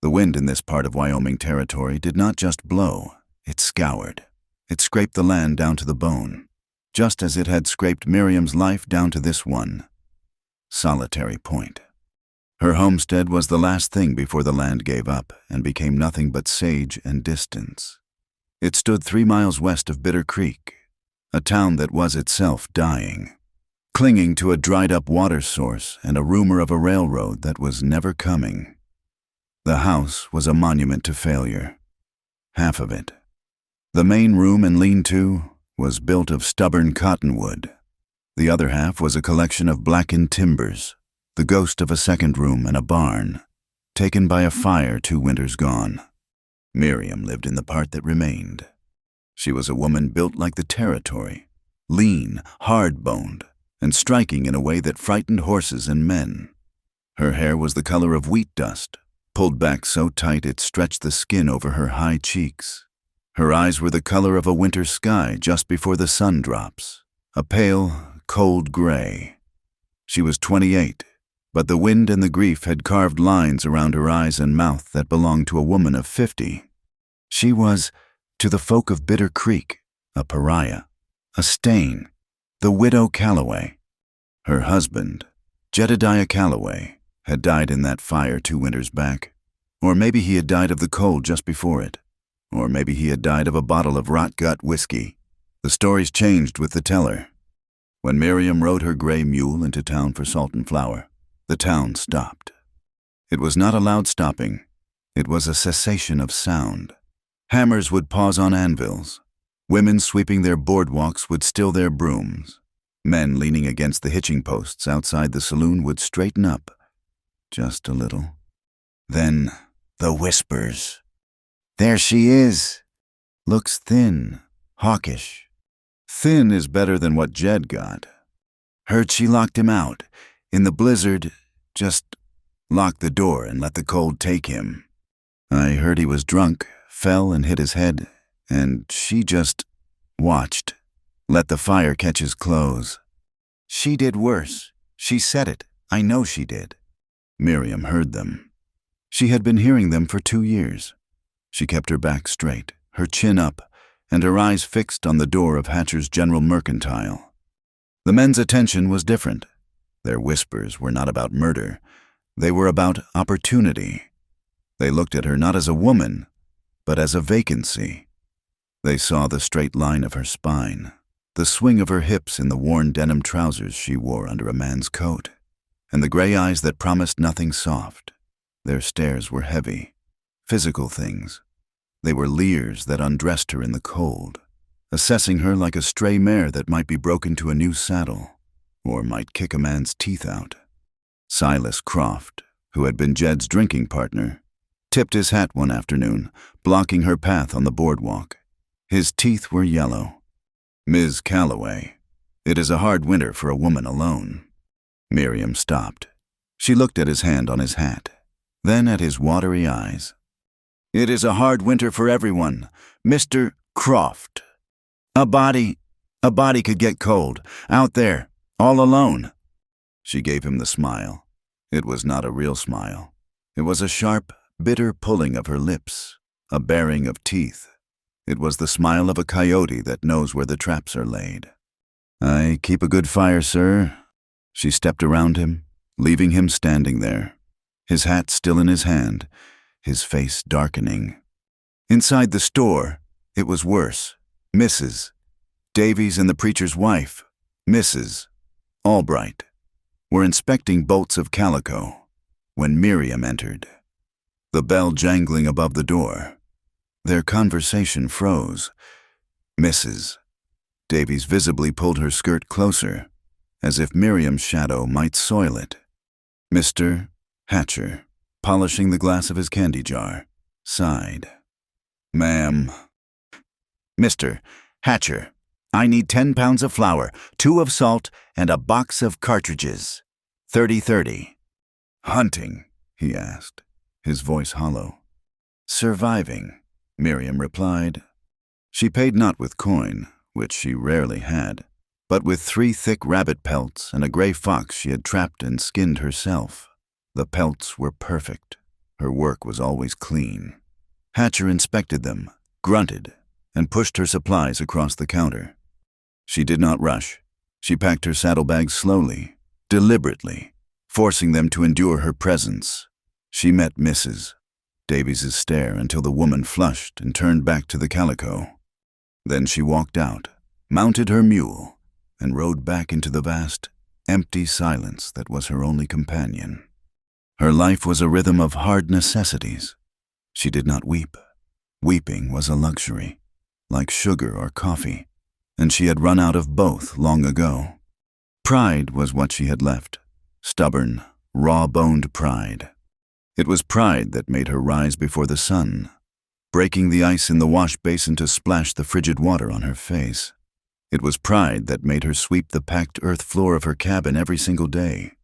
The wind in this part of Wyoming territory did not just blow, it scoured. It scraped the land down to the bone, just as it had scraped Miriam's life down to this one solitary point. Her homestead was the last thing before the land gave up and became nothing but sage and distance. It stood 3 miles west of Bitter Creek, a town that was itself dying, clinging to a dried-up water source and a rumor of a railroad that was never coming. The house was a monument to failure. Half of it, the main room and lean-to, was built of stubborn cottonwood. The other half was a collection of blackened timbers, the ghost of a second room and a barn, taken by a fire 2 winters gone. Miriam lived in the part that remained. She was a woman built like the territory, lean, hard-boned, and striking in a way that frightened horses and men. Her hair was the color of wheat dust, pulled back so tight it stretched the skin over her high cheeks. Her eyes were the color of a winter sky just before the sun drops, a pale, cold gray. She was 28, but the wind and the grief had carved lines around her eyes and mouth that belonged to a woman of 50. She was, to the folk of Bitter Creek, a pariah, a stain, the widow Calloway. Her husband, Jedediah Calloway, had died in that fire 2 winters back. Or maybe he had died of the cold just before it. Or maybe he had died of a bottle of rot-gut whiskey. The stories changed with the teller. When Miriam rode her gray mule into town for salt and flour, the town stopped. It was not a loud stopping. It was a cessation of sound. Hammers would pause on anvils. Women sweeping their boardwalks would still their brooms. Men leaning against the hitching posts outside the saloon would straighten up, just a little. Then the whispers. "There she is. Looks thin, hawkish. Thin is better than what Jed got. Heard she locked him out. In the blizzard, just locked the door and let the cold take him. I heard he was drunk, fell and hit his head, and she just watched, let the fire catch his clothes. She did worse. She said it. I know she did." Miriam heard them. She had been hearing them for 2 years. She kept her back straight, her chin up, and her eyes fixed on the door of Hatcher's General Mercantile. The men's attention was different. Their whispers were not about murder. They were about opportunity. They looked at her not as a woman, but as a vacancy. They saw the straight line of her spine, the swing of her hips in the worn denim trousers she wore under a man's coat, and the gray eyes that promised nothing soft. Their stares were heavy, physical things. They were leers that undressed her in the cold, assessing her like a stray mare that might be broken to a new saddle, or might kick a man's teeth out. Silas Croft, who had been Jed's drinking partner, tipped his hat one afternoon, blocking her path on the boardwalk. His teeth were yellow. "Ms. Calloway, it is a hard winter for a woman alone." Miriam stopped. She looked at his hand on his hat, then at his watery eyes. "It is a hard winter for everyone, Mr. Croft. A body could get cold, out there, all alone." She gave him the smile. It was not a real smile. It was a sharp, bitter pulling of her lips, a baring of teeth. It was the smile of a coyote that knows where the traps are laid. "I keep a good fire, sir." She stepped around him, leaving him standing there, his hat still in his hand, his face darkening. Inside the store, it was worse. Mrs. Davies and the preacher's wife, Mrs. Albright, were inspecting bolts of calico when Miriam entered, the bell jangling above the door. Their conversation froze. Mrs. Davies visibly pulled her skirt closer, as if Miriam's shadow might soil it. Mr. Hatcher, polishing the glass of his candy jar, sighed. "Ma'am." "Mr. Hatcher, I need 10 pounds of flour, 2 of salt, and a box of cartridges. 30-30. "Hunting?" he asked, his voice hollow. "Surviving," Miriam replied. She paid not with coin, which she rarely had, but with 3 thick rabbit pelts and a gray fox she had trapped and skinned herself. The pelts were perfect. Her work was always clean. Hatcher inspected them, grunted, and pushed her supplies across the counter. She did not rush. She packed her saddlebags slowly, deliberately, forcing them to endure her presence. She met Mrs. Davies's stare until the woman flushed and turned back to the calico. Then she walked out, mounted her mule, and rode back into the vast, empty silence that was her only companion. Her life was a rhythm of hard necessities. She did not weep. Weeping was a luxury, like sugar or coffee, and she had run out of both long ago. Pride was what she had left, stubborn, raw-boned pride. It was pride that made her rise before the sun, breaking the ice in the wash basin to splash the frigid water on her face. It was pride that made her sweep the packed earth floor of her cabin every single day.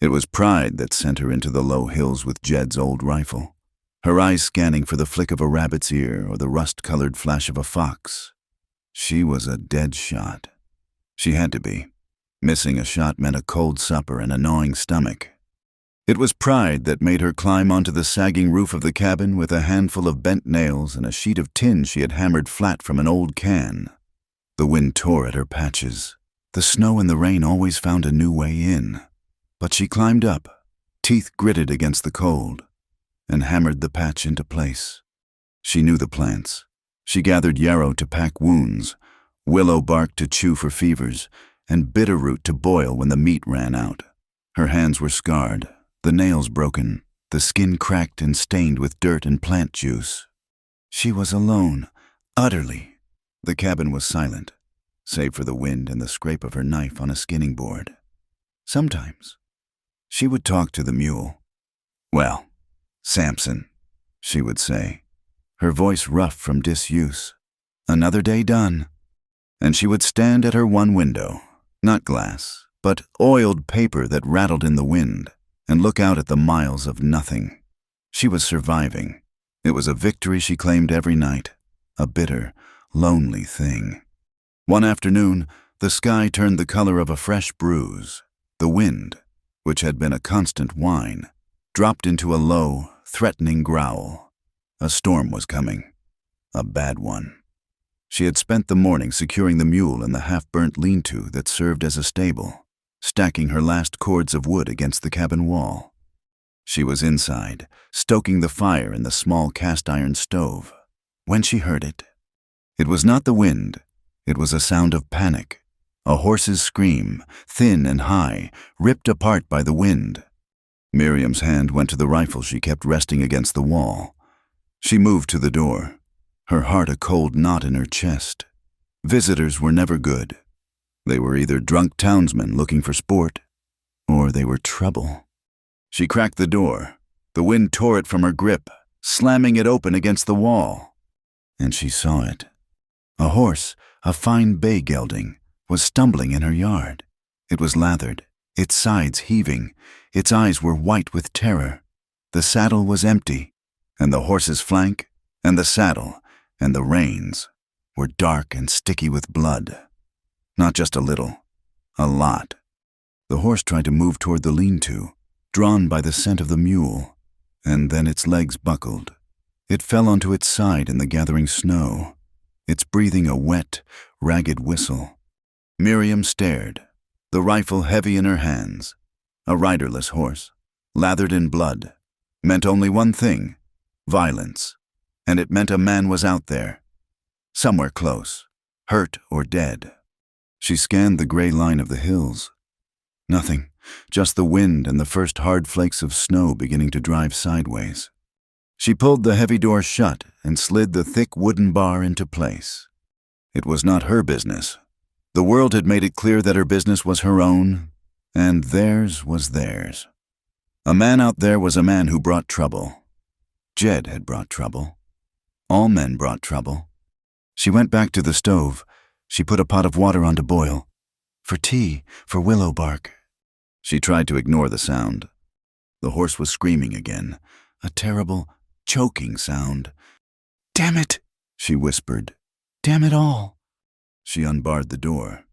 It was pride that sent her into the low hills with Jed's old rifle, her eyes scanning for the flick of a rabbit's ear or the rust-colored flash of a fox. She was a dead shot. She had to be. Missing a shot meant a cold supper and a gnawing stomach. It was pride that made her climb onto the sagging roof of the cabin with a handful of bent nails and a sheet of tin she had hammered flat from an old can. The wind tore at her patches. The snow and the rain always found a new way in. But she climbed up, teeth gritted against the cold, and hammered the patch into place. She knew the plants. She gathered yarrow to pack wounds, willow bark to chew for fevers, and bitter root to boil when the meat ran out. Her hands were scarred, the nails broken, the skin cracked and stained with dirt and plant juice. She was alone, utterly. The cabin was silent, save for the wind and the scrape of her knife on a skinning board. Sometimes she would talk to the mule. "Well, Samson," she would say, her voice rough from disuse. "Another day done." And she would stand at her one window, not glass, but oiled paper that rattled in the wind, and look out at the miles of nothing. She was surviving. It was a victory she claimed every night, a bitter, lonely thing. One afternoon, the sky turned the color of a fresh bruise. The wind, which had been a constant whine, dropped into a low, threatening growl. A storm was coming. A bad one. She had spent the morning securing the mule in the half-burnt lean-to that served as a stable, stacking her last cords of wood against the cabin wall. She was inside, stoking the fire in the small cast-iron stove, when she heard it. It was not the wind. It was a sound of panic, a horse's scream, thin and high, ripped apart by the wind. Miriam's hand went to the rifle she kept resting against the wall. She moved to the door, her heart a cold knot in her chest. Visitors were never good. They were either drunk townsmen looking for sport, or they were trouble. She cracked the door. The wind tore it from her grip, slamming it open against the wall. And she saw it. A horse, a fine bay gelding, was stumbling in her yard. It was lathered, its sides heaving, its eyes were white with terror. The saddle was empty, and the horse's flank, and the saddle, and the reins were dark and sticky with blood. Not just a little, a lot. The horse tried to move toward the lean-to, drawn by the scent of the mule, and then its legs buckled. It fell onto its side in the gathering snow, its breathing a wet, ragged whistle. Miriam stared, the rifle heavy in her hands. A riderless horse, lathered in blood, meant only one thing: violence. And it meant a man was out there, somewhere close, hurt or dead. She scanned the gray line of the hills. Nothing, just the wind and the first hard flakes of snow beginning to drive sideways. She pulled the heavy door shut and slid the thick wooden bar into place. It was not her business. The world had made it clear that her business was her own, and theirs was theirs. A man out there was a man who brought trouble. Jed had brought trouble. All men brought trouble. She went back to the stove. She put a pot of water on to boil. For tea, for willow bark. She tried to ignore the sound. The horse was screaming again, a terrible, choking sound. "Damn it," she whispered. "Damn it all." She unbarred the door.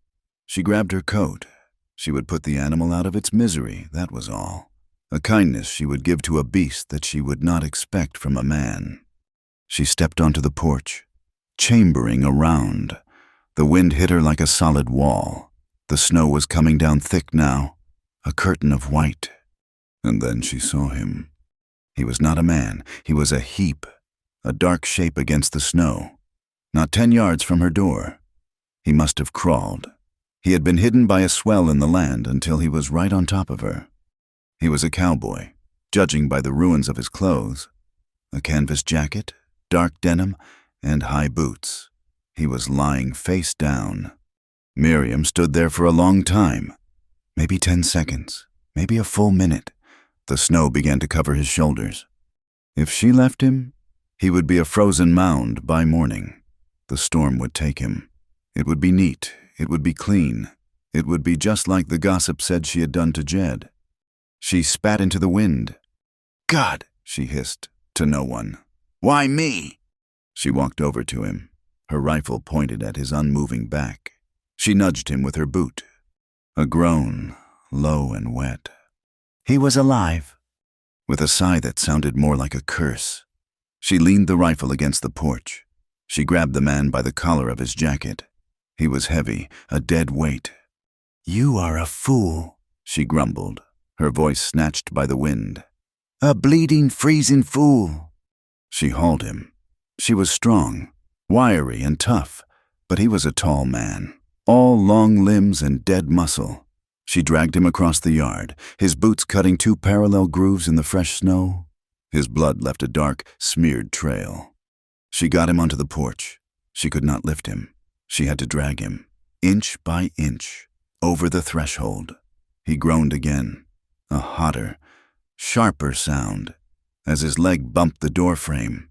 She grabbed her coat. She would put the animal out of its misery, that was all. a kindness she would give to a beast that she would not expect from a man. She stepped onto the porch, chambering around. The wind hit her like a solid wall. The snow was coming down thick now, a curtain of white. And then she saw him. He was not a man, he was a heap, a dark shape against the snow, not 10 yards from her door. He must have crawled. He had been hidden by a swell in the land until he was right on top of her. He was a cowboy, judging by the ruins of his clothes. A canvas jacket, dark denim, and high boots. He was lying face down. Miriam stood there for a long time, maybe 10 seconds, maybe a full minute. The snow began to cover his shoulders. If she left him, he would be a frozen mound by morning. The storm would take him. It would be neat. It would be clean. It would be just like the gossip said she had done to Jed. She spat into the wind. "God," she hissed, to no one. "Why me?" She walked over to him, her rifle pointed at his unmoving back. She nudged him with her boot. A groan, low and wet. "He was alive," with a sigh that sounded more like a curse. She leaned the rifle against the porch. She grabbed the man by the collar of his jacket. He was heavy, a dead weight. "You are a fool," she grumbled, her voice snatched by the wind. "A bleeding, freezing fool." She hauled him. She was strong, wiry and tough, but he was a tall man, all long limbs and dead muscle. She dragged him across the yard, his boots cutting 2 parallel grooves in the fresh snow. His blood left a dark, smeared trail. She got him onto the porch. She could not lift him. She had to drag him, inch by inch, over the threshold. He groaned again, a hotter, sharper sound, as his leg bumped the door frame.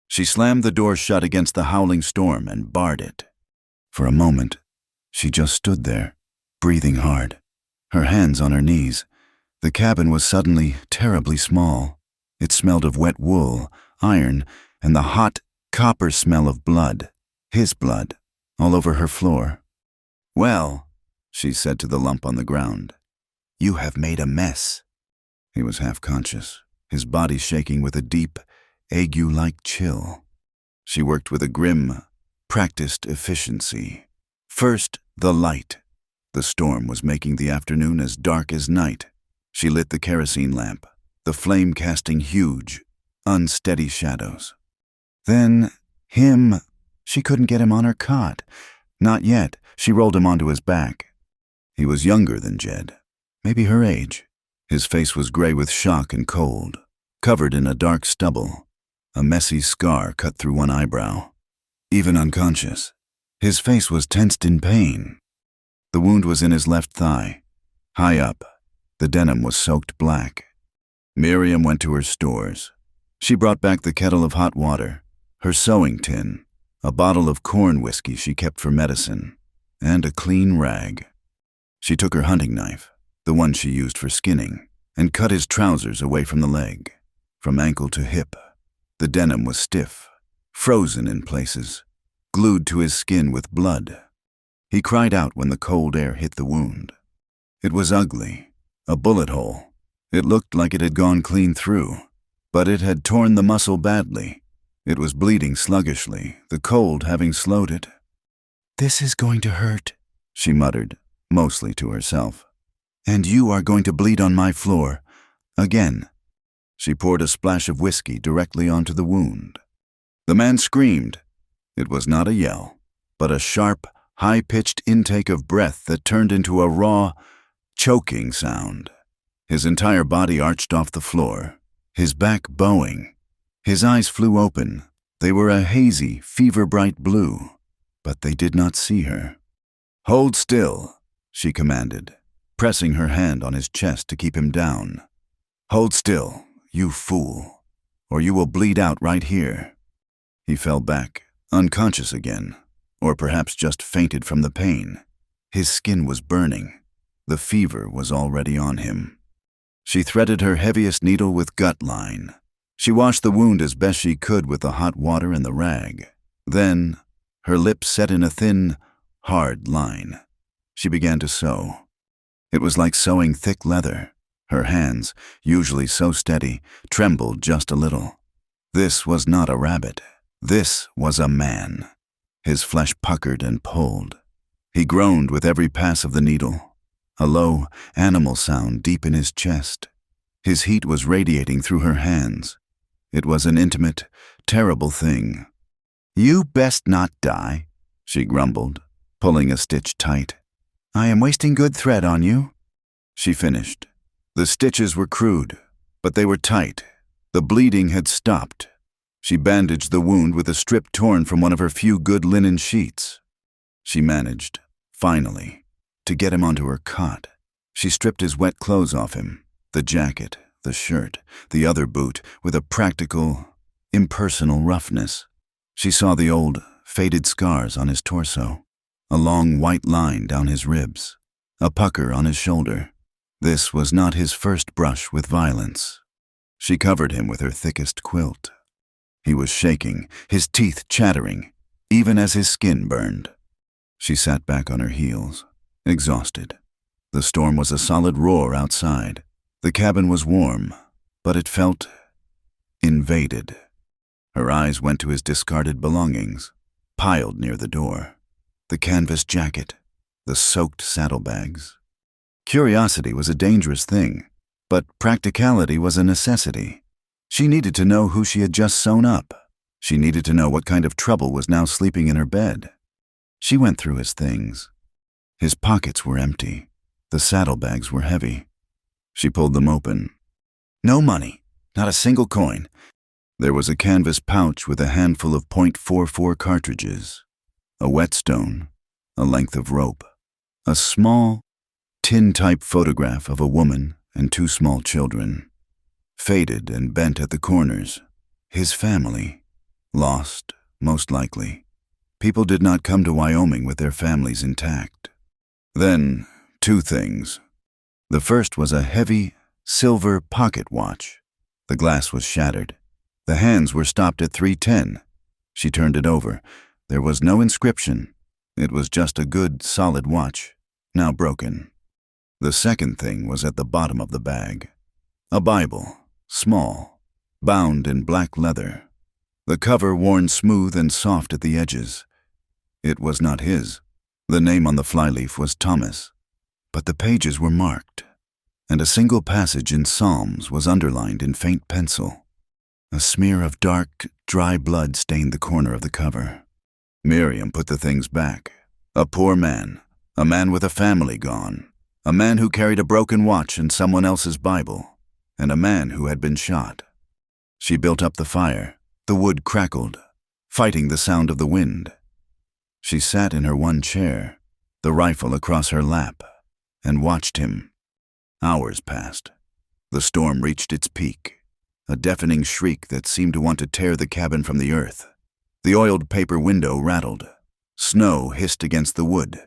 She slammed the door shut against the howling storm and barred it. For a moment, she just stood there, breathing hard, her hands on her knees. The cabin was suddenly terribly small. It smelled of wet wool, iron, and the hot, copper smell of blood, his blood, all over her floor. "Well," she said to the lump on the ground, "you have made a mess." He was half conscious, his body shaking with a deep, ague-like chill. She worked with a grim, practiced efficiency. First, the light. The storm was making the afternoon as dark as night. She lit the kerosene lamp, the flame casting huge, unsteady shadows. Then, him. She couldn't get him on her cot. Not yet. She rolled him onto his back. He was younger than Jed, maybe her age. His face was gray with shock and cold, covered in a dark stubble. A messy scar cut through one eyebrow. Even unconscious, his face was tensed in pain. The wound was in his left thigh. High up, the denim was soaked black. Miriam went to her stores. She brought back the kettle of hot water, her sewing tin, a bottle of corn whiskey she kept for medicine, and a clean rag. She took her hunting knife, the one she used for skinning, and cut his trousers away from the leg, from ankle to hip. The denim was stiff, frozen in places, glued to his skin with blood. He cried out when the cold air hit the wound. It was ugly, a bullet hole. It looked like it had gone clean through, but it had torn the muscle badly. It was bleeding sluggishly, the cold having slowed it. "This is going to hurt," she muttered, mostly to herself. "And you are going to bleed on my floor. Again." She poured a splash of whiskey directly onto the wound. The man screamed. It was not a yell, but a sharp, high-pitched intake of breath that turned into a raw, choking sound. His entire body arched off the floor, his back bowing. His eyes flew open. They were a hazy, fever-bright blue, but they did not see her. "Hold still," she commanded, pressing her hand on his chest to keep him down. "Hold still, you fool, or you will bleed out right here." He fell back, unconscious again, or perhaps just fainted from the pain. His skin was burning. The fever was already on him. She threaded her heaviest needle with gut line. She washed the wound as best she could with the hot water and the rag. Then, her lips set in a thin, hard line, she began to sew. It was like sewing thick leather. Her hands, usually so steady, trembled just a little. This was not a rabbit. This was a man. His flesh puckered and pulled. He groaned with every pass of the needle, a low, animal sound deep in his chest. His heat was radiating through her hands. It was an intimate, terrible thing. "You best not die," she grumbled, pulling a stitch tight. "I am wasting good thread on you." She finished. The stitches were crude, but they were tight. The bleeding had stopped. She bandaged the wound with a strip torn from one of her few good linen sheets. She managed, finally, to get him onto her cot. She stripped his wet clothes off him, the jacket, the shirt, the other boot, with a practical, impersonal roughness. She saw the old, faded scars on his torso, a long white line down his ribs, a pucker on his shoulder. This was not his first brush with violence. She covered him with her thickest quilt. He was shaking, his teeth chattering, even as his skin burned. She sat back on her heels, exhausted. The storm was a solid roar outside. The cabin was warm, but it felt invaded. Her eyes went to his discarded belongings, piled near the door. The canvas jacket, the soaked saddlebags. Curiosity was a dangerous thing, but practicality was a necessity. She needed to know who she had just sewn up. She needed to know what kind of trouble was now sleeping in her bed. She went through his things. His pockets were empty. The saddlebags were heavy. She pulled them open. No money, not a single coin. There was a canvas pouch with a handful of .44 cartridges, a whetstone, a length of rope, a small, tin-type photograph of a woman and two small children, faded and bent at the corners. His family, lost, most likely. People did not come to Wyoming with their families intact. Then, two things. The first was a heavy, silver pocket watch. The glass was shattered. The hands were stopped at 310. She turned it over. There was no inscription. It was just a good, solid watch, now broken. The second thing was at the bottom of the bag. A Bible, small, bound in black leather. The cover worn smooth and soft at the edges. It was not his. The name on the flyleaf was Thomas. But the pages were marked, and a single passage in Psalms was underlined in faint pencil. A smear of dark, dry blood stained the corner of the cover. Miriam put the things back. A poor man, a man with a family gone, a man who carried a broken watch and someone else's Bible, and a man who had been shot. She built up the fire. The wood crackled, fighting the sound of the wind. She sat in her one chair, the rifle across her lap, and watched him. Hours passed. The storm reached its peak, a deafening shriek that seemed to want to tear the cabin from the earth. The oiled paper window rattled. Snow hissed against the wood.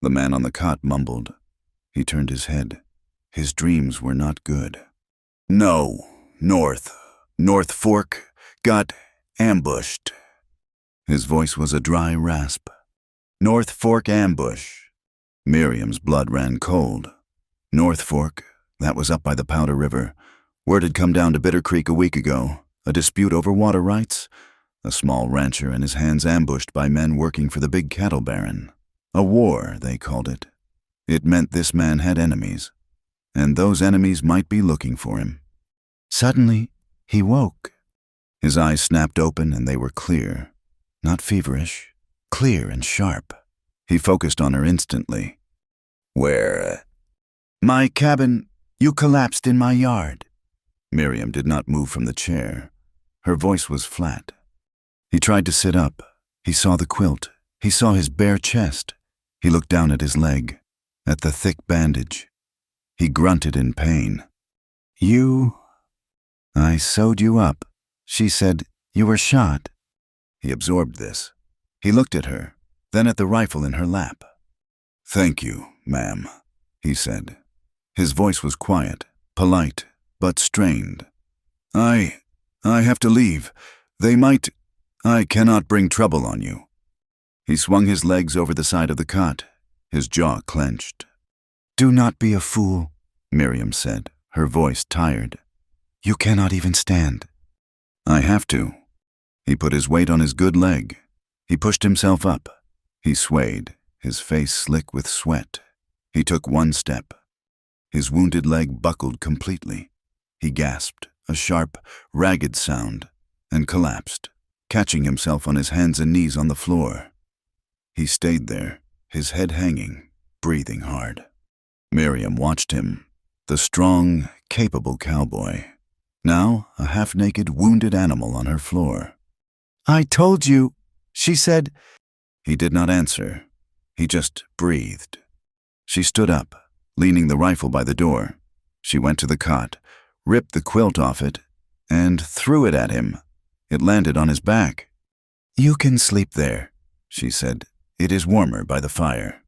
The man on the cot mumbled. He turned his head. His dreams were not good. "No, North Fork got ambushed." His voice was a dry rasp. "North Fork ambush." Miriam's blood ran cold. North Fork, that was up by the Powder River. Word had come down to Bitter Creek a week ago. A dispute over water rights. A small rancher and his hands ambushed by men working for the big cattle baron. A war, they called it. It meant this man had enemies, and those enemies might be looking for him. Suddenly, he woke. His eyes snapped open and they were clear. Not feverish, clear and sharp. He focused on her instantly. "Where?" "My cabin. You collapsed in my yard." Miriam did not move from the chair. Her voice was flat. He tried to sit up. He saw the quilt. He saw his bare chest. He looked down at his leg, at the thick bandage. He grunted in pain. I sewed you up." She said, "You were shot." He absorbed this. He looked at her, then at the rifle in her lap. "Thank you, ma'am," he said. His voice was quiet, polite, but strained. I have to leave. I cannot bring trouble on you." He swung his legs over the side of the cot, his jaw clenched. "Do not be a fool," Miriam said, her voice tired. "You cannot even stand." "I have to." He put his weight on his good leg. He pushed himself up. He swayed, his face slick with sweat. He took one step. His wounded leg buckled completely. He gasped, a sharp, ragged sound, and collapsed, catching himself on his hands and knees on the floor. He stayed there, his head hanging, breathing hard. Miriam watched him, the strong, capable cowboy, now a half-naked, wounded animal on her floor. "I told you," she said. He did not answer. He just breathed. She stood up, leaning the rifle by the door. She went to the cot, ripped the quilt off it, and threw it at him. It landed on his back. "You can sleep there," she said. "It is warmer by the fire."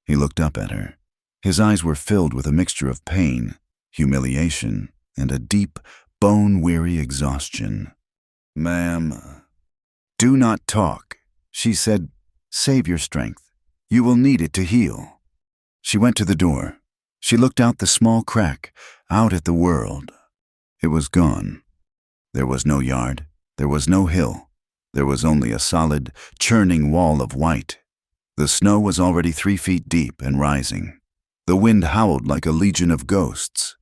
He looked up at her. His eyes were filled with a mixture of pain, humiliation, and a deep, bone-weary exhaustion. "Ma'am." "Do not talk," she said. "Save your strength. You will need it to heal." She went to the door. She looked out the small crack, out at the world. It was gone. There was no yard. There was no hill. There was only a solid, churning wall of white. The snow was already 3 feet deep and rising. The wind howled like a legion of ghosts.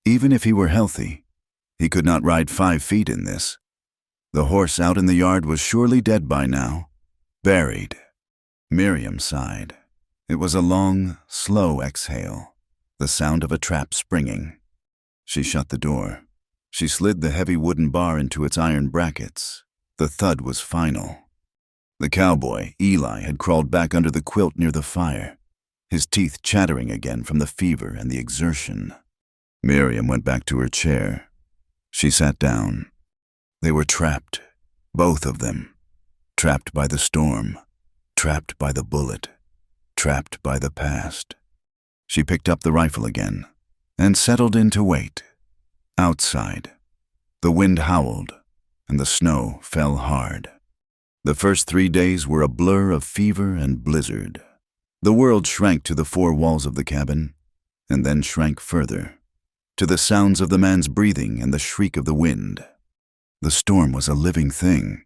Even if he were healthy, he could not ride 5 feet in this. The horse out in the yard was surely dead by now, buried. Miriam sighed. It was a long, slow exhale, the sound of a trap springing. She shut the door. She slid the heavy wooden bar into its iron brackets. The thud was final. The cowboy, Eli, had crawled back under the quilt near the fire, his teeth chattering again from the fever and the exertion. Miriam went back to her chair. She sat down. They were trapped, both of them. Trapped by the storm, trapped by the bullet, trapped by the past. She picked up the rifle again and settled in to wait. Outside, the wind howled and the snow fell hard. The first 3 days were a blur of fever and blizzard. The world shrank to the 4 walls of the cabin, and then shrank further, to the sounds of the man's breathing and the shriek of the wind. The storm was a living thing.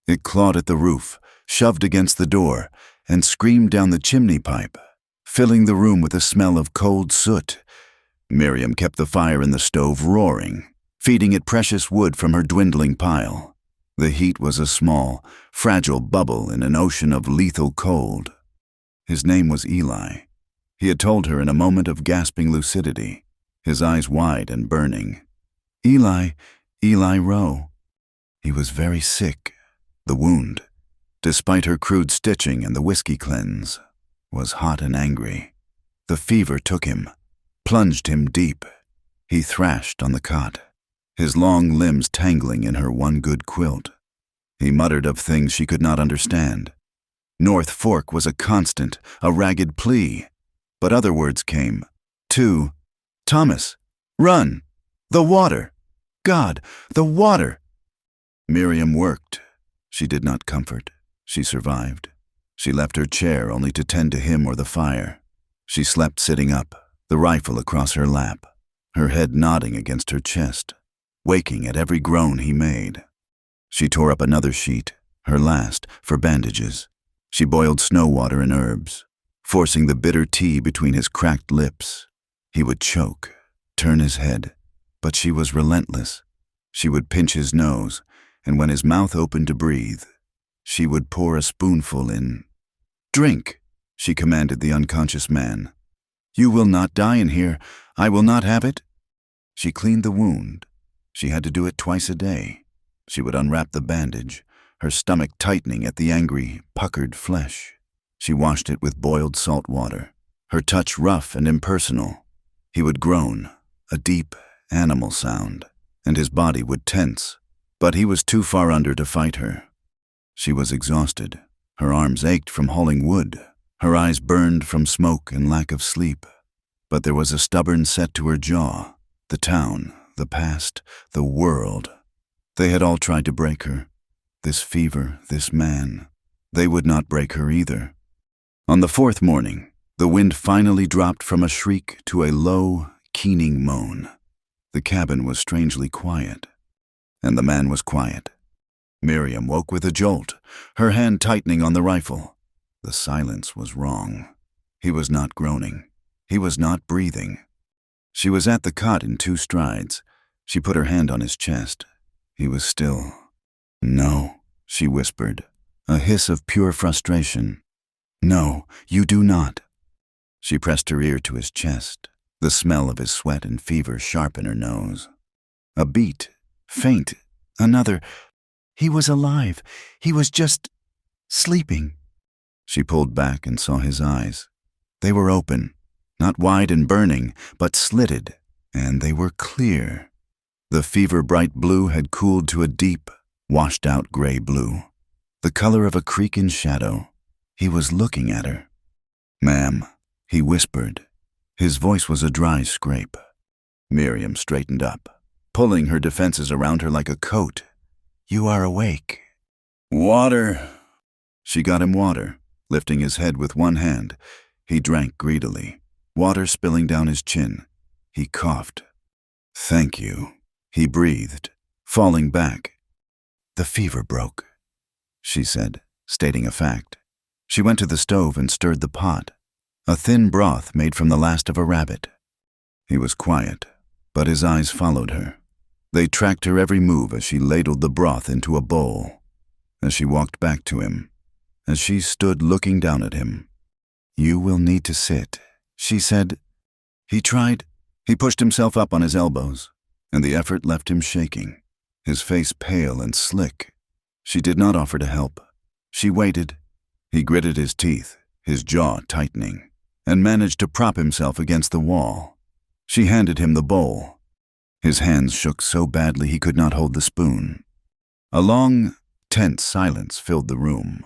It clawed at the roof, shoved against the door, and screamed down the chimney pipe, filling the room with a smell of cold soot. Miriam kept the fire in the stove roaring, feeding it precious wood from her dwindling pile. The heat was a small, fragile bubble in an ocean of lethal cold. His name was Eli. He had told her in a moment of gasping lucidity, his eyes wide and burning. Eli Rowe. He was very sick. The wound, despite her crude stitching and the whiskey cleanse, was hot and angry. The fever took him, plunged him deep. He thrashed on the cot, his long limbs tangling in her one good quilt. He muttered of things she could not understand. North Fork was a constant, a ragged plea. But other words came, too. "Thomas, run! The water! God, the water!" Miriam worked. She did not comfort. She survived. She left her chair only to tend to him or the fire. She slept sitting up, the rifle across her lap, her head nodding against her chest, waking at every groan he made. She tore up another sheet, her last, for bandages. She boiled snow water and herbs, forcing the bitter tea between his cracked lips. He would choke, turn his head, but she was relentless. She would pinch his nose, and when his mouth opened to breathe, she would pour a spoonful in. "Drink," she commanded the unconscious man. "You will not die in here. I will not have it." She cleaned the wound. She had to do it twice a day. She would unwrap the bandage, her stomach tightening at the angry, puckered flesh. She washed it with boiled salt water, her touch rough and impersonal. He would groan, a deep, animal sound, and his body would tense, but he was too far under to fight her. She was exhausted. Her arms ached from hauling wood. Her eyes burned from smoke and lack of sleep. But there was a stubborn set to her jaw. The town, the past, the world. They had all tried to break her. This fever, this man. They would not break her either. On the 4th morning, the wind finally dropped from a shriek to a low, keening moan. The cabin was strangely quiet, and the man was quiet. Miriam woke with a jolt, her hand tightening on the rifle. The silence was wrong. He was not groaning. He was not breathing. She was at the cot in 2 strides. She put her hand on his chest. He was still. "No," she whispered, a hiss of pure frustration. "No, you do not." She pressed her ear to his chest, the smell of his sweat and fever sharp in her nose. A beat, faint, another. He was alive. He was just sleeping. She pulled back and saw his eyes. They were open, not wide and burning, but slitted, and they were clear. The fever-bright blue had cooled to a deep, washed-out gray blue, the color of a creek in shadow. He was looking at her. "Ma'am," he whispered. His voice was a dry scrape. Miriam straightened up, pulling her defenses around her like a coat. "You are awake." "Water." She got him water, lifting his head with one hand. He drank greedily, water spilling down his chin. He coughed. "Thank you," he breathed, falling back. "The fever broke," she said, stating a fact. She went to the stove and stirred the pot, a thin broth made from the last of a rabbit. He was quiet, but his eyes followed her. They tracked her every move as she ladled the broth into a bowl, as she walked back to him, as she stood looking down at him. "You will need to sit," she said. He tried. He pushed himself up on his elbows, and the effort left him shaking, his face pale and slick. She did not offer to help. She waited. He gritted his teeth, his jaw tightening, and managed to prop himself against the wall. She handed him the bowl. His hands shook so badly he could not hold the spoon. A long, tense silence filled the room.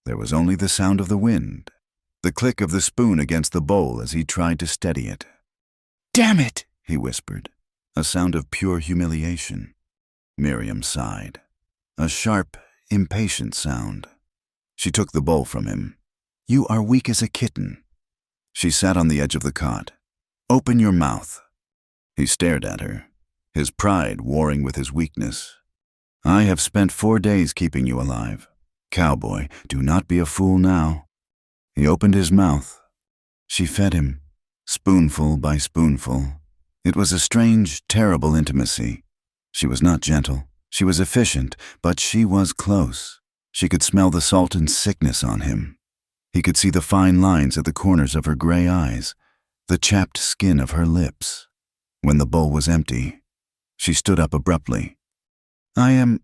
There was only the sound of the wind, the click of the spoon against the bowl as he tried to steady it. "Damn it," he whispered, a sound of pure humiliation. Miriam sighed, a sharp, impatient sound. She took the bowl from him. "You are weak as a kitten." She sat on the edge of the cot. "Open your mouth." He stared at her, his pride warring with his weakness. "I have spent 4 days keeping you alive. Cowboy, do not be a fool now." He opened his mouth. She fed him, spoonful by spoonful. It was a strange, terrible intimacy. She was not gentle. She was efficient, but she was close. She could smell the salt and sickness on him. He could see the fine lines at the corners of her gray eyes, the chapped skin of her lips. When the bowl was empty, she stood up abruptly. "I am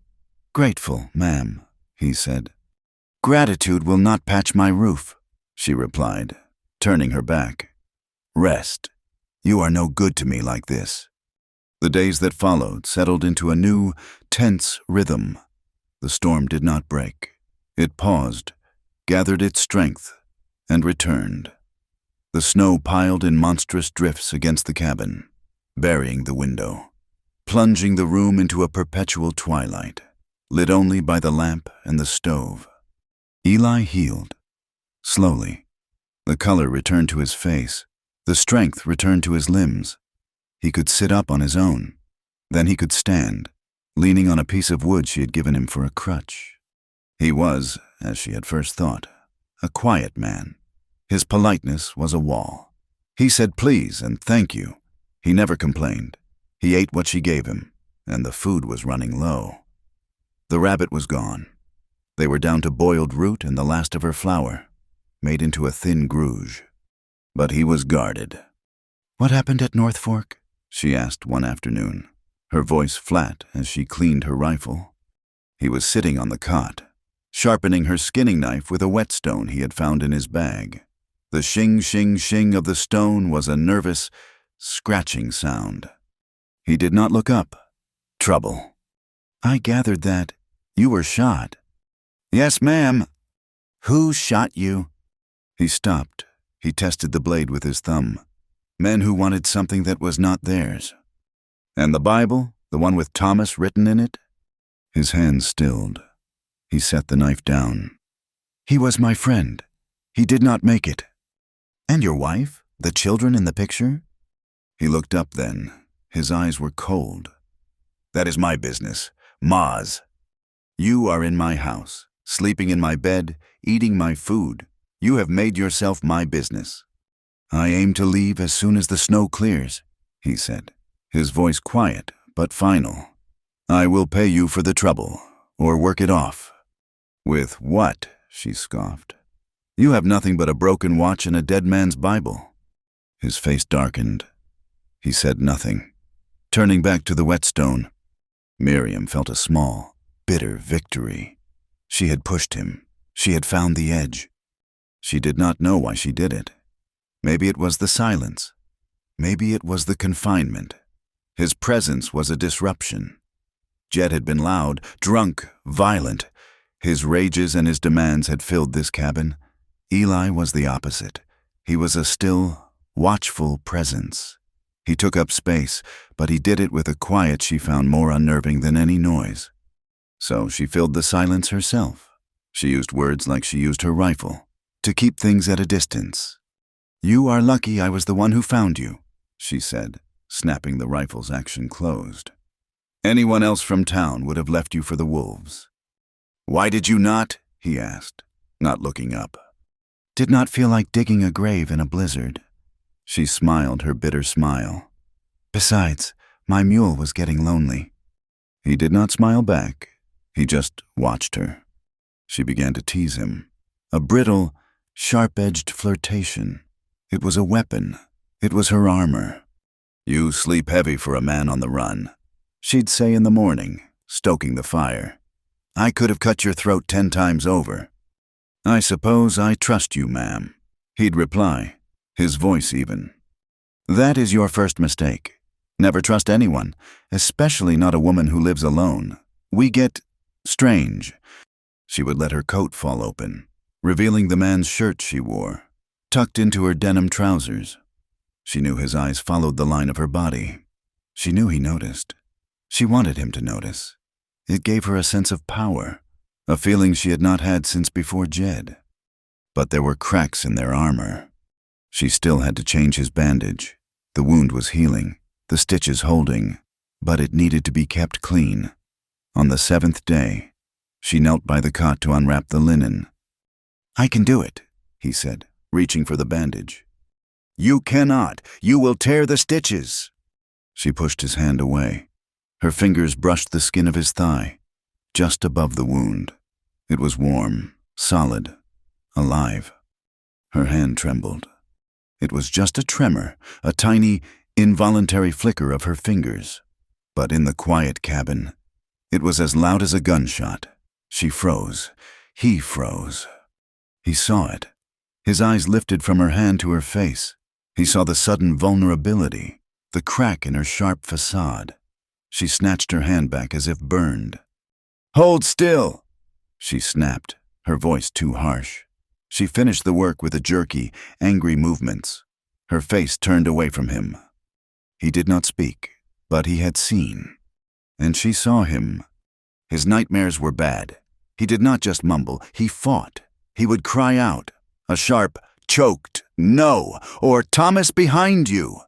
grateful, ma'am," he said. "Gratitude will not patch my roof," she replied, turning her back. "Rest. You are no good to me like this." The days that followed settled into a new, tense rhythm. The storm did not break. It paused, gathered its strength, and returned. The snow piled in monstrous drifts against the cabin, burying the window, plunging the room into a perpetual twilight, lit only by the lamp and the stove. Eli healed. Slowly. The color returned to his face. The strength returned to his limbs. He could sit up on his own. Then he could stand, leaning on a piece of wood she had given him for a crutch. He was, as she had first thought, a quiet man. His politeness was a wall. He said please and thank you. He never complained. He ate what she gave him, and the food was running low. The rabbit was gone. They were down to boiled root and the last of her flour, made into a thin gruge. But he was guarded. "What happened at North Fork?" she asked one afternoon, her voice flat as she cleaned her rifle. He was sitting on the cot, sharpening her skinning knife with a whetstone he had found in his bag. The shing, shing, shing of the stone was a nervous, scratching sound. He did not look up. "Trouble." "I gathered that you were shot." "Yes, ma'am." "Who shot you?" He stopped. He tested the blade with his thumb. Men who wanted something that was not theirs. "And the Bible, the one with Thomas written in it?" His hands stilled. He set the knife down. "He was my friend. He did not make it." "And your wife? The children in the picture?" He looked up then, His eyes were cold. "That is my business. Ma's. You are in my house, sleeping in my bed, eating my food. You have made yourself my business." "I aim to leave as soon as the snow clears," he said, his voice quiet but final. "I will pay you for the trouble, or work it off." "With what?" she scoffed. "You have nothing but a broken watch and a dead man's Bible." His face darkened. He said nothing. Turning back to the whetstone, Miriam felt a small, bitter victory. She had pushed him. She had found the edge. She did not know why she did it. Maybe it was the silence. Maybe it was the confinement. His presence was a disruption. Jed had been loud, drunk, violent. His rages and his demands had filled this cabin. Eli was the opposite. He was a still, watchful presence. He took up space, but he did it with a quiet she found more unnerving than any noise. So she filled the silence herself. She used words like she used her rifle, to keep things at a distance. "You are lucky I was the one who found you," she said, snapping the rifle's action closed. "Anyone else from town would have left you for the wolves." "Why did you not?" he asked, not looking up. "Did not feel like digging a grave in a blizzard." She smiled her bitter smile. "Besides, my mule was getting lonely." He did not smile back. He just watched her. She began to tease him. A brittle, sharp-edged flirtation. It was a weapon. It was her armor. "You sleep heavy for a man on the run," she'd say in the morning, stoking the fire. "I could have cut your throat 10 times over." "I suppose I trust you, ma'am," he'd reply, his voice even. "That is your first mistake. Never trust anyone, especially not a woman who lives alone. We get strange." She would let her coat fall open, revealing the man's shirt she wore, tucked into her denim trousers. She knew his eyes followed the line of her body. She knew he noticed. She wanted him to notice. It gave her a sense of power, a feeling she had not had since before Jed. But there were cracks in their armor. She still had to change his bandage. The wound was healing, the stitches holding, but it needed to be kept clean. On the 7th day, she knelt by the cot to unwrap the linen. "I can do it," he said, reaching for the bandage. "You cannot. You will tear the stitches." She pushed his hand away. Her fingers brushed the skin of his thigh, just above the wound. It was warm, solid, alive. Her hand trembled. It was just a tremor, a tiny, involuntary flicker of her fingers. But in the quiet cabin, it was as loud as a gunshot. She froze. He froze. He saw it. His eyes lifted from her hand to her face. He saw the sudden vulnerability, the crack in her sharp facade. She snatched her hand back as if burned. "Hold still!" she snapped, her voice too harsh. She finished the work with a jerky, angry movements. Her face turned away from him. He did not speak, but he had seen. And she saw him. His nightmares were bad. He did not just mumble, he fought. He would cry out, a sharp, choked, "No!" or "Thomas, behind you!"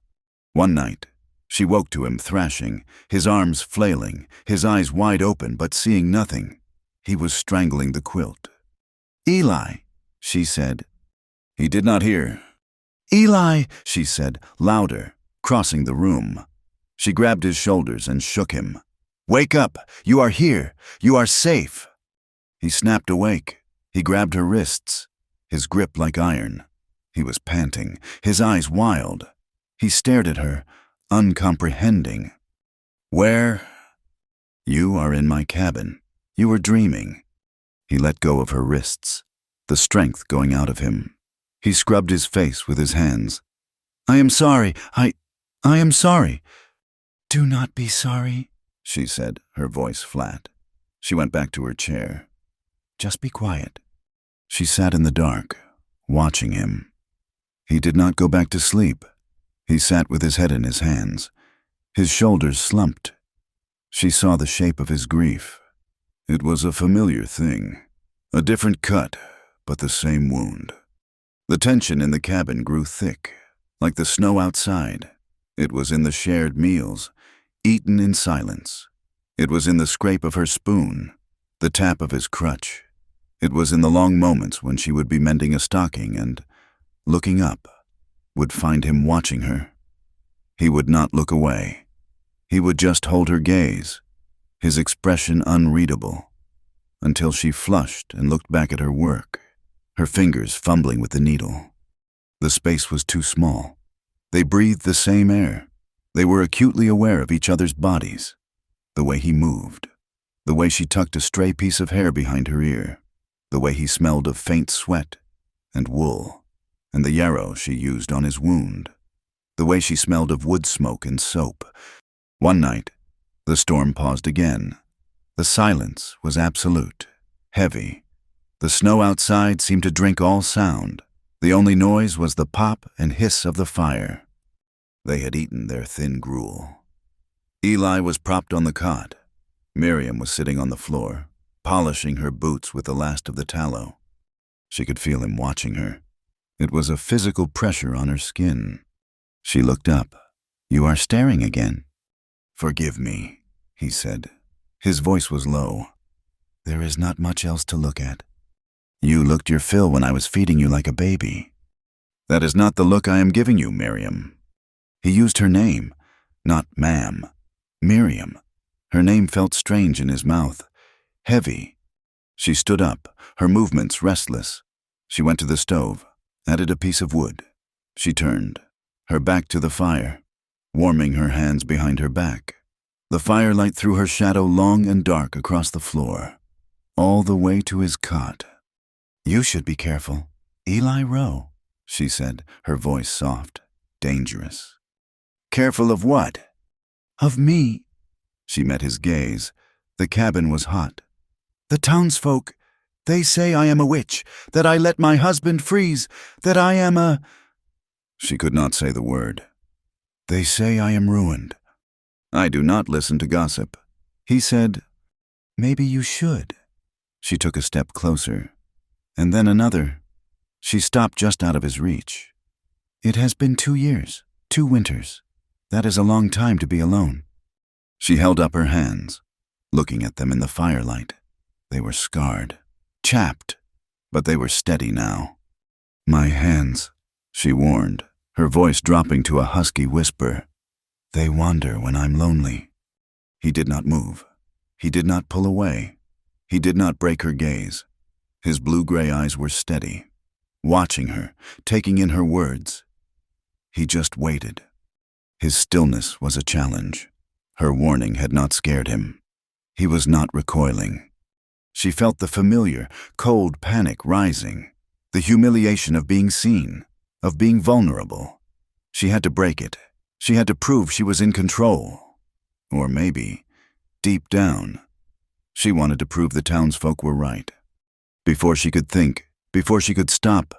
One night, she woke to him thrashing, his arms flailing, his eyes wide open but seeing nothing. He was strangling the quilt. "Eli," she said. He did not hear. "Eli," she said, louder, crossing the room. She grabbed his shoulders and shook him. "Wake up! You are here! You are safe!" He snapped awake. He grabbed her wrists, his grip like iron. He was panting, his eyes wild. He stared at her, uncomprehending. "Where?" "You are in my cabin. You were dreaming." He let go of her wrists, the strength going out of him. He scrubbed his face with his hands. "I am sorry. I am sorry." "Do not be sorry," she said, her voice flat. She went back to her chair. "Just be quiet." She sat in the dark, watching him. He did not go back to sleep. He sat with his head in his hands. His shoulders slumped. She saw the shape of his grief. It was a familiar thing. A different cut, but the same wound. The tension in the cabin grew thick, like the snow outside. It was in the shared meals, eaten in silence. It was in the scrape of her spoon, the tap of his crutch. It was in the long moments when she would be mending a stocking and, looking up, would find him watching her. He would not look away. He would just hold her gaze, his expression unreadable, until she flushed and looked back at her work, her fingers fumbling with the needle. The space was too small. They breathed the same air. They were acutely aware of each other's bodies, the way he moved, the way she tucked a stray piece of hair behind her ear, the way he smelled of faint sweat and wool, and the yarrow she used on his wound, the way she smelled of wood smoke and soap. One night, the storm paused again. The silence was absolute, heavy. The snow outside seemed to drink all sound. The only noise was the pop and hiss of the fire. They had eaten their thin gruel. Eli was propped on the cot. Miriam was sitting on the floor, polishing her boots with the last of the tallow. She could feel him watching her. It was a physical pressure on her skin. She looked up. "You are staring again." "Forgive me," he said. His voice was low. "There is not much else to look at. You looked your fill when I was feeding you like a baby." "That is not the look I am giving you, Miriam." He used her name, not ma'am. Miriam. Her name felt strange in his mouth, heavy. She stood up, her movements restless. She went to the stove, added a piece of wood. She turned, her back to the fire, warming her hands behind her back. The firelight threw her shadow long and dark across the floor, all the way to his cot. "You should be careful. Eli Rowe," she said, her voice soft, dangerous. "Careful of what?" "Of me." She met his gaze. The cabin was hot. "The townsfolk, they say I am a witch, that I let my husband freeze, that I am a—" She could not say the word. "They say I am ruined." "I do not listen to gossip." He said, "Maybe you should." She took a step closer, and then another. She stopped just out of his reach. "It has been 2 years, 2 winters. That is a long time to be alone." She held up her hands, looking at them in the firelight. They were scarred, chapped, but they were steady now. "My hands," she warned, her voice dropping to a husky whisper. "They wander when I'm lonely." He did not move. He did not pull away. He did not break her gaze. His blue-gray eyes were steady, watching her, taking in her words. He just waited. His stillness was a challenge. Her warning had not scared him. He was not recoiling. She felt the familiar, cold panic rising, the humiliation of being seen, of being vulnerable. She had to break it. She had to prove she was in control. Or maybe, deep down, she wanted to prove the townsfolk were right. Before she could think, before she could stop,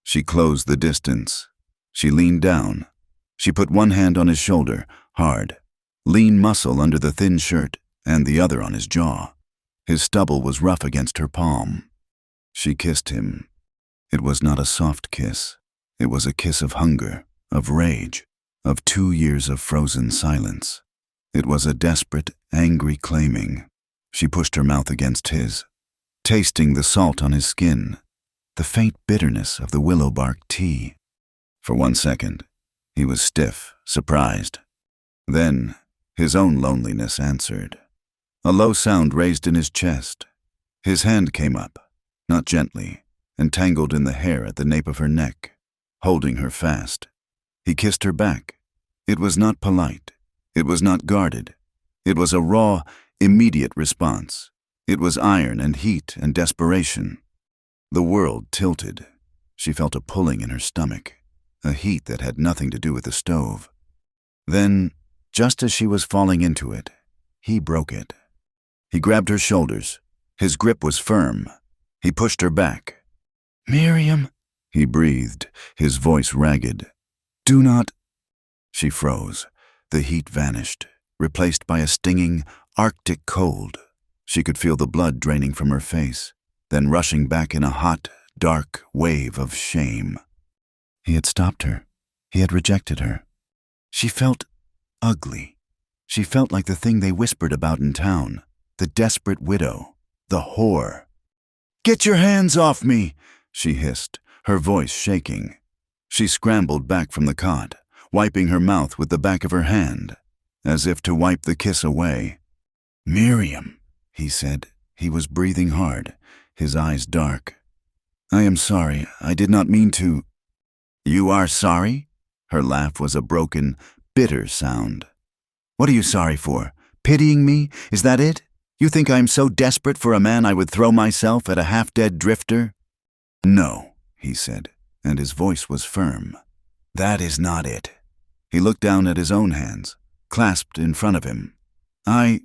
she closed the distance. She leaned down. She put one hand on his shoulder, hard, lean muscle under the thin shirt, and the other on his jaw. His stubble was rough against her palm. She kissed him. It was not a soft kiss. It was a kiss of hunger, of rage, of 2 years of frozen silence. It was a desperate, angry claiming. She pushed her mouth against his, tasting the salt on his skin, the faint bitterness of the willow bark tea. For 1 second, he was stiff, surprised. Then, his own loneliness answered. A low sound raised in his chest. His hand came up, not gently, and tangled in the hair at the nape of her neck, holding her fast. He kissed her back. It was not polite. It was not guarded. It was a raw, immediate response. It was iron and heat and desperation. The world tilted. She felt a pulling in her stomach, a heat that had nothing to do with the stove. Then, just as she was falling into it, he broke it. He grabbed her shoulders. His grip was firm. He pushed her back. "Miriam," he breathed, his voice ragged. "Do not—" She froze. The heat vanished, replaced by a stinging, arctic cold. She could feel the blood draining from her face, then rushing back in a hot, dark wave of shame. He had stopped her. He had rejected her. She felt ugly. She felt like the thing they whispered about in town, the desperate widow, the whore. "Get your hands off me!" she hissed, her voice shaking. She scrambled back from the cot, wiping her mouth with the back of her hand, as if to wipe the kiss away. "Miriam," he said. He was breathing hard, his eyes dark. "I am sorry. I did not mean to." "You are sorry?" Her laugh was a broken, bitter sound. "What are you sorry for? Pitying me? Is that it? You think I am so desperate for a man I would throw myself at a half-dead drifter?" "No," he said, and his voice was firm. "That is not it." He looked down at his own hands, clasped in front of him. I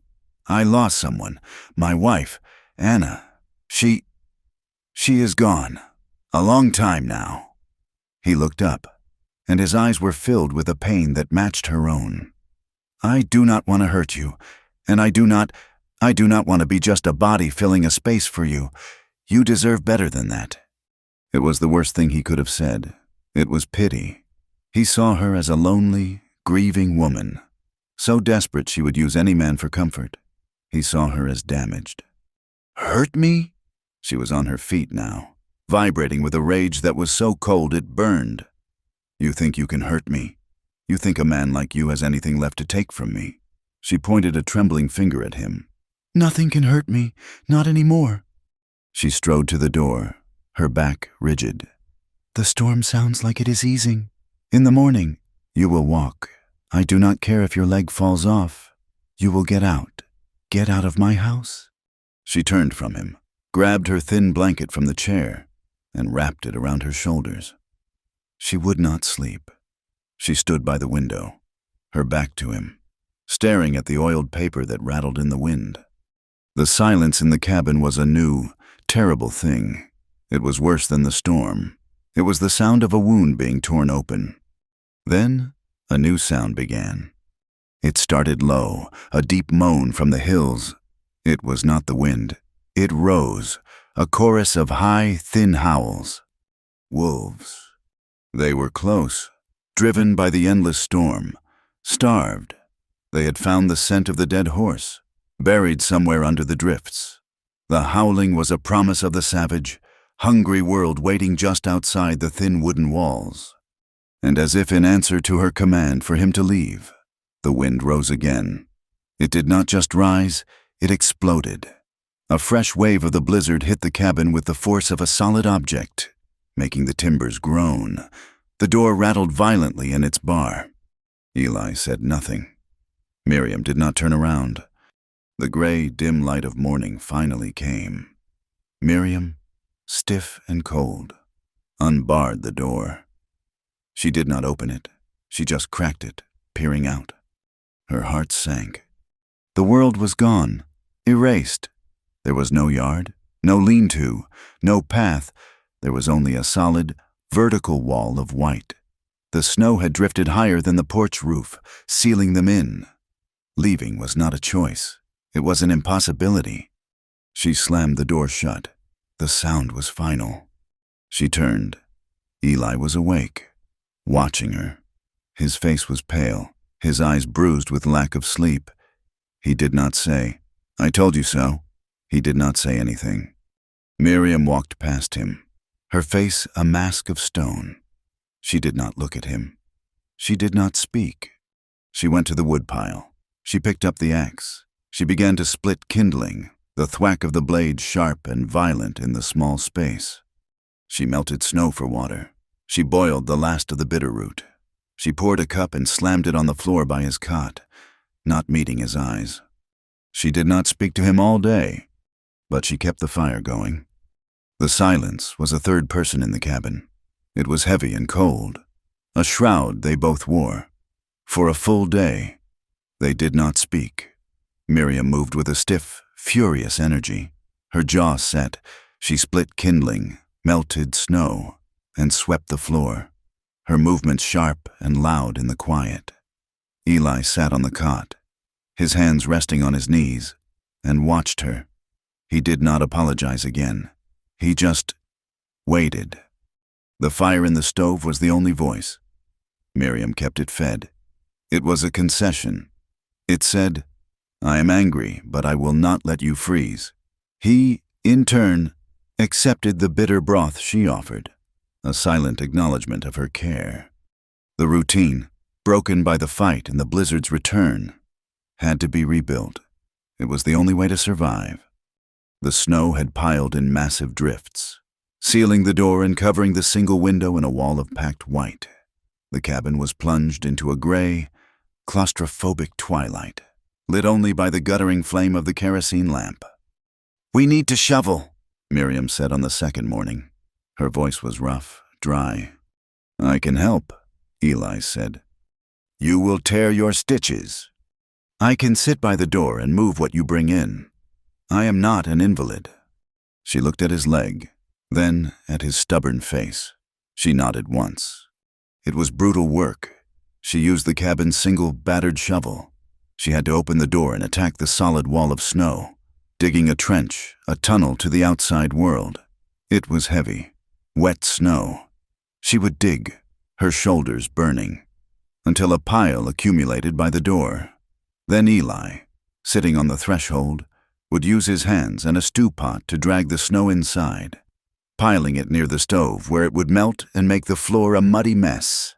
lost someone. My wife, Anna. She is gone. A long time now." He looked up, and his eyes were filled with a pain that matched her own. "I do not want to hurt you, and I do not want to be just a body filling a space for you. You deserve better than that." It was the worst thing he could have said. It was pity. He saw her as a lonely, grieving woman, so desperate she would use any man for comfort. He saw her as damaged. "Hurt me?" She was on her feet now, vibrating with a rage that was so cold it burned. "You think you can hurt me? You think a man like you has anything left to take from me?" She pointed a trembling finger at him. "Nothing can hurt me, not anymore." She strode to the door, her back rigid. "The storm sounds like it is easing. In the morning, you will walk. I do not care if your leg falls off. You will get out. Get out of my house." She turned from him, grabbed her thin blanket from the chair, and wrapped it around her shoulders. She would not sleep. She stood by the window, her back to him, staring at the oiled paper that rattled in the wind. The silence in the cabin was a new, terrible thing. It was worse than the storm. It was the sound of a wound being torn open. Then a new sound began. It started low, a deep moan from the hills. It was not the wind. It rose, a chorus of high, thin howls. Wolves. They were close, driven by the endless storm, starved. They had found the scent of the dead horse, buried somewhere under the drifts. The howling was a promise of the savage, hungry world waiting just outside the thin wooden walls. And as if in answer to her command for him to leave, the wind rose again. It did not just rise, it exploded. A fresh wave of the blizzard hit the cabin with the force of a solid object, making the timbers groan. The door rattled violently in its bar. Eli said nothing. Miriam did not turn around. The gray, dim light of morning finally came. Miriam, stiff and cold, unbarred the door. She did not open it. She just cracked it, peering out. Her heart sank. The world was gone, erased. There was no yard, no lean-to, no path. There was only a solid, vertical wall of white. The snow had drifted higher than the porch roof, sealing them in. Leaving was not a choice. It was an impossibility. She slammed the door shut. The sound was final. She turned. Eli was awake, watching her. His face was pale, his eyes bruised with lack of sleep. He did not say, "I told you so." He did not say anything. Miriam walked past him, her face a mask of stone. She did not look at him. She did not speak. She went to the woodpile. She picked up the axe. She began to split kindling, the thwack of the blade sharp and violent in the small space. She melted snow for water. She boiled the last of the bitter root. She poured a cup and slammed it on the floor by his cot, not meeting his eyes. She did not speak to him all day, but she kept the fire going. The silence was a third person in the cabin. It was heavy and cold, a shroud they both wore. For a full day, they did not speak. Miriam moved with a stiff, furious energy. Her jaw set. She split kindling, melted snow, and swept the floor, her movements sharp and loud in the quiet. Eli sat on the cot, his hands resting on his knees, and watched her. He did not apologize again. He just waited. The fire in the stove was the only voice. Miriam kept it fed. It was a concession. It said, "I am angry, but I will not let you freeze." He, in turn, accepted the bitter broth she offered, a silent acknowledgement of her care. The routine, broken by the fight and the blizzard's return, had to be rebuilt. It was the only way to survive. The snow had piled in massive drifts, sealing the door and covering the single window in a wall of packed white. The cabin was plunged into a gray, claustrophobic twilight, lit only by the guttering flame of the kerosene lamp. "We need to shovel," Miriam said on the second morning. Her voice was rough, dry. "I can help," Eli said. "You will tear your stitches." "I can sit by the door and move what you bring in. I am not an invalid." She looked at his leg, then at his stubborn face. She nodded once. It was brutal work. She used the cabin's single battered shovel. She had to open the door and attack the solid wall of snow, digging a trench, a tunnel to the outside world. It was heavy, wet snow. She would dig, her shoulders burning, until a pile accumulated by the door. Then Eli, sitting on the threshold, would use his hands and a stew pot to drag the snow inside, piling it near the stove where it would melt and make the floor a muddy mess.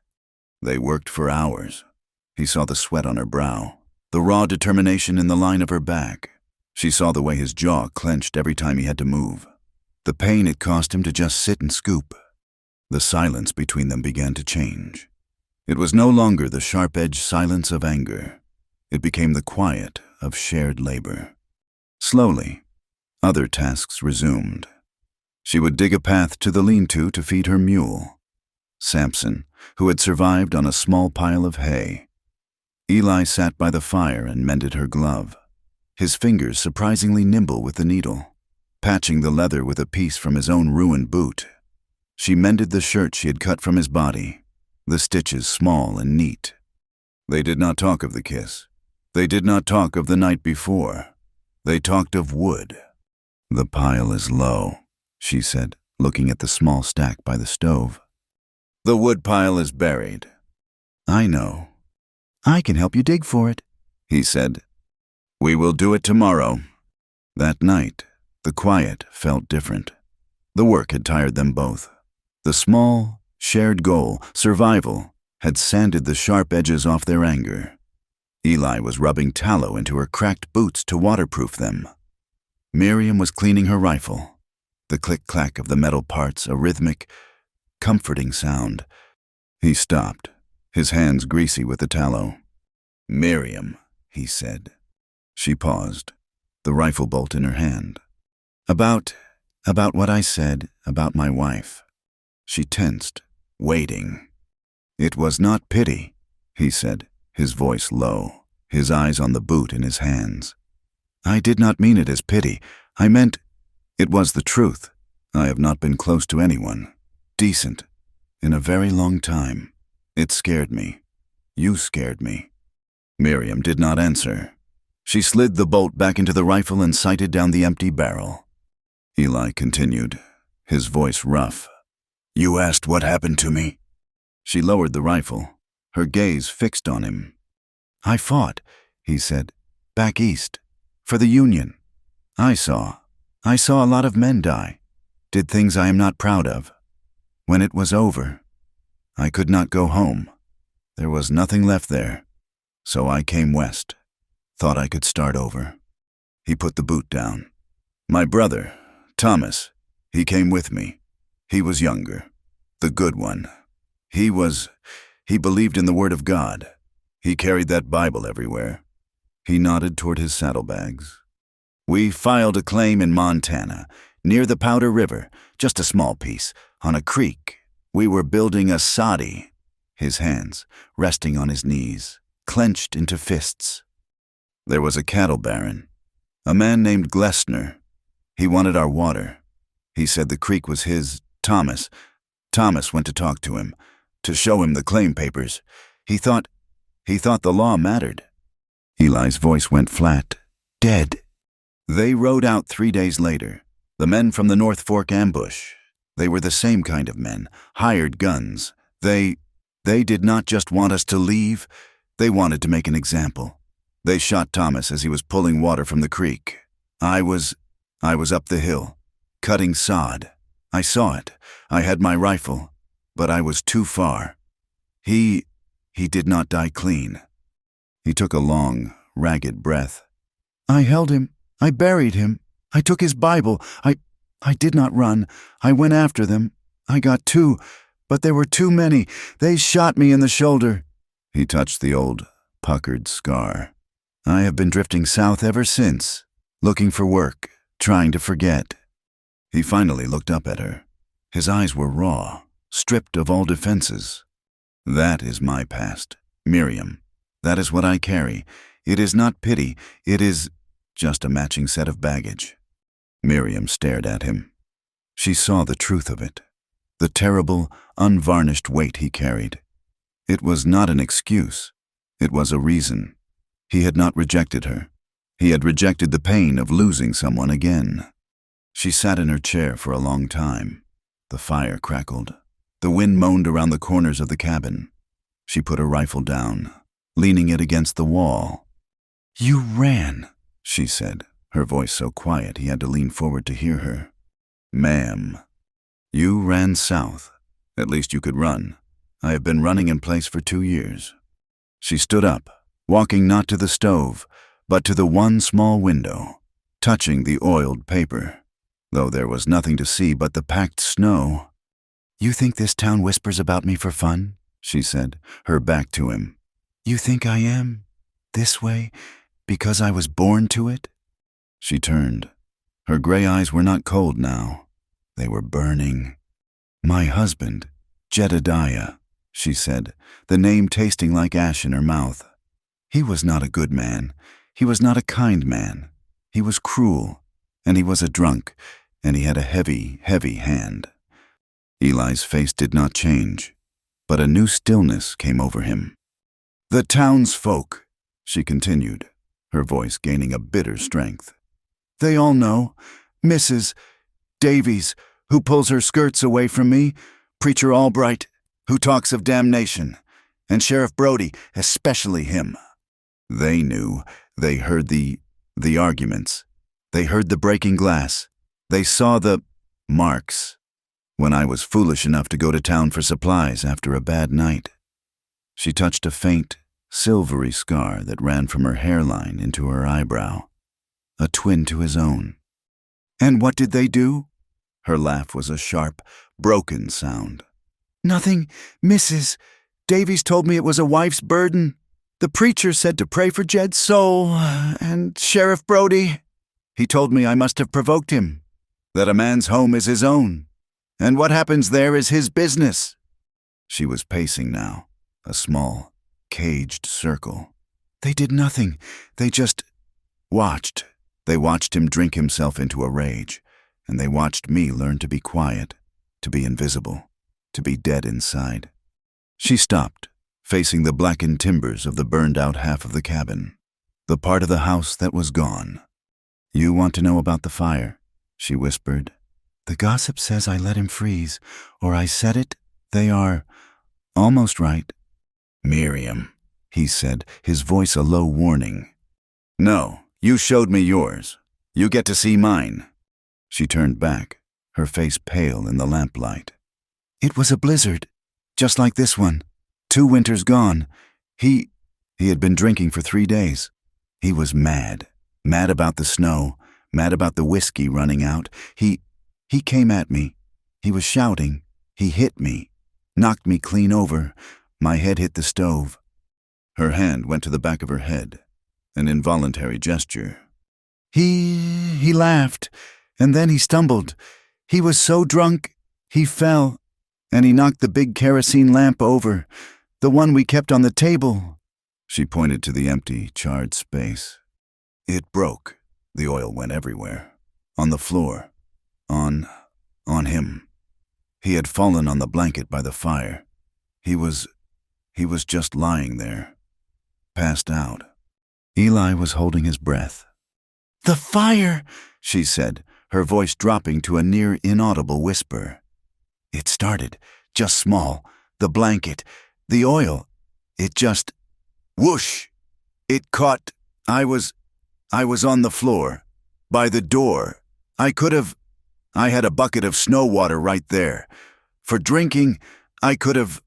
They worked for hours. He saw the sweat on her brow, the raw determination in the line of her back. She saw the way his jaw clenched every time he had to move, the pain it cost him to just sit and scoop. The silence between them began to change. It was no longer the sharp-edged silence of anger. It became the quiet of shared labor. Slowly, other tasks resumed. She would dig a path to the lean-to to feed her mule, Samson, who had survived on a small pile of hay. Eli sat by the fire and mended her glove, his fingers surprisingly nimble with the needle, patching the leather with a piece from his own ruined boot. She mended the shirt she had cut from his body, the stitches small and neat. They did not talk of the kiss. They did not talk of the night before. They talked of wood. "The pile is low," she said, looking at the small stack by the stove. "The wood pile is buried." "I know." "I can help you dig for it," he said. "We will do it tomorrow." That night, the quiet felt different. The work had tired them both. The small, shared goal, survival, had sanded the sharp edges off their anger. Eli was rubbing tallow into her cracked boots to waterproof them. Miriam was cleaning her rifle, the click-clack of the metal parts a rhythmic, comforting sound. He stopped, his hands greasy with the tallow. "Miriam," he said. She paused, the rifle bolt in her hand. About what I said about my wife." She tensed, waiting. "It was not pity," he said, his voice low, his eyes on the boot in his hands. "I did not mean it as pity. I meant it was the truth. I have not been close to anyone, decent, in a very long time. It scared me. You scared me." Miriam did not answer. She slid the bolt back into the rifle and sighted down the empty barrel. Eli continued, his voice rough. "You asked what happened to me?" She lowered the rifle, her gaze fixed on him. "I fought," he said, "back east, for the Union. I saw a lot of men die, did things I am not proud of. When it was over, I could not go home. There was nothing left there, so I came west, thought I could start over." He put the boot down. "My brother, Thomas, he came with me. He was younger, the good one. He believed in the Word of God. He carried that Bible everywhere." He nodded toward his saddlebags. "We filed a claim in Montana, near the Powder River, just a small piece, on a creek. We were building a soddy," his hands, resting on his knees, clenched into fists. "There was a cattle baron, a man named Glessner. He wanted our water. He said the creek was his, Thomas. Thomas went to talk to him, to show him the claim papers. He thought the law mattered." Eli's voice went flat. "Dead." "They rode out 3 days later, the men from the North Fork ambush. They were the same kind of men, hired guns. They did not just want us to leave, they wanted to make an example. They shot Thomas as he was pulling water from the creek. I was up the hill, cutting sod. I saw it. I had my rifle, but I was too far. He did not die clean. He took a long, ragged breath. I held him. I buried him. I took his Bible. I did not run. I went after them. I got 2, but there were too many. They shot me in the shoulder. He touched the old, puckered scar. I have been drifting south ever since, looking for work, trying to forget. He finally looked up at her. His eyes were raw, stripped of all defenses. That is my past, Miriam. That is what I carry. It is not pity. It is just a matching set of baggage. Miriam stared at him. She saw the truth of it, the terrible, unvarnished weight he carried. It was not an excuse. It was a reason. He had not rejected her. He had rejected the pain of losing someone again. She sat in her chair for a long time. The fire crackled. The wind moaned around the corners of the cabin. She put her rifle down, leaning it against the wall. You ran, she said, her voice so quiet he had to lean forward to hear her. Ma'am, you ran south. At least you could run. I have been running in place for 2 years. She stood up, walking not to the stove, but to the one small window, touching the oiled paper, though there was nothing to see but the packed snow. You think this town whispers about me for fun? She said, her back to him. You think I am this way because I was born to it? She turned. Her gray eyes were not cold now. They were burning. My husband, Jedediah, she said, the name tasting like ash in her mouth. He was not a good man. He was not a kind man. He was cruel, and he was a drunk, and he had a heavy, heavy hand. Eli's face did not change, but a new stillness came over him. The townsfolk, she continued, her voice gaining a bitter strength. They all know. Mrs. Davies, who pulls her skirts away from me, Preacher Albright, who talks of damnation, and Sheriff Brody, especially him. They knew. They heard the arguments. They heard the breaking glass. They saw the marks when I was foolish enough to go to town for supplies after a bad night. She touched a faint, silvery scar that ran from her hairline into her eyebrow, a twin to his own. And what did they do? Her laugh was a sharp, broken sound. Nothing, Mrs. Davies told me it was a wife's burden. The preacher said to pray for Jed's soul, and Sheriff Brody. He told me I must have provoked him, that a man's home is his own, and what happens there is his business. She was pacing now, a small, caged circle. They did nothing. They just watched. They watched him drink himself into a rage, and they watched me learn to be quiet, to be invisible, to be dead inside. She stopped, facing the blackened timbers of the burned-out half of the cabin, the part of the house that was gone. You want to know about the fire? She whispered. The gossip says I let him freeze, or I set it. They are almost right. Miriam, he said, his voice a low warning. No, you showed me yours. You get to see mine. She turned back, her face pale in the lamplight. It was a blizzard, just like this one. 2 winters gone. He had been drinking for 3 days. He was mad about the snow, mad about the whiskey running out. He came at me. He was shouting. He hit me, knocked me clean over. My head hit the stove. Her hand went to the back of her head, an involuntary gesture. He laughed, and then he stumbled. He was so drunk, he fell, and he knocked the big kerosene lamp over, the one we kept on the table. She pointed to the empty, charred space. It broke. The oil went everywhere. On the floor. On him. He had fallen on the blanket by the fire. He was just lying there, passed out. Eli was holding his breath. The fire, she said, her voice dropping to a near inaudible whisper. It started, just small, the blanket, the oil. It just, whoosh! It caught I was on the floor, by the door. I had a bucket of snow water right there. For drinking, I could have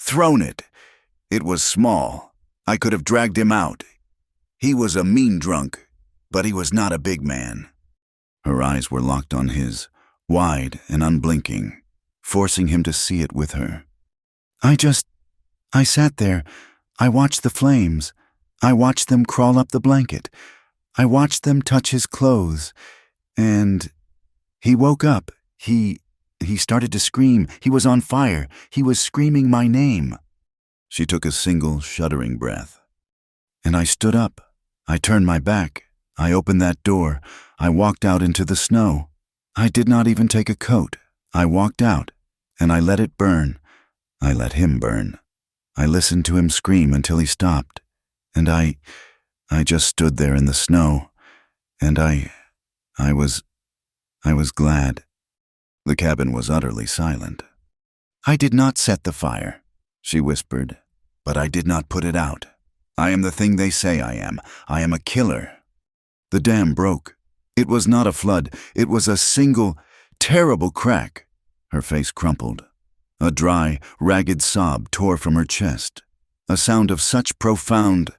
thrown it. It was small. I could have dragged him out. He was a mean drunk, but he was not a big man. Her eyes were locked on his, wide and unblinking, forcing him to see it with her. I sat there. I watched the flames. I watched them crawl up the blanket. I watched them touch his clothes. And he woke up. He started to scream. He was on fire. He was screaming my name. She took a single, shuddering breath. And I stood up. I turned my back. I opened that door. I walked out into the snow. I did not even take a coat. I walked out, and I let it burn. I let him burn. I listened to him scream until he stopped, and I just stood there in the snow, and I was glad. The cabin was utterly silent. I did not set the fire, she whispered, but I did not put it out. I am the thing they say I am. I am a killer. The dam broke. It was not a flood. It was a single, terrible crack. Her face crumpled. A dry, ragged sob tore from her chest, a sound of such profound,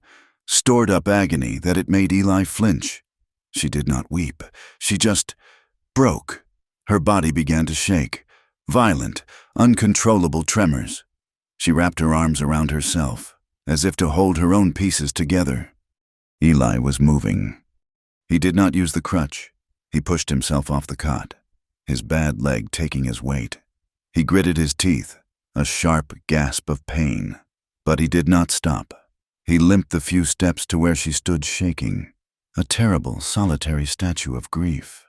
stored-up agony that it made Eli flinch. She did not weep. She just broke. Her body began to shake, violent, uncontrollable tremors. She wrapped her arms around herself, as if to hold her own pieces together. Eli was moving. He did not use the crutch. He pushed himself off the cot, his bad leg taking his weight. He gritted his teeth, a sharp gasp of pain. But he did not stop. He limped the few steps to where she stood shaking, a terrible, solitary statue of grief.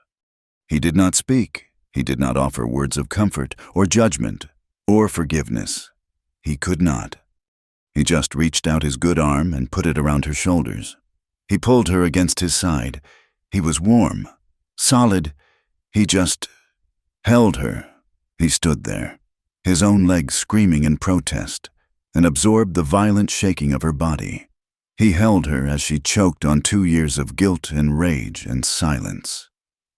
He did not speak. He did not offer words of comfort or judgment or forgiveness. He could not. He just reached out his good arm and put it around her shoulders. He pulled her against his side. He was warm, solid. He just held her. He stood there, his own legs screaming in protest, and absorbed the violent shaking of her body. He held her as she choked on 2 years of guilt and rage and silence.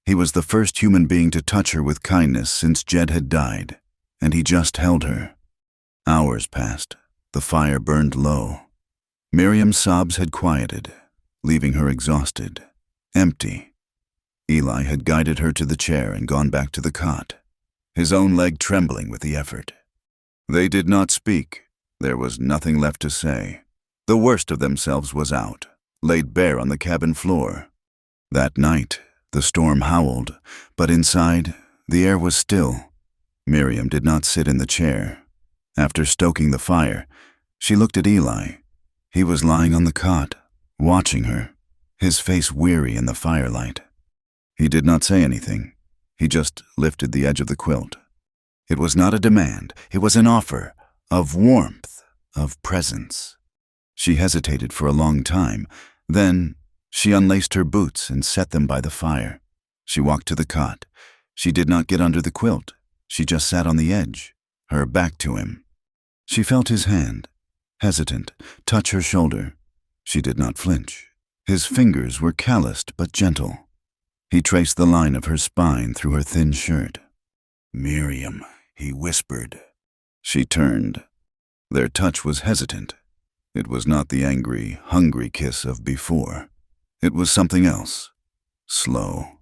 He was the first human being to touch her with kindness since Jed had died, and he just held her. Hours passed. The fire burned low. Miriam's sobs had quieted, leaving her exhausted, empty. Eli had guided her to the chair and gone back to the cot, his own leg trembling with the effort. They did not speak. There was nothing left to say. The worst of themselves was out, laid bare on the cabin floor. That night, the storm howled, but inside, the air was still. Miriam did not sit in the chair. After stoking the fire, she looked at Eli. He was lying on the cot, watching her, his face weary in the firelight. He did not say anything. He just lifted the edge of the quilt. It was not a demand. It was an offer of warmth, of presence. She hesitated for a long time. Then she unlaced her boots and set them by the fire. She walked to the cot. She did not get under the quilt. She just sat on the edge, her back to him. She felt his hand, hesitant, touch her shoulder. She did not flinch. His fingers were calloused but gentle. He traced the line of her spine through her thin shirt. "Miriam," he whispered. She turned. Their touch was hesitant. It was not the angry, hungry kiss of before. It was something else. Slow.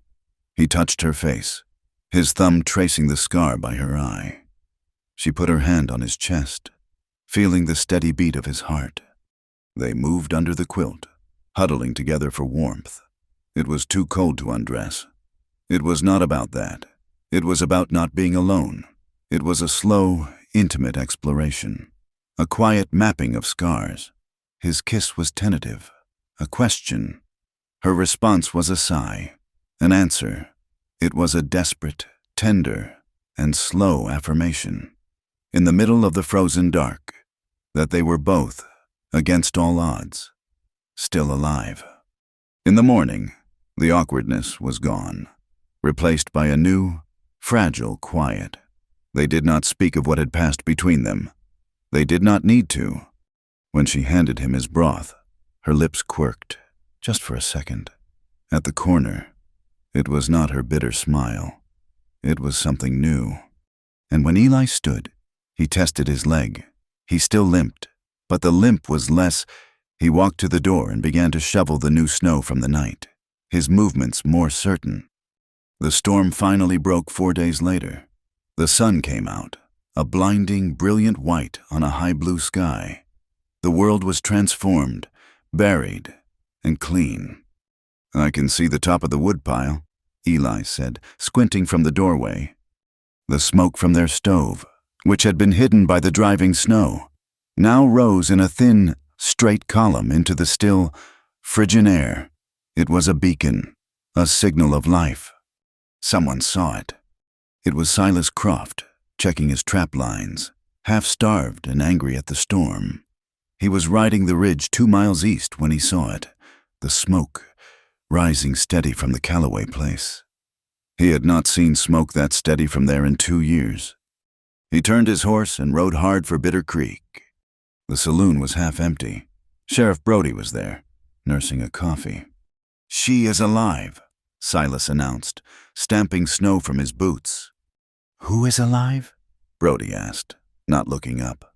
He touched her face, his thumb tracing the scar by her eye. She put her hand on his chest, feeling the steady beat of his heart. They moved under the quilt, huddling together for warmth. It was too cold to undress. It was not about that. It was about not being alone. It was a slow, intimate exploration, a quiet mapping of scars. His kiss was tentative, a question. Her response was a sigh, an answer. It was a desperate, tender, and slow affirmation, in the middle of the frozen dark, that they were both, against all odds, still alive. In the morning, the awkwardness was gone, replaced by a new, fragile quiet. They did not speak of what had passed between them. They did not need to. When she handed him his broth, her lips quirked. just for a second. At the corner, it was not her bitter smile. It was something new. And when Eli stood, he tested his leg. He still limped, but the limp was less. He walked to the door and began to shovel the new snow from the night, his movements more certain. The storm finally broke 4 days later. The sun came out, a blinding, brilliant white on a high blue sky. The world was transformed, buried, and clean. "I can see the top of the woodpile," Eli said, squinting from the doorway. The smoke from their stove, which had been hidden by the driving snow, now rose in a thin, straight column into the still, frigid air. It was a beacon, a signal of life. Someone saw it. It was Silas Croft, checking his trap lines, half-starved and angry at the storm. He was riding the ridge 2 miles east when he saw it, the smoke rising steady from the Calloway place. He had not seen smoke that steady from there in 2 years. He turned his horse and rode hard for Bitter Creek. The saloon was half empty. Sheriff Brody was there, nursing a coffee. "She is alive," Silas announced, stamping snow from his boots. "Who is alive?" Brody asked, not looking up.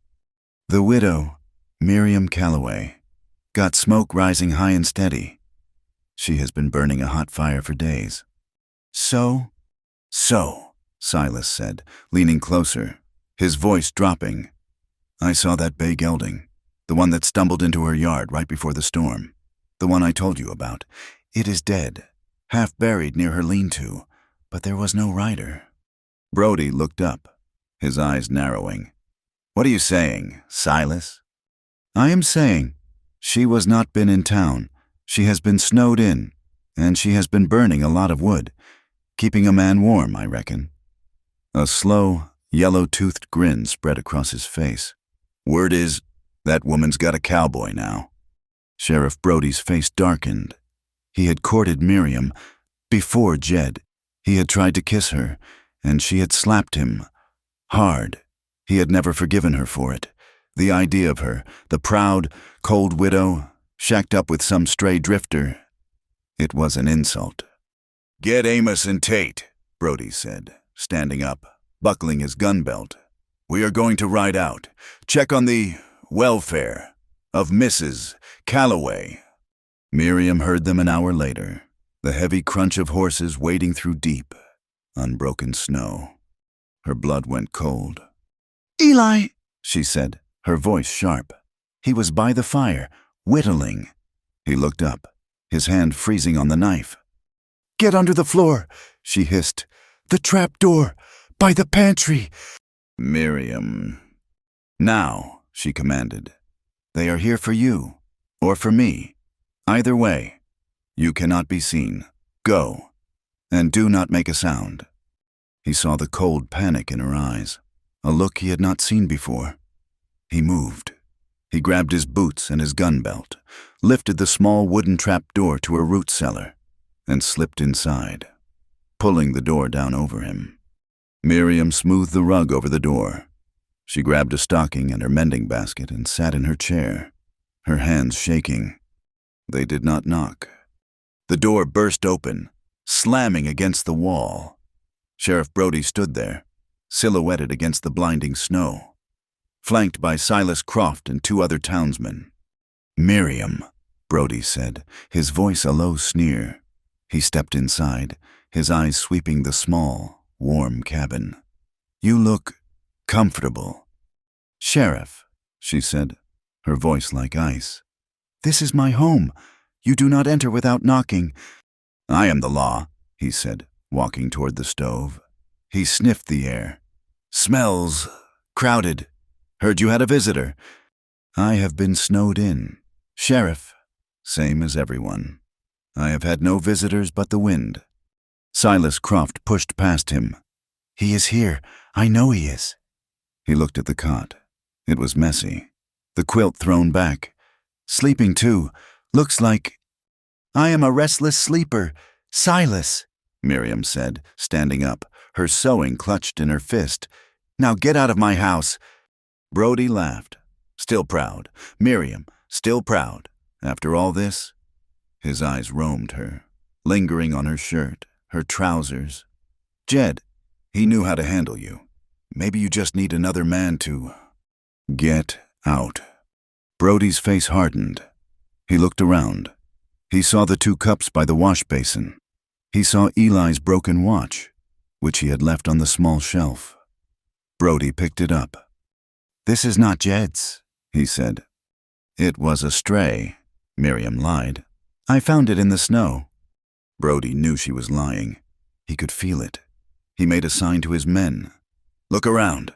"The widow, Miriam Calloway, got smoke rising high and steady. She has been burning a hot fire for days." So, Silas said, leaning closer, his voice dropping. "I saw that bay gelding, the one that stumbled into her yard right before the storm, the one I told you about. It is dead, half buried near her lean-to, but there was no rider." Brody looked up, his eyes narrowing. "What are you saying, Silas?" "I am saying she was not been in town. She has been snowed in, and she has been burning a lot of wood, keeping a man warm, I reckon." A slow, yellow-toothed grin spread across his face. "Word is, that woman's got a cowboy now." Sheriff Brody's face darkened. He had courted Miriam. Before Jed, he had tried to kiss her, and she had slapped him. Hard. He had never forgiven her for it. The idea of her, the proud, cold widow, shacked up with some stray drifter. It was an insult. "Get Amos and Tate," Brody said, standing up, buckling his gun belt. "We are going to ride out. Check on the welfare of Mrs. Calloway." Miriam heard them an hour later, the heavy crunch of horses wading through deep, unbroken snow. Her blood went cold. "Eli," she said, her voice sharp. He was by the fire, whittling. He looked up, his hand freezing on the knife. "Get under the floor," she hissed. "The trap door, by the pantry." "Miriam." "Now," she commanded. "They are here for you, or for me. Either way, you cannot be seen. Go, and do not make a sound." He saw the cold panic in her eyes, a look he had not seen before. He moved. He grabbed his boots and his gun belt, lifted the small wooden trap door to a root cellar, and slipped inside, pulling the door down over him. Miriam smoothed the rug over the door. She grabbed a stocking and her mending basket and sat in her chair, her hands shaking. They did not knock. The door burst open, slamming against the wall. Sheriff Brody stood there, silhouetted against the blinding snow, flanked by Silas Croft and 2 other townsmen. "Miriam," Brody said, his voice a low sneer. He stepped inside, his eyes sweeping the small, warm cabin. "You look comfortable." "Sheriff," she said, her voice like ice. "This is my home. You do not enter without knocking." "I am the law," he said, walking toward the stove. He sniffed the air. "Smells crowded. Heard you had a visitor." "I have been snowed in. Sheriff, same as everyone. I have had no visitors but the wind." Silas Croft pushed past him. "He is here. I know he is." He looked at the cot. It was messy, the quilt thrown back. "Sleeping too. Looks like—" "I am a restless sleeper. Silas," Miriam said, standing up, her sewing clutched in her fist. "Now get out of my house." Brody laughed, still proud. Miriam, still proud. After all this? His eyes roamed her, lingering on her shirt, her trousers. "Jed, he knew how to handle you. Maybe you just need another man to—" "Get out." Brody's face hardened. He looked around. He saw the 2 cups by the wash basin. He saw Eli's broken watch, which he had left on the small shelf. Brody picked it up. "This is not Jed's," he said. "It was a stray," Miriam lied. "I found it in the snow." Brody knew she was lying. He could feel it. He made a sign to his men. "Look around."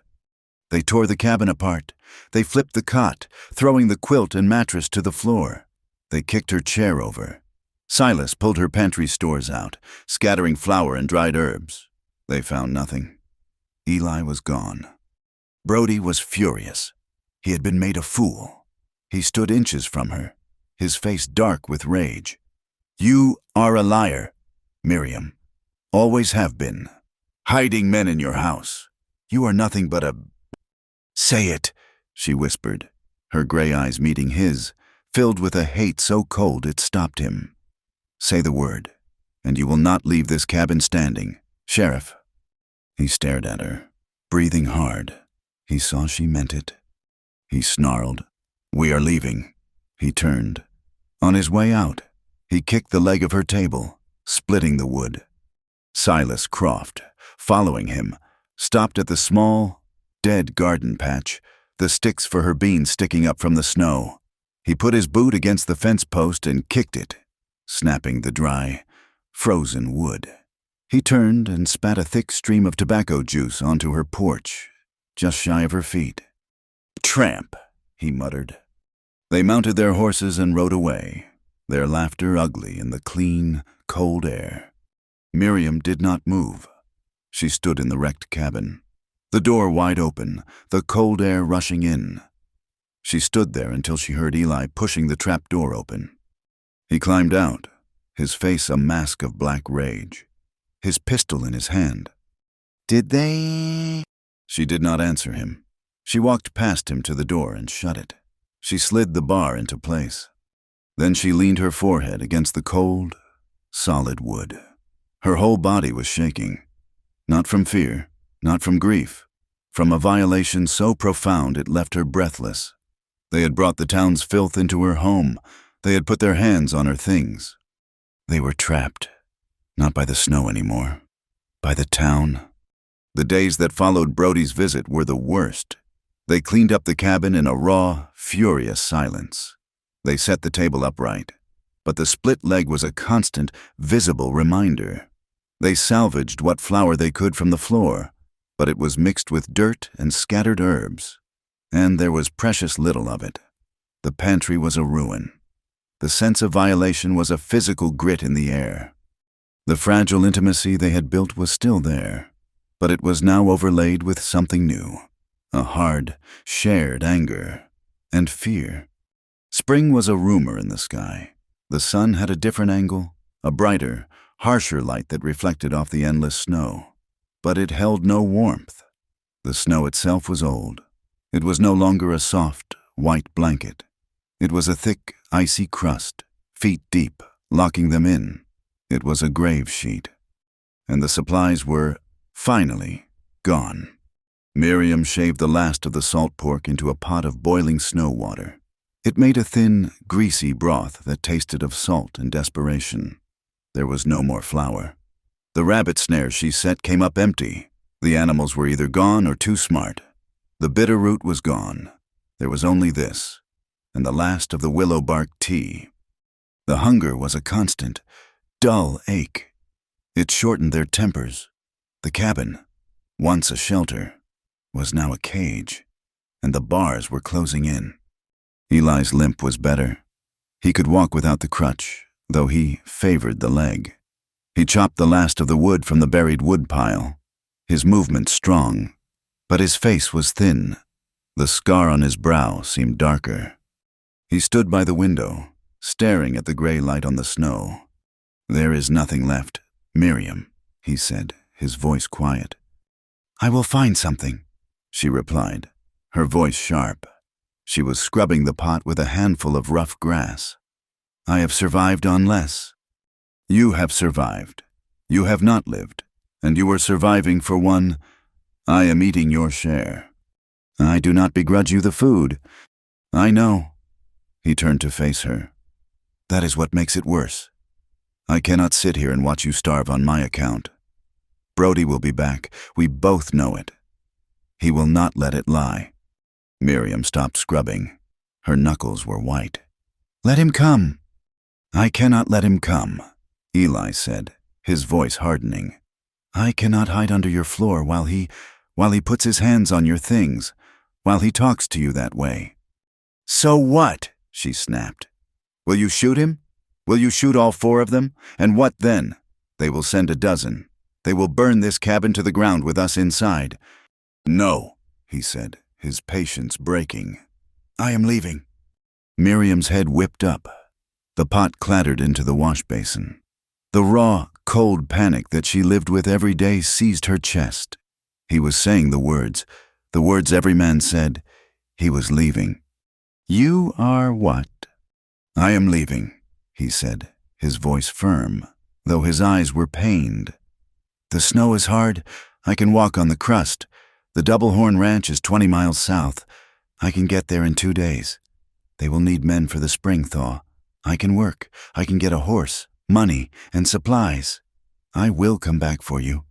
They tore the cabin apart. They flipped the cot, throwing the quilt and mattress to the floor. They kicked her chair over. Silas pulled her pantry stores out, scattering flour and dried herbs. They found nothing. Eli was gone. Brody was furious. He had been made a fool. He stood inches from her, his face dark with rage. "You are a liar, Miriam. Always have been. Hiding men in your house. You are nothing but a—" "Say it," she whispered, her gray eyes meeting his, filled with a hate so cold it stopped him. "Say the word, and you will not leave this cabin standing. Sheriff." He stared at her, breathing hard. He saw she meant it. He snarled, "We are leaving." He turned. On his way out, he kicked the leg of her table, splitting the wood. Silas Croft, following him, stopped at the small, dead garden patch, the sticks for her beans sticking up from the snow. He put his boot against the fence post and kicked it, snapping the dry, frozen wood. He turned and spat a thick stream of tobacco juice onto her porch, just shy of her feet. "Tramp," he muttered. They mounted their horses and rode away, their laughter ugly in the clean, cold air. Miriam did not move. She stood in the wrecked cabin, the door wide open, the cold air rushing in. She stood there until she heard Eli pushing the trap door open. He climbed out, his face a mask of black rage, his pistol in his hand. "Did they—" She did not answer him. She walked past him to the door and shut it. She slid the bar into place. Then she leaned her forehead against the cold, solid wood. Her whole body was shaking, not from fear, not from grief, from a violation so profound it left her breathless. They had brought the town's filth into her home. They had put their hands on her things. They were trapped, not by the snow anymore, by the town. The days that followed Brody's visit were the worst. They cleaned up the cabin in a raw, furious silence. They set the table upright, but the split leg was a constant, visible reminder. They salvaged what flour they could from the floor, but it was mixed with dirt and scattered herbs, and there was precious little of it. The pantry was a ruin. The sense of violation was a physical grit in the air. The fragile intimacy they had built was still there, but it was now overlaid with something new, a hard, shared anger and fear. Spring was a rumor in the sky. The sun had a different angle, a brighter, harsher light that reflected off the endless snow. But it held no warmth. The snow itself was old. It was no longer a soft, white blanket. It was a thick, icy crust, feet deep, locking them in. It was a grave sheet. And the supplies were, finally, gone. Miriam shaved the last of the salt pork into a pot of boiling snow water. It made a thin, greasy broth that tasted of salt and desperation. There was no more flour. The rabbit snares she set came up empty. The animals were either gone or too smart. The bitter root was gone. There was only this, and the last of the willow bark tea. The hunger was a constant, dull ache. It shortened their tempers. The cabin, once a shelter, was now a cage, and the bars were closing in. Eli's limp was better. He could walk without the crutch, though he favored the leg. He chopped the last of the wood from the buried wood pile, his movement strong, but his face was thin. The scar on his brow seemed darker. He stood by the window, staring at the gray light on the snow. "There is nothing left, Miriam," he said, his voice quiet. "I will find something," she replied, her voice sharp. She was scrubbing the pot with a handful of rough grass. I have survived on less. You have survived. You have not lived, and you are surviving for one. I am eating your share. I do not begrudge you the food. I know. He turned to face her. That is what makes it worse. I cannot sit here and watch you starve on my account. Brody will be back. We both know it. He will not let it lie. Miriam stopped scrubbing. Her knuckles were white. Let him come. I cannot let him come, Eli said, his voice hardening. I cannot hide under your floor while he puts his hands on your things, while he talks to you that way. So what? She snapped. Will you shoot him? Will you shoot all 4 of them? And what then? They will send a dozen. They will burn this cabin to the ground with us inside. No, he said, his patience breaking. I am leaving. Miriam's head whipped up. The pot clattered into the wash basin. The raw, cold panic that she lived with every day seized her chest. He was saying the words every man said. He was leaving. You are what? I am leaving, he said, his voice firm, though his eyes were pained. The snow is hard. I can walk on the crust. The Double Horn Ranch is 20 miles south. I can get there in 2 days. They will need men for the spring thaw. I can work. I can get a horse, money, and supplies. I will come back for you.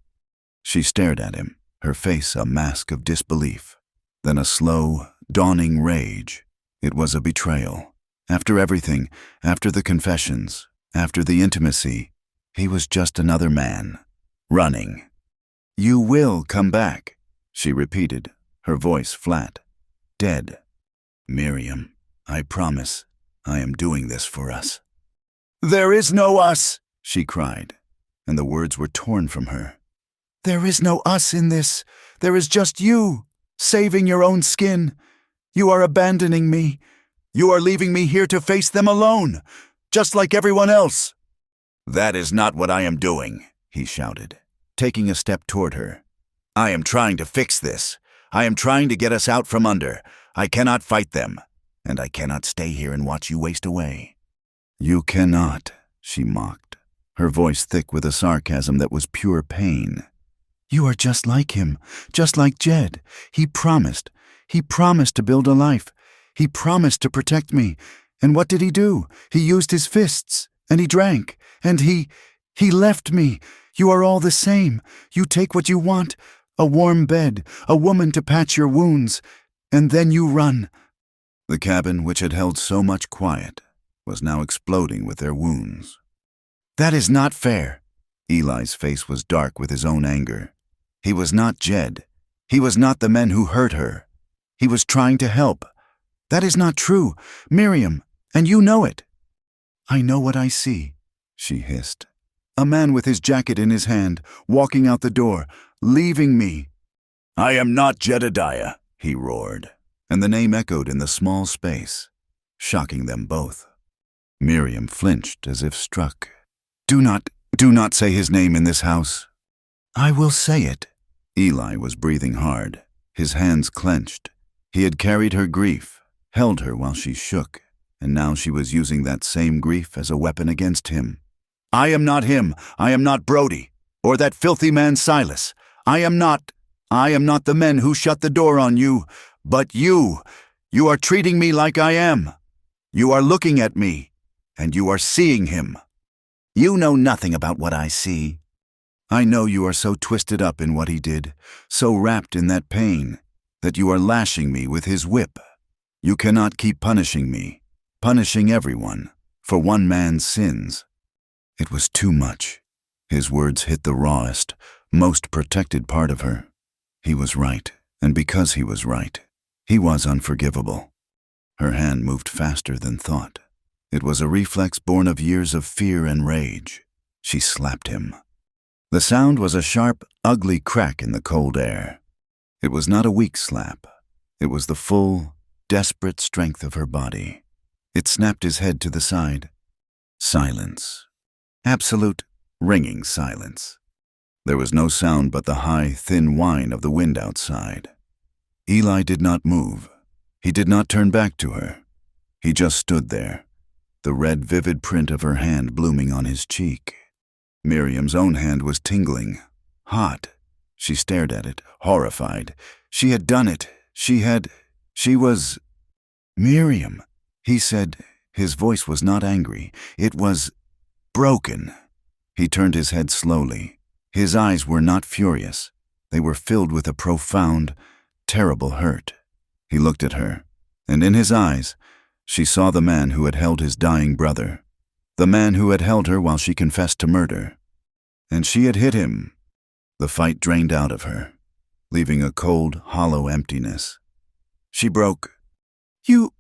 She stared at him, her face a mask of disbelief. Then a slow, dawning rage. It was a betrayal. After everything, after the confessions, after the intimacy, he was just another man, running. You will come back, she repeated, her voice flat. Dead. Miriam, I promise, I am doing this for us. There is no us, she cried, and the words were torn from her. There is no us in this. There is just you, saving your own skin. You are abandoning me. You are leaving me here to face them alone, just like everyone else. That is not what I am doing, he shouted, taking a step toward her. I am trying to fix this. I am trying to get us out from under. I cannot fight them, and I cannot stay here and watch you waste away. You cannot, she mocked, her voice thick with a sarcasm that was pure pain. You are just like him, just like Jed. He promised to build a life. He promised to protect me. And what did he do? He used his fists, and he drank, and he left me. You are all the same. You take what you want, a warm bed, a woman to patch your wounds, and then you run. The cabin, which had held so much quiet, was now exploding with their wounds. That is not fair. Eli's face was dark with his own anger. He was not Jed. He was not the men who hurt her. He was trying to help. That is not true, Miriam, and you know it. I know what I see, she hissed. A man with his jacket in his hand, walking out the door, leaving me. I am not Jedediah, he roared, and the name echoed in the small space, shocking them both. Miriam flinched as if struck. Do not say his name in this house. I will say it. Eli was breathing hard, his hands clenched. He had carried her grief, held her while she shook, and now she was using that same grief as a weapon against him. I am not him. I am not Brody, or that filthy man Silas. I am not the men who shut the door on you, but you are treating me like I am. You are looking at me, and you are seeing him. You know nothing about what I see. I know you are so twisted up in what he did, so wrapped in that pain, that you are lashing me with his whip. You cannot keep punishing me, punishing everyone, for one man's sins. It was too much. His words hit the rawest, most protected part of her. He was right, and because he was right, he was unforgivable. Her hand moved faster than thought. It was a reflex born of years of fear and rage. She slapped him. The sound was a sharp, ugly crack in the cold air. It was not a weak slap. It was the full, desperate strength of her body. It snapped his head to the side. Silence. Absolute, ringing silence. There was no sound but the high, thin whine of the wind outside. Eli did not move. He did not turn back to her. He just stood there, the red vivid print of her hand blooming on his cheek. Miriam's own hand was tingling, hot. She stared at it, horrified. She had done it. She was... Miriam, he said. His voice was not angry. It was broken. He turned his head slowly. His eyes were not furious. They were filled with a profound, terrible hurt. He looked at her, and in his eyes, she saw the man who had held his dying brother, the man who had held her while she confessed to murder. And she had hit him. The fight drained out of her, leaving a cold, hollow emptiness. She broke. You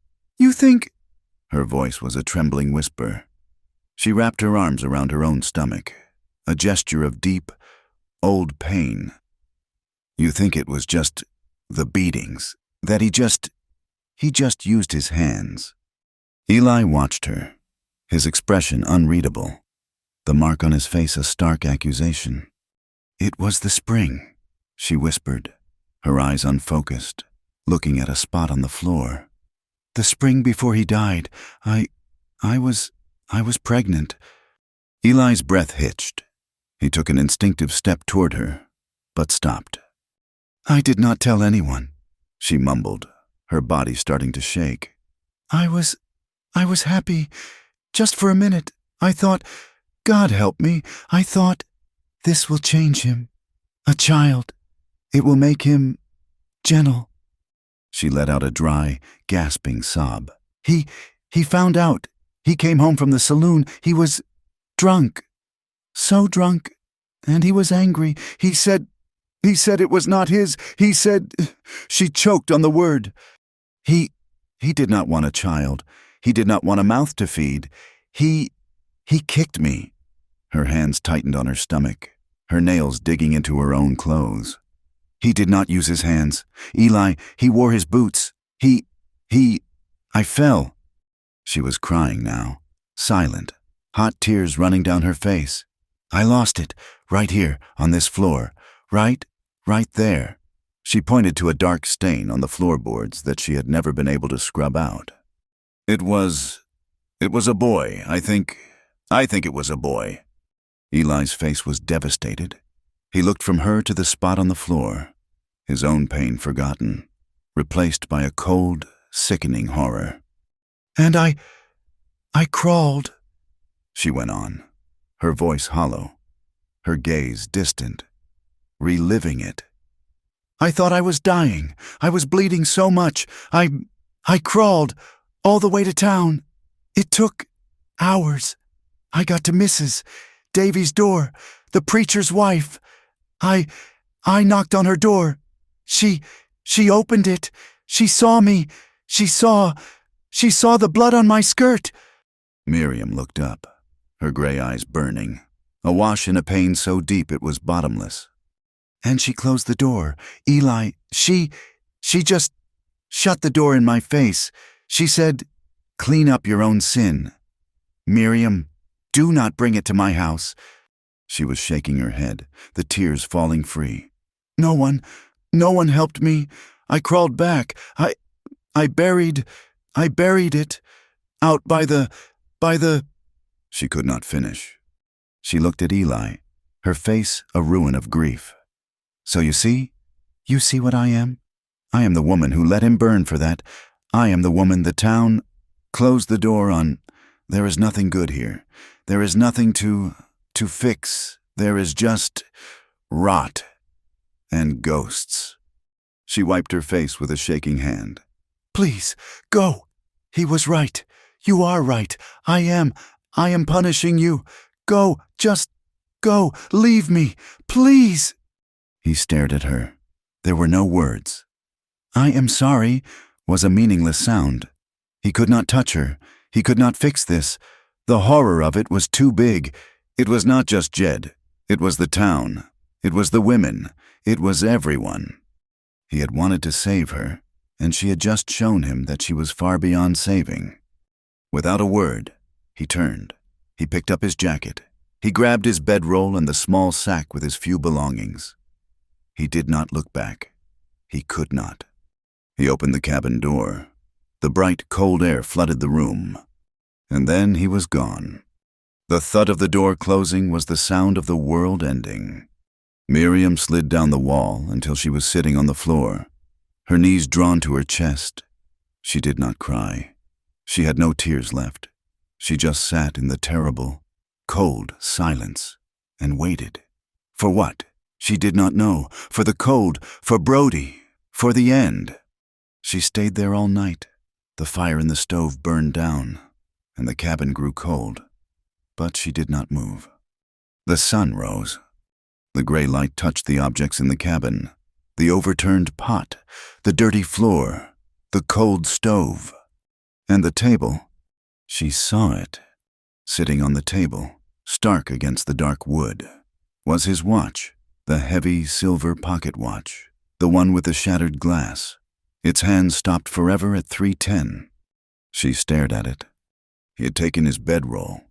think... Her voice was a trembling whisper. She wrapped her arms around her own stomach, a gesture of deep, old pain. You think it was just the beatings, that he just used his hands. Eli watched her, his expression unreadable, the mark on his face a stark accusation. It was the spring, she whispered, her eyes unfocused, looking at a spot on the floor. The spring before he died, I was pregnant. Eli's breath hitched. He took an instinctive step toward her, but stopped. I did not tell anyone, she mumbled, her body starting to shake. I was happy. Just for a minute, I thought, God help me, I thought, this will change him. A child. It will make him gentle. She let out a dry, gasping sob. He found out. He came home from the saloon. He was drunk. So drunk. And he was angry. He said it was not his. He said... She choked on the word. He did not want a child. He did not want a mouth to feed. He kicked me. Her hands tightened on her stomach, her nails digging into her own clothes. He did not use his hands. Eli, he wore his boots. I fell. She was crying now, silent, hot tears running down her face. I lost it, right here, on this floor. Right there. She pointed to a dark stain on the floorboards that she had never been able to scrub out. It was a boy, I think it was a boy. Eli's face was devastated. He looked from her to the spot on the floor, his own pain forgotten, replaced by a cold, sickening horror. And I crawled, she went on, her voice hollow, her gaze distant, reliving it. I thought I was dying. I was bleeding so much. I crawled all the way to town. It took hours. I got to Mrs. Davy's door, the preacher's wife. I knocked on her door. She opened it. She saw me. She saw the blood on my skirt. Miriam looked up, her gray eyes burning, awash in a pain so deep it was bottomless. And she closed the door. Eli, she just shut the door in my face. She said, clean up your own sin. Miriam, do not bring it to my house. She was shaking her head, the tears falling free. No one helped me. I crawled back. I buried it out by the... She could not finish. She looked at Eli, her face a ruin of grief. So you see what I am? I am the woman who let him burn for that. I am the woman the town closed the door on. There is nothing good here. There is nothing to fix. There is just rot and ghosts. She wiped her face with a shaking hand. Please, go. He was right. You are right. I am punishing you. Go, just go. Leave me, please. He stared at her. There were no words. I am sorry was a meaningless sound. He could not touch her. He could not fix this. The horror of it was too big. It was not just Jed. It was the town. It was the women. It was everyone. He had wanted to save her, and she had just shown him that she was far beyond saving. Without a word, he turned. He picked up his jacket. He grabbed his bedroll and the small sack with his few belongings. He did not look back. He could not. He opened the cabin door. The bright, cold air flooded the room. And then he was gone. The thud of the door closing was the sound of the world ending. Miriam slid down the wall until she was sitting on the floor, her knees drawn to her chest. She did not cry. She had no tears left. She just sat in the terrible, cold silence and waited. For what? She did not know. For the cold, for Brody, for the end. She stayed there all night. The fire in the stove burned down, and the cabin grew cold. But she did not move. The sun rose. The gray light touched the objects in the cabin, the overturned pot, the dirty floor, the cold stove, and the table. She saw it. Sitting on the table, stark against the dark wood, was his watch, the heavy silver pocket watch, the one with the shattered glass. Its hands stopped forever at 3:10. She stared at it. He had taken his bedroll.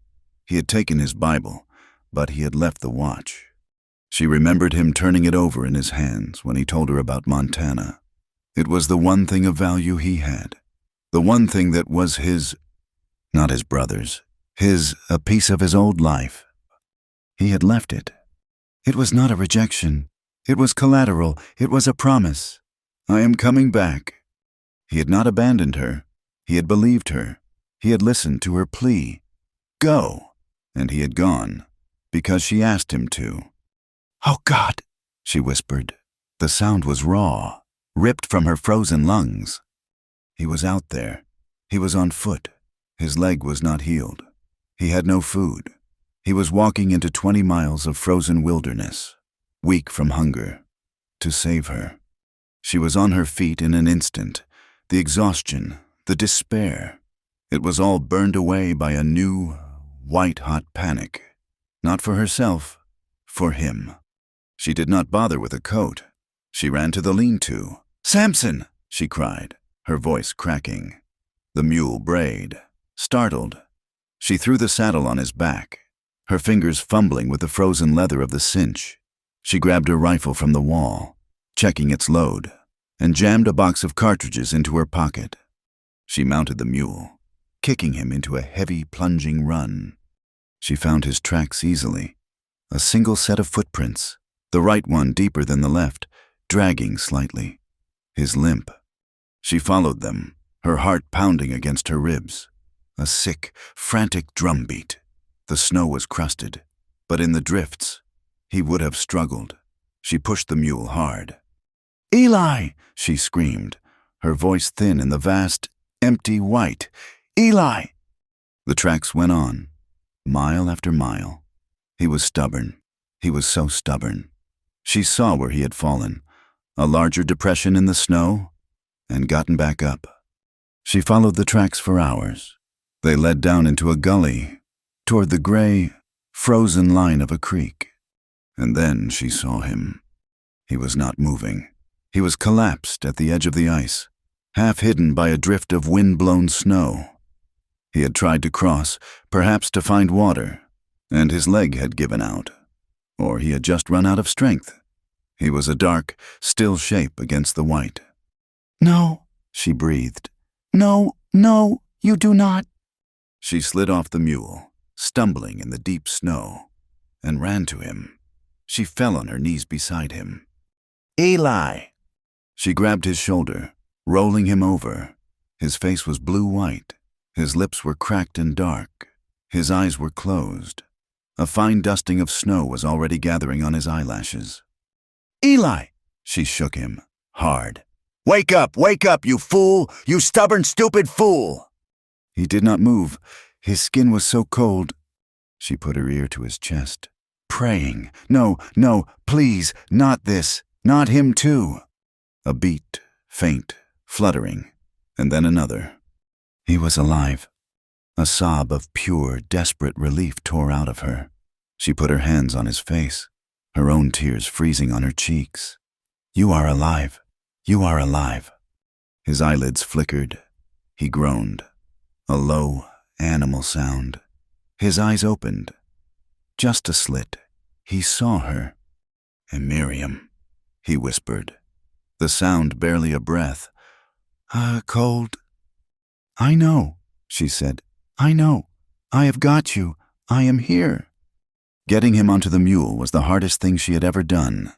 He had taken his Bible, but he had left the watch. She remembered him turning it over in his hands when he told her about Montana. It was the one thing of value he had, the one thing that was his, not his brother's, a piece of his old life. He had left it. It was not a rejection. It was collateral. It was a promise. I am coming back. He had not abandoned her. He had believed her. He had listened to her plea. Go. And he had gone, because she asked him to. "Oh, God," she whispered. The sound was raw, ripped from her frozen lungs. He was out there. He was on foot. His leg was not healed. He had no food. He was walking into 20 miles of frozen wilderness, weak from hunger, to save her. She was on her feet in an instant. The exhaustion, the despair. It was all burned away by a new, white-hot panic. Not for herself, for him. She did not bother with a coat. She ran to the lean-to. "Samson!" she cried, her voice cracking. The mule brayed, startled. She threw the saddle on his back, her fingers fumbling with the frozen leather of the cinch. She grabbed her rifle from the wall, checking its load, and jammed a box of cartridges into her pocket. She mounted the mule, kicking him into a heavy, plunging run. She found his tracks easily. A single set of footprints, the right one deeper than the left, dragging slightly. His limp. She followed them, her heart pounding against her ribs. A sick, frantic drumbeat. The snow was crusted, but in the drifts, he would have struggled. She pushed the mule hard. "Eli!" she screamed, her voice thin in the vast, empty white. "Eli!" The tracks went on, mile after mile. He was stubborn. He was so stubborn. She saw where he had fallen, a larger depression in the snow, and gotten back up. She followed the tracks for hours. They led down into a gully, toward the gray, frozen line of a creek. And then she saw him. He was not moving. He was collapsed at the edge of the ice, half hidden by a drift of wind-blown snow. He had tried to cross, perhaps to find water, and his leg had given out. Or he had just run out of strength. He was a dark, still shape against the white. "No," she breathed. "No, no, you do not." She slid off the mule, stumbling in the deep snow, and ran to him. She fell on her knees beside him. "Eli!" She grabbed his shoulder, rolling him over. His face was blue-white. His lips were cracked and dark. His eyes were closed. A fine dusting of snow was already gathering on his eyelashes. "Eli!" She shook him, hard. Wake up, you fool! You stubborn, stupid fool!" He did not move. His skin was so cold. She put her ear to his chest, praying. No, no, please, not this, not him too. A beat, faint, fluttering, and then another. He was alive. A sob of pure, desperate relief tore out of her. She put her hands on his face, her own tears freezing on her cheeks. "You are alive. You are alive." His eyelids flickered. He groaned. A low, animal sound. His eyes opened. Just a slit. He saw her. "And Miriam," he whispered. The sound barely a breath. Cold." "I know," she said. I know. I have got you. I am here." Getting him onto the mule was the hardest thing she had ever done.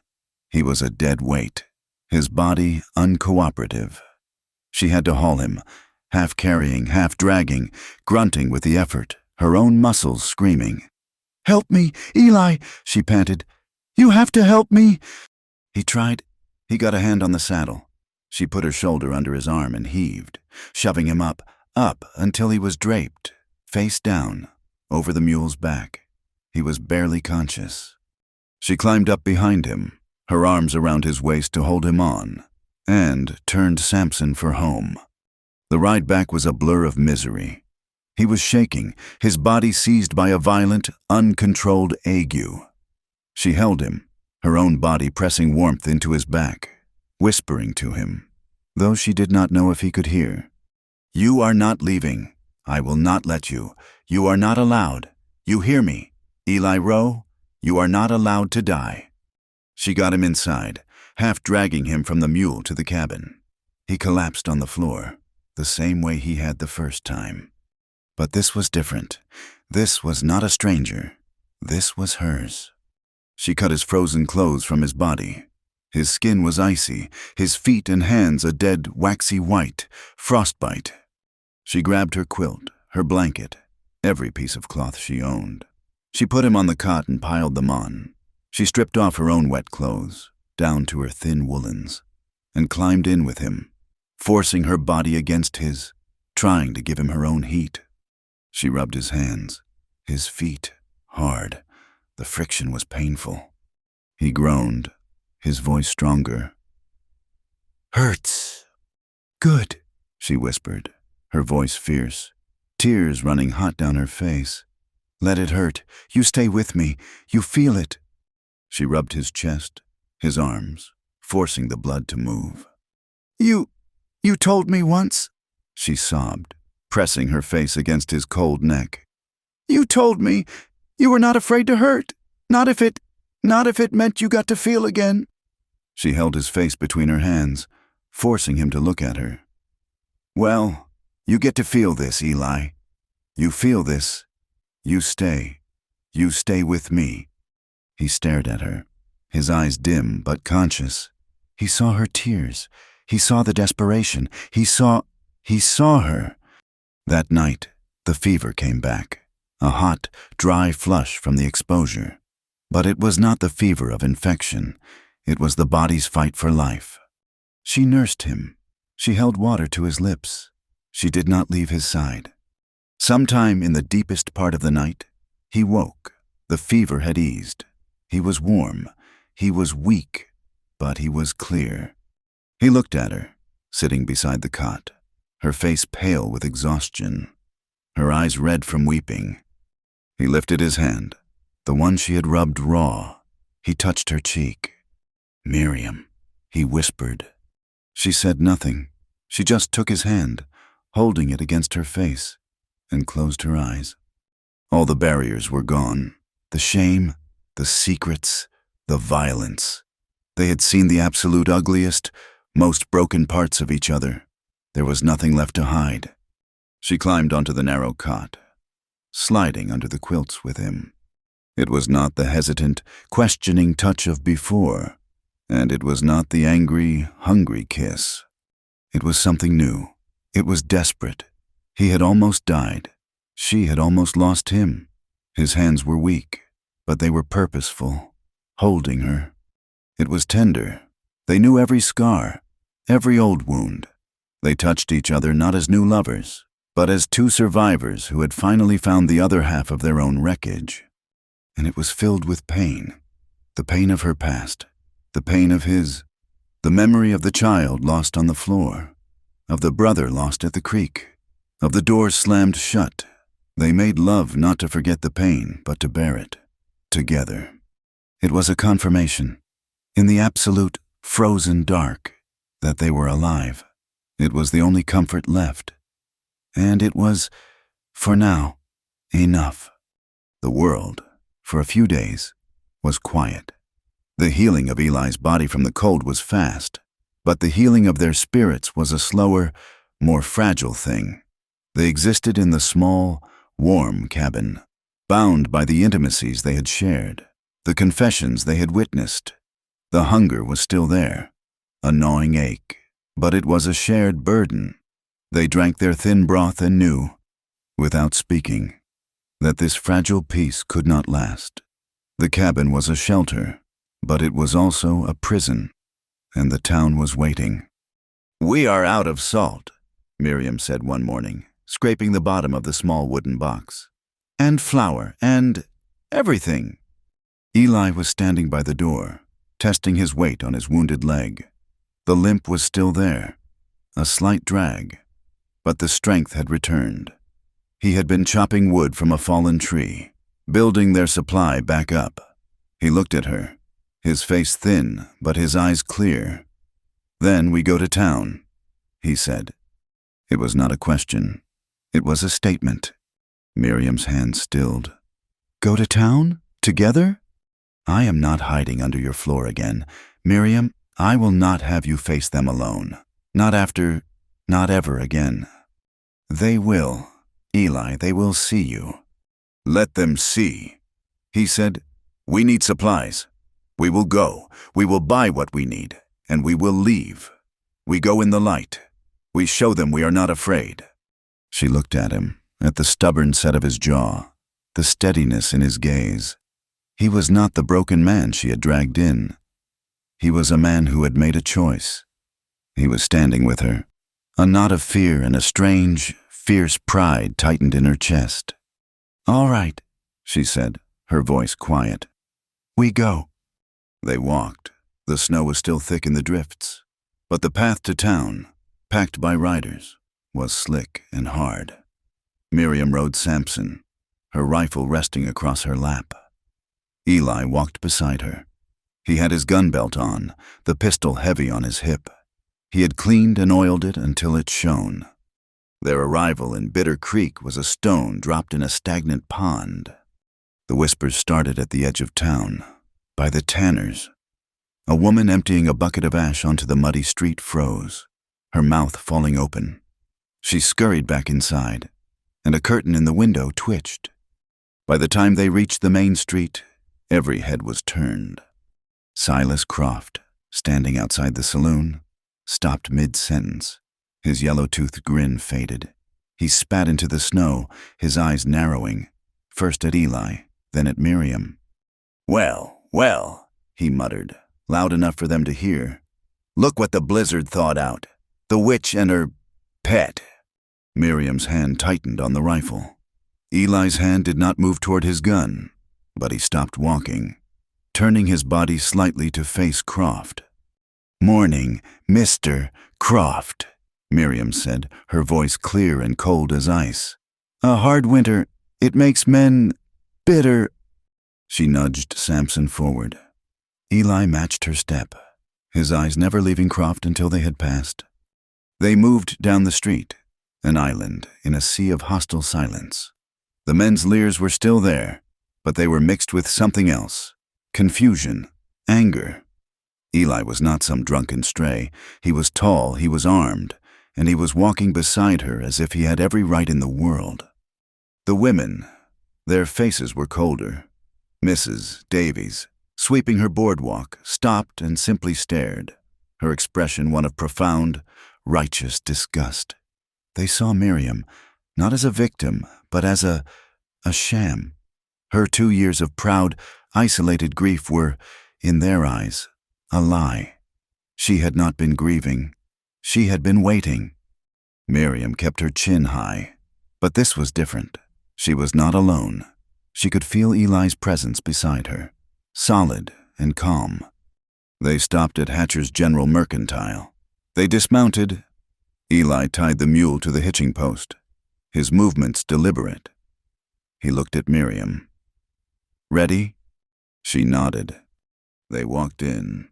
He was a dead weight, his body uncooperative. She had to haul him, half carrying, half dragging, grunting with the effort, her own muscles screaming. "Help me, Eli," she panted. "You have to help me." He tried. He got a hand on the saddle. She put her shoulder under his arm and heaved, shoving him up, until he was draped, face down, over the mule's back. He was barely conscious. She climbed up behind him, her arms around his waist to hold him on, and turned Samson for home. The ride back was a blur of misery. He was shaking, his body seized by a violent, uncontrolled ague. She held him, her own body pressing warmth into his back, whispering to him, though she did not know if he could hear. "You are not leaving. I will not let you. You are not allowed. You hear me? Eli Rowe, you are not allowed to die." She got him inside, half dragging him from the mule to the cabin. He collapsed on the floor, the same way he had the first time. But this was different. This was not a stranger. This was hers. She cut his frozen clothes from his body. His skin was icy, his feet and hands a dead, waxy white, frostbite. She grabbed her quilt, her blanket, every piece of cloth she owned. She put him on the cot and piled them on. She stripped off her own wet clothes, down to her thin woolens, and climbed in with him, forcing her body against his, trying to give him her own heat. She rubbed his hands, his feet, hard. The friction was painful. He groaned, his voice stronger. "Hurts." "Good," she whispered, her voice fierce, tears running hot down her face. "Let it hurt. You stay with me. You feel it." She rubbed his chest, his arms, forcing the blood to move. You told me once," she sobbed, pressing her face against his cold neck. "You told me you were not afraid to hurt, not if it meant you got to feel again." She held his face between her hands, forcing him to look at her. "Well, you get to feel this, Eli. You feel this. You stay. You stay with me." He stared at her, his eyes dim but conscious. He saw her tears. He saw the desperation. He saw her. That night, the fever came back, a hot, dry flush from the exposure. But it was not the fever of infection. It was the body's fight for life. She nursed him. She held water to his lips. She did not leave his side. Sometime in the deepest part of the night, he woke. The fever had eased. He was warm. He was weak, but he was clear. He looked at her, sitting beside the cot, her face pale with exhaustion, her eyes red from weeping. He lifted his hand, the one she had rubbed raw. He touched her cheek. "Miriam," he whispered. She said nothing. She just took his hand, holding it against her face, and closed her eyes. All the barriers were gone. The shame, the secrets, the violence. They had seen the absolute ugliest, most broken parts of each other. There was nothing left to hide. She climbed onto the narrow cot, sliding under the quilts with him. It was not the hesitant, questioning touch of before, and it was not the angry, hungry kiss. It was something new. It was desperate. He had almost died. She had almost lost him. His hands were weak, but they were purposeful, holding her. It was tender. They knew every scar, every old wound. They touched each other not as new lovers, but as two survivors who had finally found the other half of their own wreckage. And it was filled with pain, the pain of her past, the pain of his, the memory of the child lost on the floor, of the brother lost at the creek, of the doors slammed shut. They made love not to forget the pain, but to bear it, together. It was a confirmation, in the absolute, frozen dark, that they were alive. It was the only comfort left. And it was, for now, enough. The world, for a few days, was quiet. The healing of Eli's body from the cold was fast, but the healing of their spirits was a slower, more fragile thing. They existed in the small, warm cabin, bound by the intimacies they had shared, the confessions they had witnessed. The hunger was still there, a gnawing ache, but it was a shared burden. They drank their thin broth and knew, without speaking, that this fragile peace could not last. The cabin was a shelter, but it was also a prison, and the town was waiting. "We are out of salt," Miriam said one morning, scraping the bottom of the small wooden box. "And flour, and everything." Eli was standing by the door, testing his weight on his wounded leg. The limp was still there, a slight drag, but the strength had returned. He had been chopping wood from a fallen tree, building their supply back up. He looked at her, his face thin, but his eyes clear. "Then we go to town," he said. It was not a question. It was a statement. Miriam's hand stilled. "Go to town? Together? I am not hiding under your floor again. Miriam, I will not have you face them alone. Not ever again. They will. Eli, they will see you." "Let them see," he said. "We need supplies. We will go. We will buy what we need, and we will leave. We go in the light. We show them we are not afraid." She looked at him, at the stubborn set of his jaw, the steadiness in his gaze. He was not the broken man she had dragged in. He was a man who had made a choice. He was standing with her. A knot of fear and a strange, fierce pride tightened in her chest. "All right," she said, her voice quiet. "We go." They walked. The snow was still thick in the drifts, but the path to town, packed by riders, was slick and hard. Miriam rode Samson, her rifle resting across her lap. Eli walked beside her. He had his gun belt on, the pistol heavy on his hip. He had cleaned and oiled it until it shone. Their arrival in Bitter Creek was a stone dropped in a stagnant pond. The whispers started at the edge of town, by the tanners. A woman emptying a bucket of ash onto the muddy street froze, her mouth falling open. She scurried back inside, and a curtain in the window twitched. By the time they reached the main street, every head was turned. Silas Croft, standing outside the saloon, stopped mid-sentence. His yellow-toothed grin faded. He spat into the snow, his eyes narrowing, first at Eli, then at Miriam. "Well, well," he muttered, loud enough for them to hear. "Look what the blizzard thawed out. The witch and her pet." Miriam's hand tightened on the rifle. Eli's hand did not move toward his gun, but he stopped walking, turning his body slightly to face Croft. "Morning, Mr. Croft," Miriam said, her voice clear and cold as ice. "A hard winter, it makes men bitter." She nudged Samson forward. Eli matched her step, his eyes never leaving Croft until they had passed. They moved down the street, an island in a sea of hostile silence. The men's leers were still there, but they were mixed with something else: confusion, anger. Eli was not some drunken stray. He was tall, he was armed, and he was walking beside her as if he had every right in the world. The women, their faces were colder. Mrs. Davies, sweeping her boardwalk, stopped and simply stared, her expression one of profound, righteous disgust. They saw Miriam, not as a victim, but as a sham. Her 2 years of proud, isolated grief were, in their eyes, a lie. She had not been grieving. She had been waiting. Miriam kept her chin high, but this was different. She was not alone. She could feel Eli's presence beside her, solid and calm. They stopped at Hatcher's General Mercantile. They dismounted. Eli tied the mule to the hitching post, his movements deliberate. He looked at Miriam. "Ready?" She nodded. They walked in.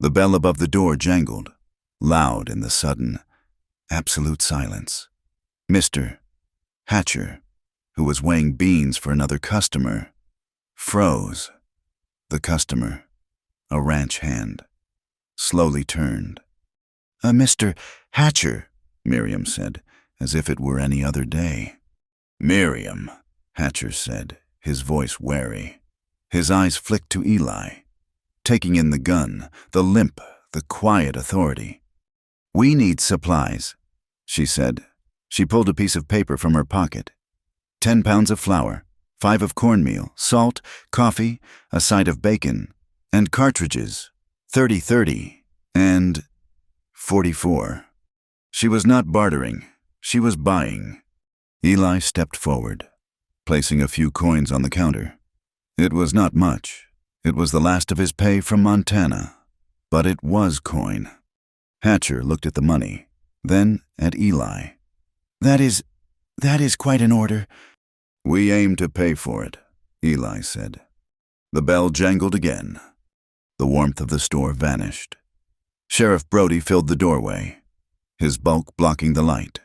The bell above the door jangled, loud in the sudden, absolute silence. Mr. Hatcher, who was weighing beans for another customer, froze. The customer, a ranch hand, slowly turned. "Mr. Hatcher," Miriam said, as if it were any other day. "Miriam," Hatcher said, his voice wary. His eyes flicked to Eli, taking in the gun, the limp, the quiet authority. "We need supplies," she said. She pulled a piece of paper from her pocket. 10 pounds of flour, 5 of cornmeal, salt, coffee, a side of bacon, and cartridges, 30-30, and 44. She was not bartering, she was buying. Eli stepped forward, placing a few coins on the counter. It was not much. It was the last of his pay from Montana, but it was coin. Hatcher looked at the money, then at Eli. That is quite an order." "We aim to pay for it," Eli said. The bell jangled again. The warmth of the store vanished. Sheriff Brody filled the doorway, his bulk blocking the light.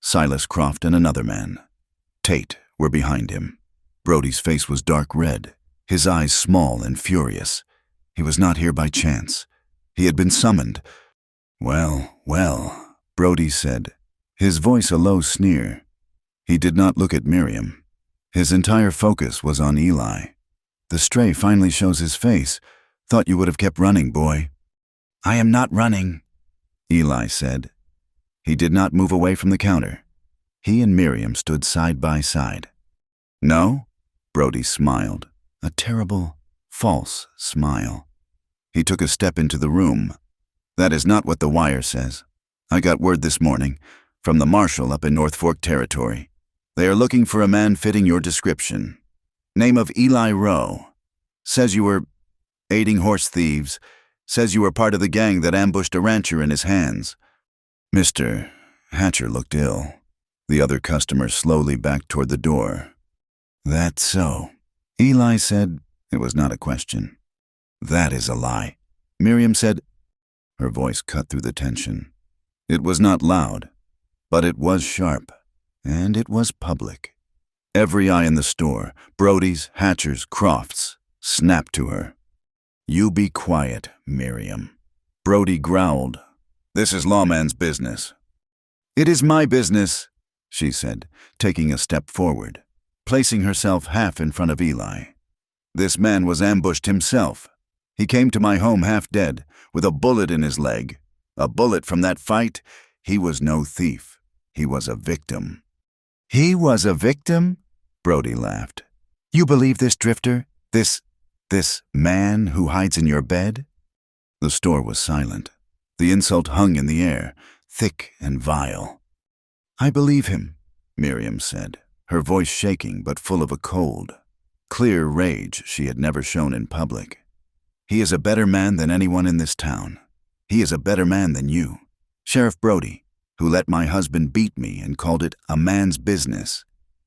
Silas Croft and another man, Tate, were behind him. Brody's face was dark red, his eyes small and furious. He was not here by chance. He had been summoned. "Well, well," Brody said, his voice a low sneer. He did not look at Miriam. His entire focus was on Eli. "The stray finally shows his face. Thought you would have kept running, boy." "I am not running," Eli said. He did not move away from the counter. He and Miriam stood side by side. "No?" Brody smiled, a terrible, false smile. He took a step into the room. "That is not what the wire says. I got word this morning, from the marshal up in North Fork Territory. They are looking for a man fitting your description. Name of Eli Rowe. Says you were aiding horse thieves. Says you were part of the gang that ambushed a rancher in his hands." Mr. Hatcher looked ill. The other customer slowly backed toward the door. "That's so," Eli said. It was not a question. "That is a lie," Miriam said. Her voice cut through the tension. It was not loud, but it was sharp, and it was public. Every eye in the store, Brody's, Hatcher's, Croft's, snapped to her. "You be quiet, Miriam." Brody growled. "This is lawman's business." "It is my business," she said, taking a step forward, placing herself half in front of Eli. "This man was ambushed himself. He came to my home half dead, with a bullet in his leg. A bullet from that fight. He was no thief. He was a victim." "He was a victim?" Brody laughed. "You believe this drifter? This man who hides in your bed?" The store was silent. The insult hung in the air, thick and vile. "I believe him," Miriam said, her voice shaking but full of a cold, clear rage she had never shown in public. "He is a better man than anyone in this town. He is a better man than you, Sheriff Brody, who let my husband beat me and called it a man's business.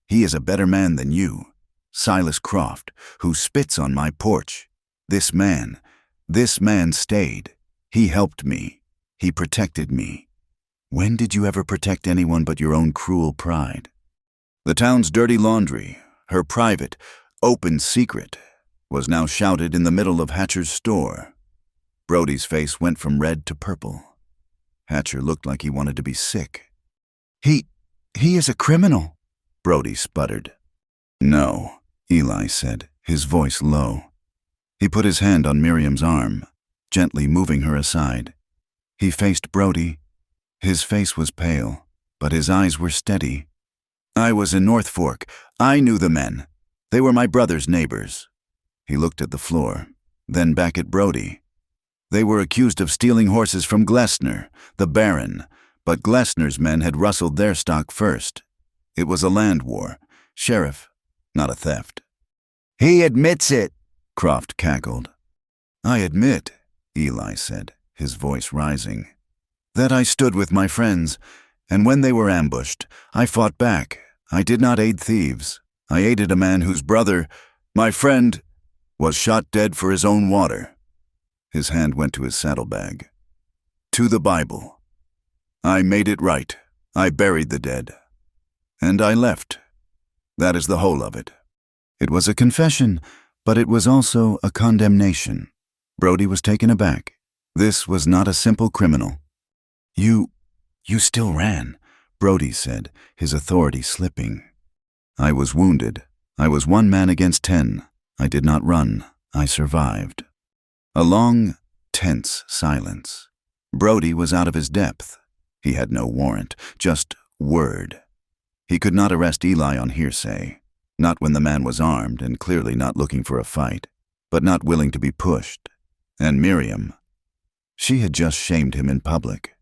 He is a better man than you, Silas Croft, who spits on my porch. This man stayed. He helped me. He protected me. When did you ever protect anyone but your own cruel pride? The town's dirty laundry, her private, open secret, was now shouted in the middle of Hatcher's store. Brody's face went from red to purple. Hatcher looked like he wanted to be sick. He is a criminal," Brody sputtered. "No," Eli said, his voice low. He put his hand on Miriam's arm, gently moving her aside. He faced Brody. His face was pale, but his eyes were steady. "I was in North Fork. I knew the men. They were my brother's neighbors." He looked at the floor, then back at Brody. "They were accused of stealing horses from Glessner, the Baron, but Glessner's men had rustled their stock first. It was a land war. Sheriff, not a theft." "He admits it," Croft cackled. "I admit," Eli said, his voice rising, "that I stood with my friends, and when they were ambushed, I fought back. I did not aid thieves. I aided a man whose brother, my friend, was shot dead for his own water." His hand went to his saddlebag. "To the Bible. I made it right. I buried the dead. And I left. That is the whole of it." It was a confession, but it was also a condemnation. Brody was taken aback. This was not a simple criminal. You still ran," Brody said, his authority slipping. I was wounded. I was 1 man against 10. I did not run. I survived. A long, tense silence. Brody was out of his depth. He had no warrant, just word. He could not arrest Eli on hearsay, not when the man was armed and clearly not looking for a fight, but not willing to be pushed. And Miriam, she had just shamed him in public.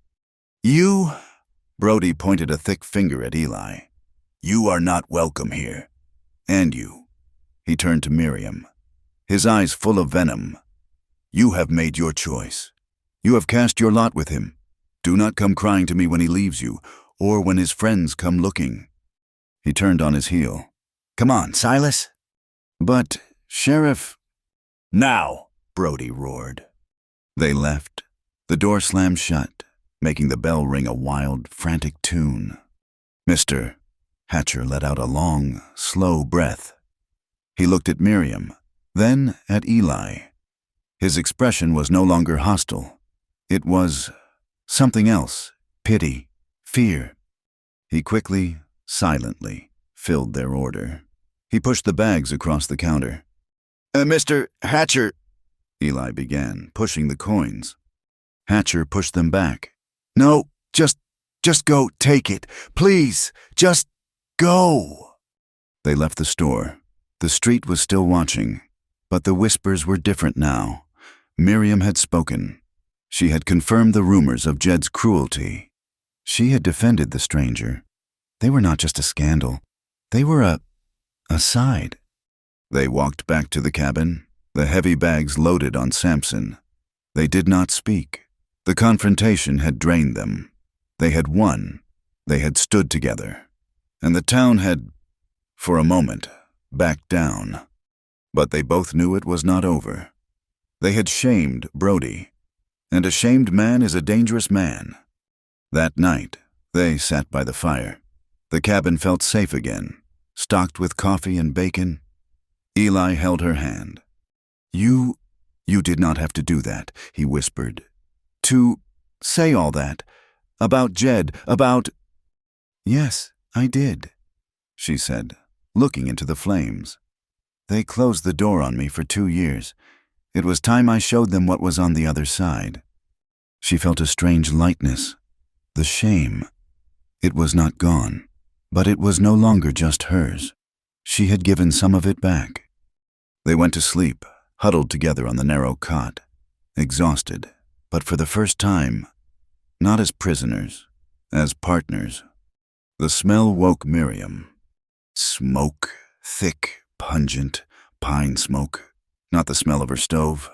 "You," Brody pointed a thick finger at Eli, "you are not welcome here. And you." He turned to Miriam, his eyes full of venom. "You have made your choice. You have cast your lot with him. Do not come crying to me when he leaves you, or when his friends come looking." He turned on his heel. "Come on, Silas." "But, Sheriff—" "Now," Brody roared. They left. The door slammed shut, making the bell ring a wild, frantic tune. "Mr." Hatcher let out a long, slow breath. He looked at Miriam, then at Eli. His expression was no longer hostile. It was something else, pity, fear. He quickly, silently, filled their order. He pushed the bags across the counter. "Mr. Hatcher," Eli began, pushing the coins. Hatcher pushed them back. "No, just go, take it. Please, just go." They left the store. The street was still watching, but the whispers were different now. Miriam had spoken. She had confirmed the rumors of Jed's cruelty. She had defended the stranger. They were not just a scandal. They were a side. They walked back to the cabin, the heavy bags loaded on Samson. They did not speak. The confrontation had drained them. They had won. They had stood together. And the town had, for a moment, backed down. But they both knew it was not over. They had shamed Brody. And a shamed man is a dangerous man. That night, they sat by the fire. The cabin felt safe again, stocked with coffee and bacon. Eli held her hand. You did not have to do that," he whispered. "To say all that. About Jed, about—" "Yes, I did," she said, looking into the flames. "They closed the door on me for 2 years. It was time I showed them what was on the other side." She felt a strange lightness. The shame. It was not gone, but it was no longer just hers. She had given some of it back. They went to sleep, huddled together on the narrow cot, exhausted, but for the first time, not as prisoners, as partners. The smell woke Miriam. Smoke, thick, pungent, pine smoke, not the smell of her stove.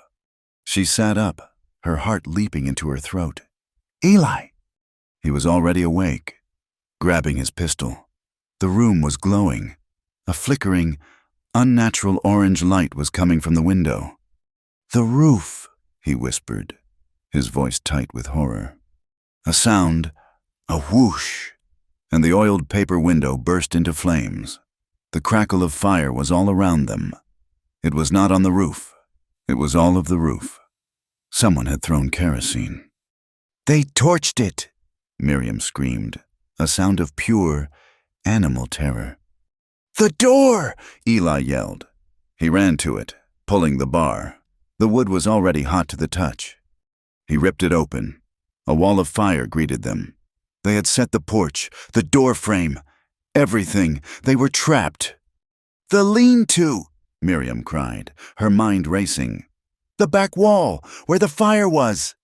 She sat up, her heart leaping into her throat. "Eli!" He was already awake, grabbing his pistol. The room was glowing. A flickering, unnatural orange light was coming from the window. "The roof," he whispered, his voice tight with horror. A sound, a whoosh, and the oiled paper window burst into flames. The crackle of fire was all around them. It was not on the roof. It was all of the roof. Someone had thrown kerosene. "They torched it!" Miriam screamed, a sound of pure, animal terror. "The door!" Eli yelled. He ran to it, pulling the bar. The wood was already hot to the touch. He ripped it open. A wall of fire greeted them. They had set the porch, the door frame, everything. They were trapped. "The lean-to!" Miriam cried, her mind racing. "The back wall, where the fire was!"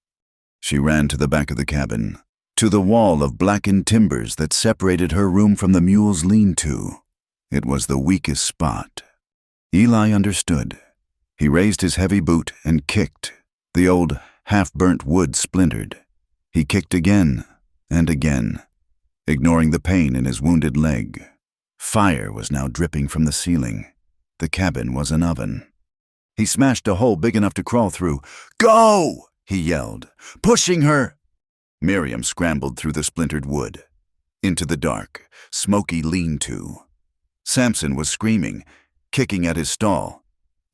She ran to the back of the cabin, to the wall of blackened timbers that separated her room from the mule's lean-to. It was the weakest spot. Eli understood. He raised his heavy boot and kicked. The old, half-burnt wood splintered. He kicked again and again, ignoring the pain in his wounded leg. Fire was now dripping from the ceiling. The cabin was an oven. He smashed a hole big enough to crawl through. "Go!" he yelled, pushing her. Miriam scrambled through the splintered wood, into the dark, smoky lean-to. Samson was screaming, kicking at his stall.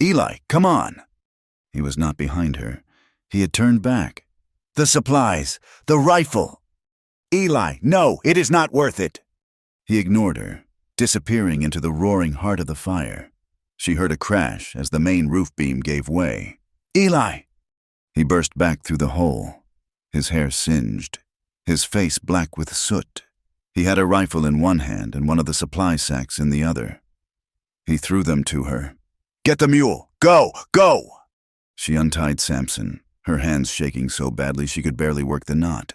"Eli, come on!" He was not behind her. He had turned back. "The supplies! The rifle!" Eli, no, it is not worth it. He ignored her, disappearing into the roaring heart of the fire. She heard a crash as the main roof beam gave way. Eli! He burst back through the hole, his hair singed, his face black with soot. He had a rifle in one hand and one of the supply sacks in the other. He threw them to her. Get the mule! Go! Go! She untied Samson, her hands shaking so badly she could barely work the knot.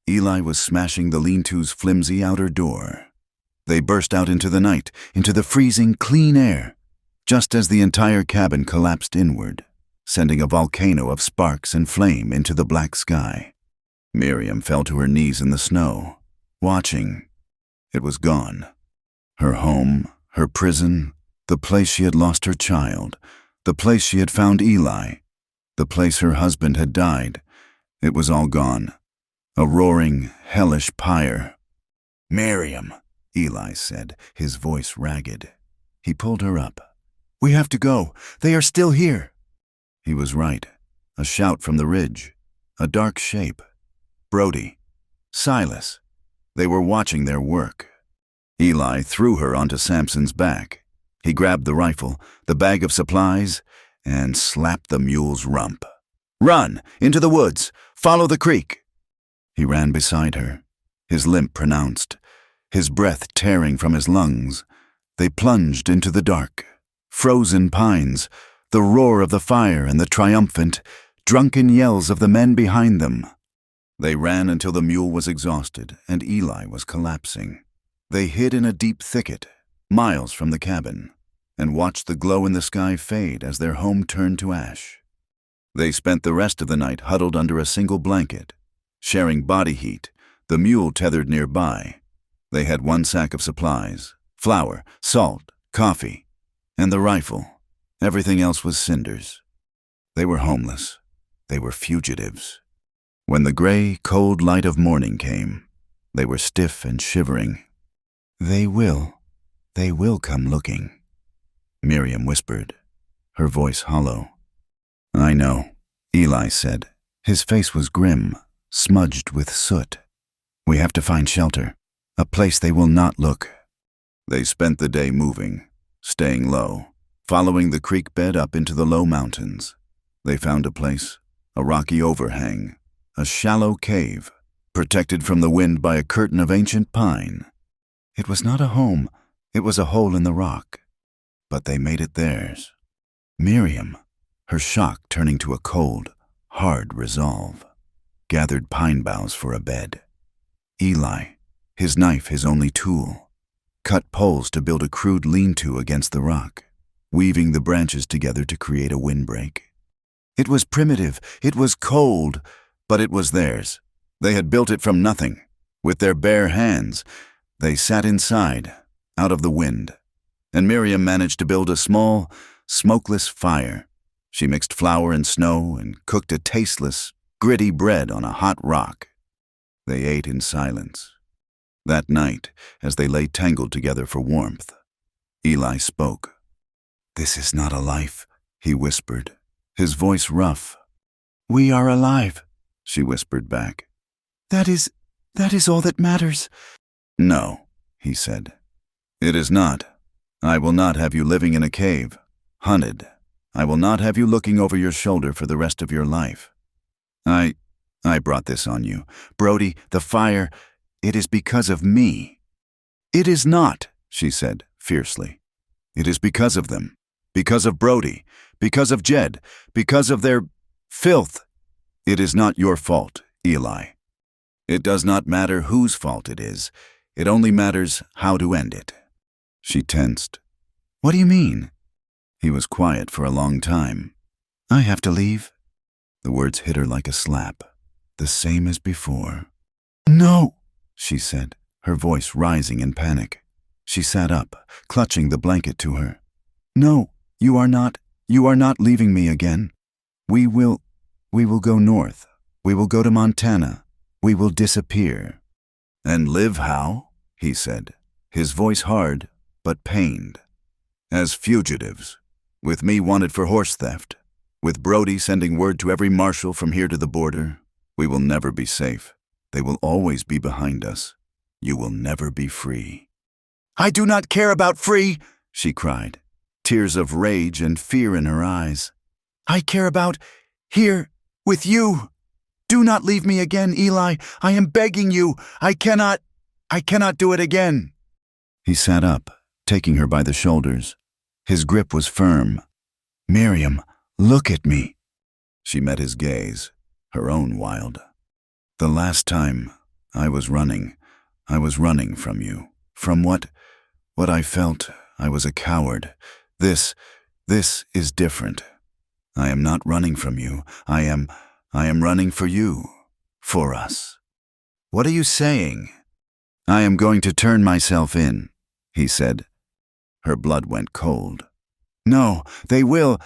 Eli was smashing the lean-to's flimsy outer door. They burst out into the night, into the freezing, clean air, just as the entire cabin collapsed inward, sending a volcano of sparks and flame into the black sky. Miriam fell to her knees in the snow, watching. It was gone. Her home, her prison, the place she had lost her child, the place she had found Eli, the place her husband had died. It was all gone. A roaring, hellish pyre. Miriam, Eli said, his voice ragged. He pulled her up. We have to go. They are still here. He was right. A shout from the ridge. A dark shape. Brody. Silas. They were watching their work. Eli threw her onto Samson's back. He grabbed the rifle, the bag of supplies, and slapped the mule's rump. Run! Into the woods! Follow the creek! He ran beside her, his limp pronounced, his breath tearing from his lungs. They plunged into the dark. Frozen pines, the roar of the fire and the triumphant, drunken yells of the men behind them. They ran until the mule was exhausted and Eli was collapsing. They hid in a deep thicket, miles from the cabin, and watched the glow in the sky fade as their home turned to ash. They spent the rest of the night huddled under a single blanket, sharing body heat, the mule tethered nearby. They had one sack of supplies, flour, salt, coffee, and the rifle. Everything else was cinders. They were homeless. They were fugitives. When the gray, cold light of morning came, they were stiff and shivering. They will come looking, Miriam whispered, her voice hollow. I know, Eli said. His face was grim, smudged with soot. We have to find shelter, a place they will not look. They spent the day moving, staying low, following the creek bed up into the low mountains. They found a place, a rocky overhang, a shallow cave, protected from the wind by a curtain of ancient pine. It was not a home, it was a hole in the rock. But they made it theirs. Miriam, her shock turning to a cold, hard resolve, gathered pine boughs for a bed. Eli, his knife his only tool, cut poles to build a crude lean-to against the rock, weaving the branches together to create a windbreak. It was primitive, it was cold, but it was theirs. They had built it from nothing. With their bare hands, they sat inside, out of the wind, and Miriam managed to build a small, smokeless fire. She mixed flour and snow and cooked a tasteless, gritty bread on a hot rock. They ate in silence. That night, as they lay tangled together for warmth, Eli spoke. This is not a life, he whispered, his voice rough. We are alive, she whispered back. That is all that matters. No, he said. It is not. I will not have you living in a cave, hunted. I will not have you looking over your shoulder for the rest of your life. I brought this on you. Brody, the fire, it is because of me. It is not, she said fiercely. It is because of them. Because of Brody. Because of Jed. Because of their filth. It is not your fault, Eli. It does not matter whose fault it is. It only matters how to end it. She tensed. What do you mean? He was quiet for a long time. I have to leave. The words hit her like a slap, the same as before. No, she said, her voice rising in panic. She sat up, clutching the blanket to her. No, you are not leaving me again. We will go north. We will go to Montana. We will disappear. And live how? He said, his voice hard, but pained. As fugitives, with me wanted for horse theft, with Brody sending word to every marshal from here to the border, we will never be safe. They will always be behind us. You will never be free." "I do not care about free," she cried, tears of rage and fear in her eyes. "I care about here, with you. Do not leave me again, Eli. I am begging you. I cannot do it again." He sat up, taking her by the shoulders. His grip was firm. "Miriam, look at me." She met his gaze, her own wild. "The last time I was running from you. From what I felt, I was a coward. This is different. I am not running from you. I am running for you, for us." "What are you saying?" "I am going to turn myself in," he said. Her blood went cold. "No, they will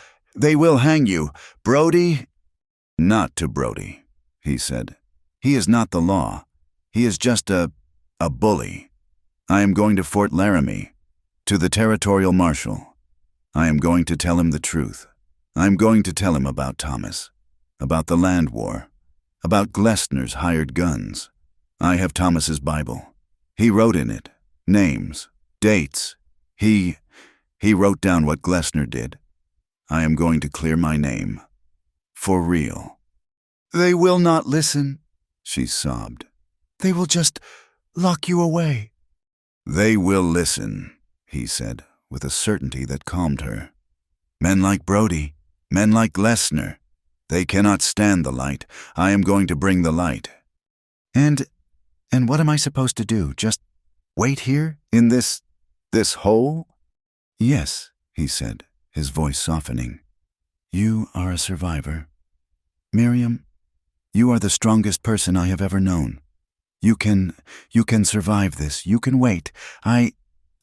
hang you. Brody?" "Not to Brody," he said. "He is not the law. He is just a bully. I am going to Fort Laramie, to the territorial marshal. I am going to tell him the truth. I am going to tell him about Thomas, about the land war, about Glessner's hired guns. I have Thomas's Bible. He wrote in it names, dates. He wrote down what Glessner did. I am going to clear my name. For real." "They will not listen," she sobbed. "They will just lock you away." "They will listen," he said, with a certainty that calmed her. "Men like Brody, men like Glessner, they cannot stand the light. I am going to bring the light." And what am I supposed to do? Just wait here, in this hole?" "Yes," he said, his voice softening. "You are a survivor. Miriam, you are the strongest person I have ever known. You can survive this. You can wait. I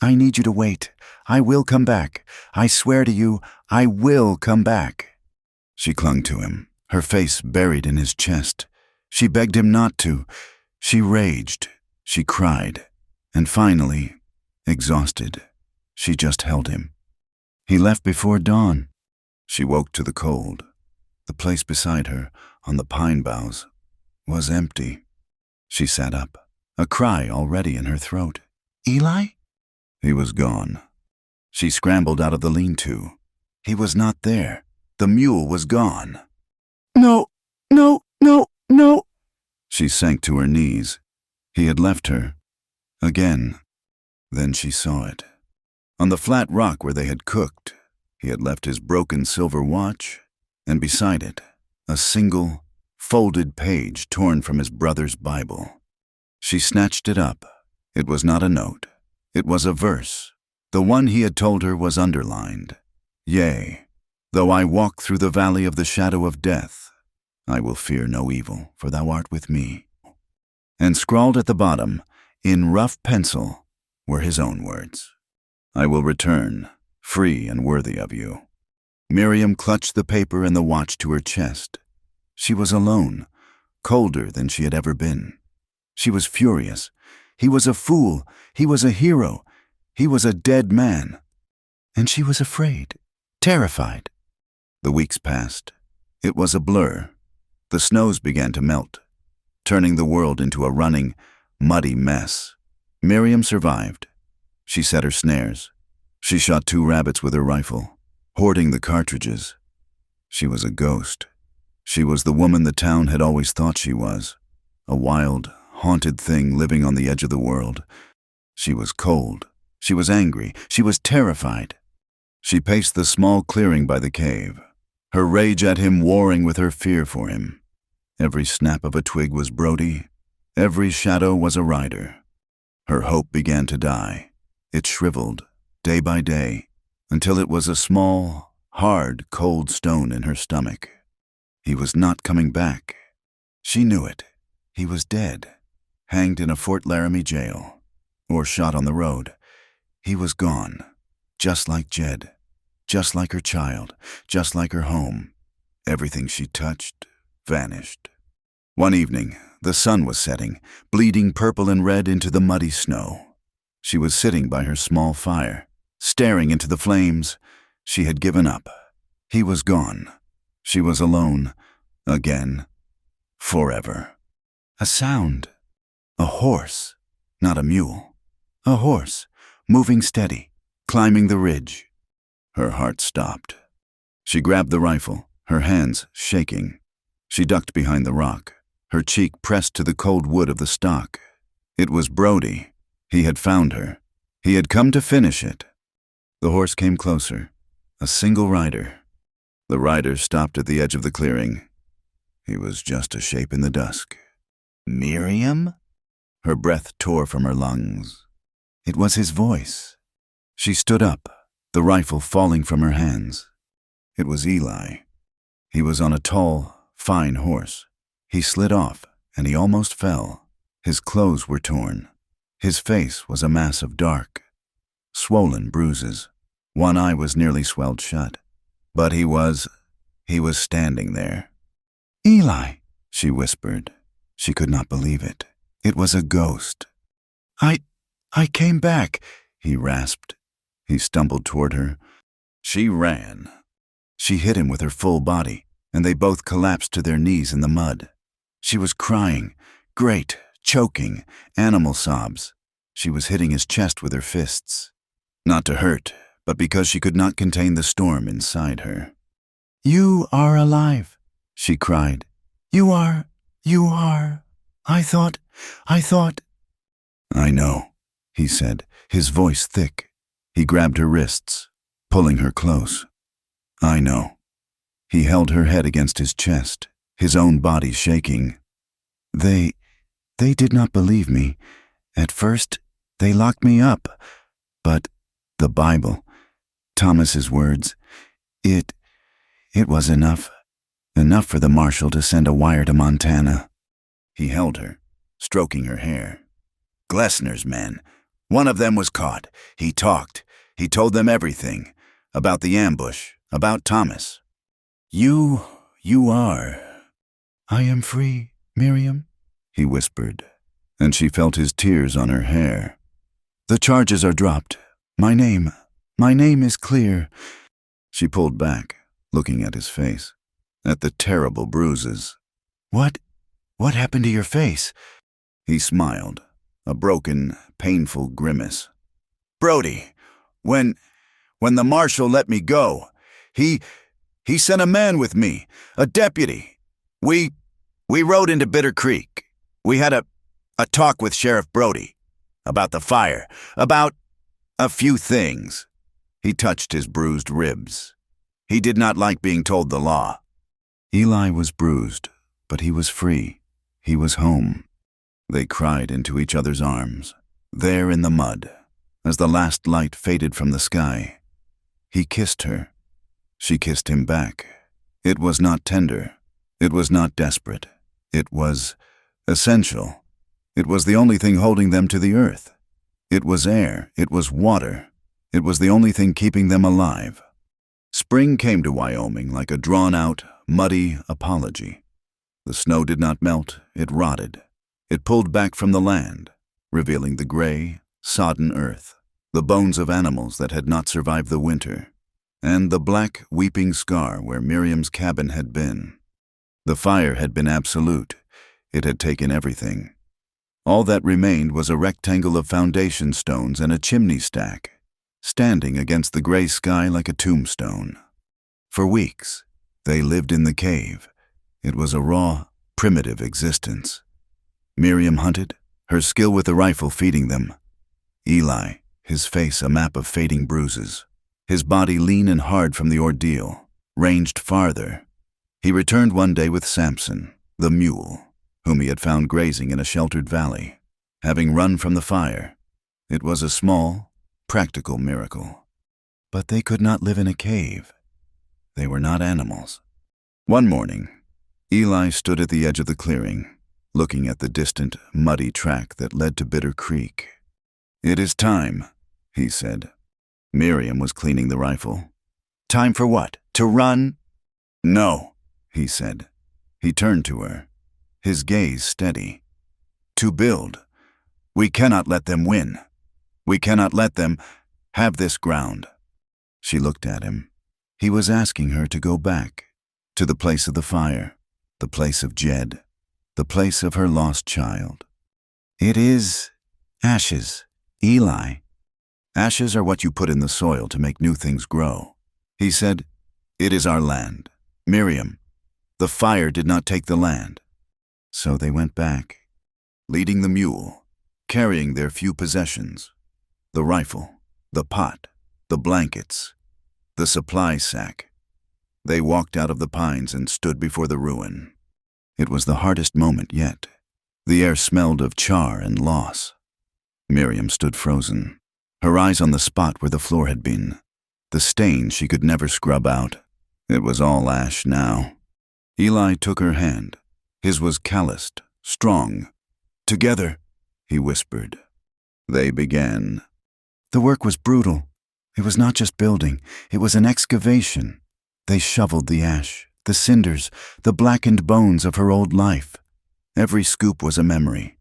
need you to wait. I will come back. I swear to you, I will come back." She clung to him, her face buried in his chest. She begged him not to. She raged. She cried. And finally, exhausted, she just held him. He left before dawn. She woke to the cold. The place beside her, on the pine boughs, was empty. She sat up, a cry already in her throat. "Eli?" He was gone. She scrambled out of the lean-to. He was not there. The mule was gone. "No, no, no, no." She sank to her knees. He had left her. Again. Then she saw it. On the flat rock where they had cooked, he had left his broken silver watch, and beside it, a single, folded page torn from his brother's Bible. She snatched it up. It was not a note. It was a verse. The one he had told her was underlined. "Yea, though I walk through the valley of the shadow of death, I will fear no evil, for thou art with me." And scrawled at the bottom, in rough pencil, were his own words. "I will return, free and worthy of you." Miriam clutched the paper and the watch to her chest. She was alone, colder than she had ever been. She was furious. He was a fool. He was a hero. He was a dead man. And she was afraid, terrified. The weeks passed. It was a blur. The snows began to melt, turning the world into a running, muddy mess. Miriam survived. She set her snares. She shot 2 rabbits with her rifle, hoarding the cartridges. She was a ghost. She was the woman the town had always thought she was, a wild, haunted thing living on the edge of the world. She was cold. She was angry. She was terrified. She paced the small clearing by the cave, her rage at him warring with her fear for him. Every snap of a twig was Brody. Every shadow was a rider. Her hope began to die. It shriveled, day by day, until it was a small, hard, cold stone in her stomach. He was not coming back. She knew it. He was dead, hanged in a Fort Laramie jail, or shot on the road. He was gone, just like Jed, just like her child, just like her home. Everything she touched vanished. One evening, the sun was setting, bleeding purple and red into the muddy snow. She was sitting by her small fire, staring into the flames. She had given up. He was gone. She was alone, again, forever. A sound. A horse, not a mule. A horse, moving steady, climbing the ridge. Her heart stopped. She grabbed the rifle, her hands shaking. She ducked behind the rock, her cheek pressed to the cold wood of the stock. It was Brody. He had found her. He had come to finish it. The horse came closer, a single rider. The rider stopped at the edge of the clearing. He was just a shape in the dusk. Miriam? Her breath tore from her lungs. It was his voice. She stood up, the rifle falling from her hands. It was Eli. He was on a tall, fine horse. He slid off, and he almost fell. His clothes were torn. His face was a mass of dark, swollen bruises. One eye was nearly swelled shut. But he was standing there. Eli, she whispered. She could not believe it. It was a ghost. I came back, he rasped. He stumbled toward her. She ran. She hit him with her full body, and they both collapsed to their knees in the mud. She was crying, great, choking, animal sobs. She was hitting his chest with her fists. Not to hurt, but because she could not contain the storm inside her. You are alive, she cried. You are. I thought. I know, he said, his voice thick. He grabbed her wrists, pulling her close. I know. He held her head against his chest, his own body shaking. They did not believe me. At first, they locked me up. But the Bible, Thomas's words, it was enough for the marshal to send a wire to Montana. He held her, stroking her hair. Glessner's men. One of them was caught. He talked. He told them everything. About the ambush. About Thomas. You are. I am free, Miriam, he whispered, and she felt his tears on her hair. The charges are dropped. My name is clear. She pulled back, looking at his face, at the terrible bruises. What happened to your face? He smiled, a broken, painful grimace. Brody, when the marshal let me go, he sent a man with me, a deputy. We rode into Bitter Creek. We had a talk with Sheriff Brody about the fire, about a few things. He touched his bruised ribs. He did not like being told the law. Eli was bruised, but he was free. He was home. They cried into each other's arms, there in the mud, as the last light faded from the sky. He kissed her. She kissed him back. It was not tender. It was not desperate. It was essential. It was the only thing holding them to the earth. It was air. It was water. It was the only thing keeping them alive. Spring came to Wyoming like a drawn-out, muddy apology. The snow did not melt. It rotted. It pulled back from the land, revealing the gray, sodden earth, the bones of animals that had not survived the winter, and the black, weeping scar where Miriam's cabin had been. The fire had been absolute. It had taken everything. All that remained was a rectangle of foundation stones and a chimney stack, standing against the gray sky like a tombstone. For weeks, they lived in the cave. It was a raw, primitive existence. Miriam hunted, her skill with the rifle feeding them. Eli, his face a map of fading bruises, his body lean and hard from the ordeal, ranged farther. He returned one day with Samson, the mule, whom he had found grazing in a sheltered valley, having run from the fire. It was a small, practical miracle. But they could not live in a cave. They were not animals. One morning, Eli stood at the edge of the clearing, looking at the distant, muddy track that led to Bitter Creek. It is time, he said. Miriam was cleaning the rifle. Time for what? To run? No, he said. He turned to her, his gaze steady. To build. We cannot let them win. We cannot let them have this ground. She looked at him. He was asking her to go back, to the place of the fire, the place of Jed. the place of her lost child. It is ashes, Eli. Ashes are what you put in the soil to make new things grow. He said, "It is our land. Miriam, the fire did not take the land." So they went back, leading the mule, carrying their few possessions, the rifle, the pot, the blankets, the supply sack. They walked out of the pines and stood before the ruin. It was the hardest moment yet. The air smelled of char and loss. Miriam stood frozen, her eyes on the spot where the floor had been, the stain she could never scrub out. It was all ash now. Eli took her hand. His was calloused, strong. "Together," he whispered. They began. The work was brutal. It was not just building, it was an excavation. They shoveled the ash, the cinders, the blackened bones of her old life. Every scoop was a memory.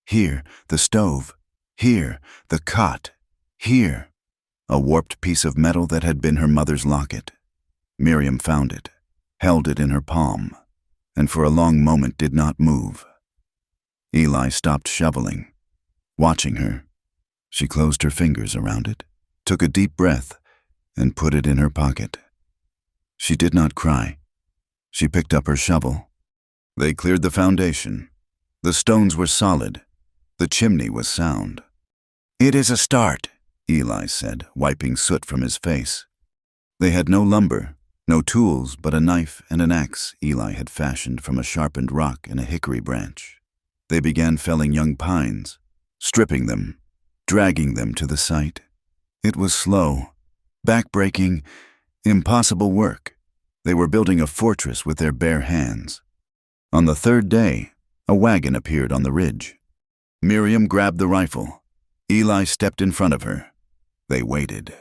Here, the stove. Here, the cot. Here, a warped piece of metal that had been her mother's locket. Miriam found it, held it in her palm, and for a long moment did not move. Eli stopped shoveling, watching her. She closed her fingers around it, took a deep breath, and put it in her pocket. She did not cry. She picked up her shovel. They cleared the foundation. The stones were solid. The chimney was sound. "It is a start," Eli said, wiping soot from his face. They had no lumber, no tools but a knife and an axe Eli had fashioned from a sharpened rock and a hickory branch. They began felling young pines, stripping them, dragging them to the site. It was slow, back-breaking, impossible work. They were building a fortress with their bare hands. On the third day, a wagon appeared on the ridge. Miriam grabbed the rifle. Eli stepped in front of her. They waited.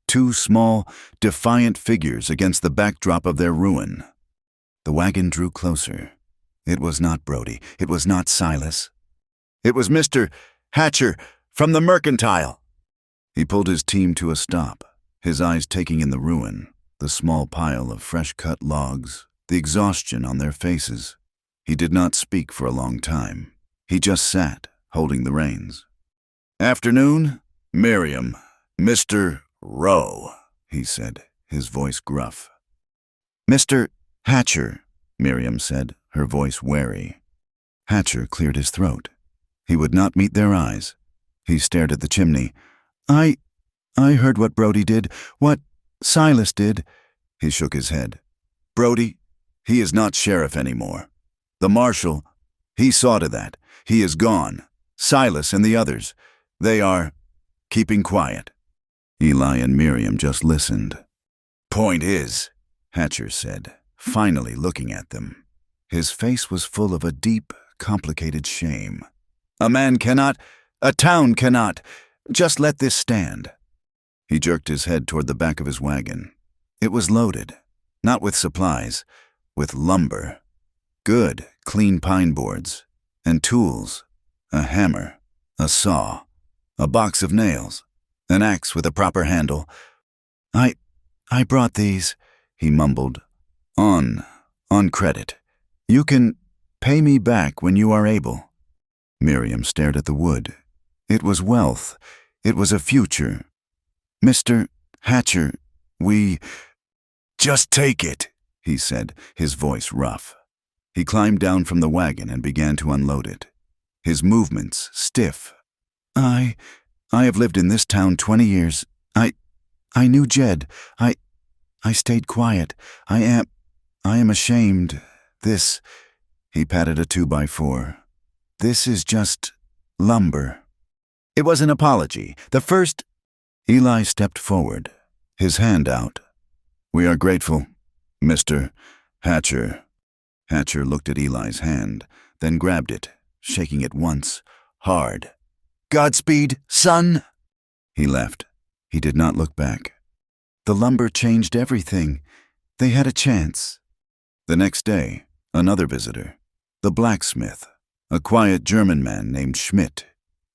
Two small, defiant figures against the backdrop of their ruin. The wagon drew closer. It was not Brody. It was not Silas. It was Mr. Hatcher from the Mercantile. He pulled his team to a stop, his eyes taking in the ruin, the small pile of fresh-cut logs, the exhaustion on their faces. He did not speak for a long time. He just sat, holding the reins. "Afternoon, Miriam, Mr. Rowe," he said, his voice gruff. "Mr. Hatcher," Miriam said, her voice wary. Hatcher cleared his throat. He would not meet their eyes. He stared at the chimney. I heard what Brody did, what Silas did." He shook his head. "Brody, he is not sheriff anymore. The marshal, he saw to that. He is gone. Silas and the others, they are keeping quiet." Eli and Miriam just listened. "Point is," Hatcher said, finally looking at them. His face was full of a deep, complicated shame. "A town cannot, just let this stand." He jerked his head toward the back of his wagon. It was loaded, not with supplies, with lumber. Good, clean pine boards, and tools, a hammer, a saw, a box of nails, an axe with a proper handle. I brought these," he mumbled. On credit. You can pay me back when you are able." Miriam stared at the wood. It was wealth. It was a future. "Mr. Hatcher, we—" "Just take it," he said, his voice rough. He climbed down from the wagon and began to unload it, his movements stiff. I have lived in this town 20 years. I knew Jed. I stayed quiet. I am ashamed. This," he patted a 2x4. "This is just lumber." It was an apology. The first. Eli stepped forward, his hand out. "We are grateful, Mr. Hatcher." Hatcher looked at Eli's hand, then grabbed it, shaking it once, hard. "Godspeed, son." He left. He did not look back. The lumber changed everything. They had a chance. The next day, another visitor, the blacksmith, a quiet German man named Schmidt.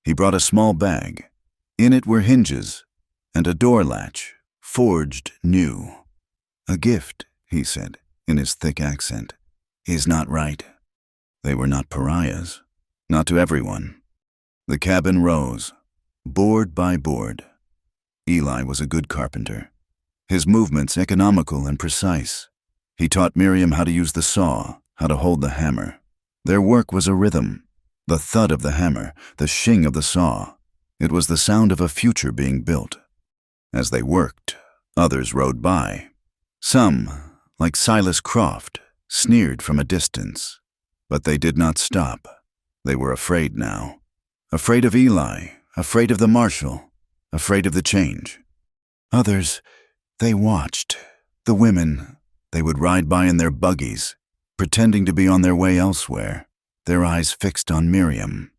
He brought a small bag. In it were hinges and a door latch, forged new. "A gift," he said, in his thick accent, "is not right." They were not pariahs. Not to everyone. The cabin rose, board by board. Eli was a good carpenter. His movements economical and precise. He taught Miriam how to use the saw, how to hold the hammer. Their work was a rhythm. The thud of the hammer, the shing of the saw. It was the sound of a future being built. As they worked, others rode by. Some, like Silas Croft, sneered from a distance. But they did not stop. They were afraid now. Afraid of Eli, afraid of the marshal, afraid of the change. Others, they watched. The women, they would ride by in their buggies, pretending to be on their way elsewhere, their eyes fixed on Miriam.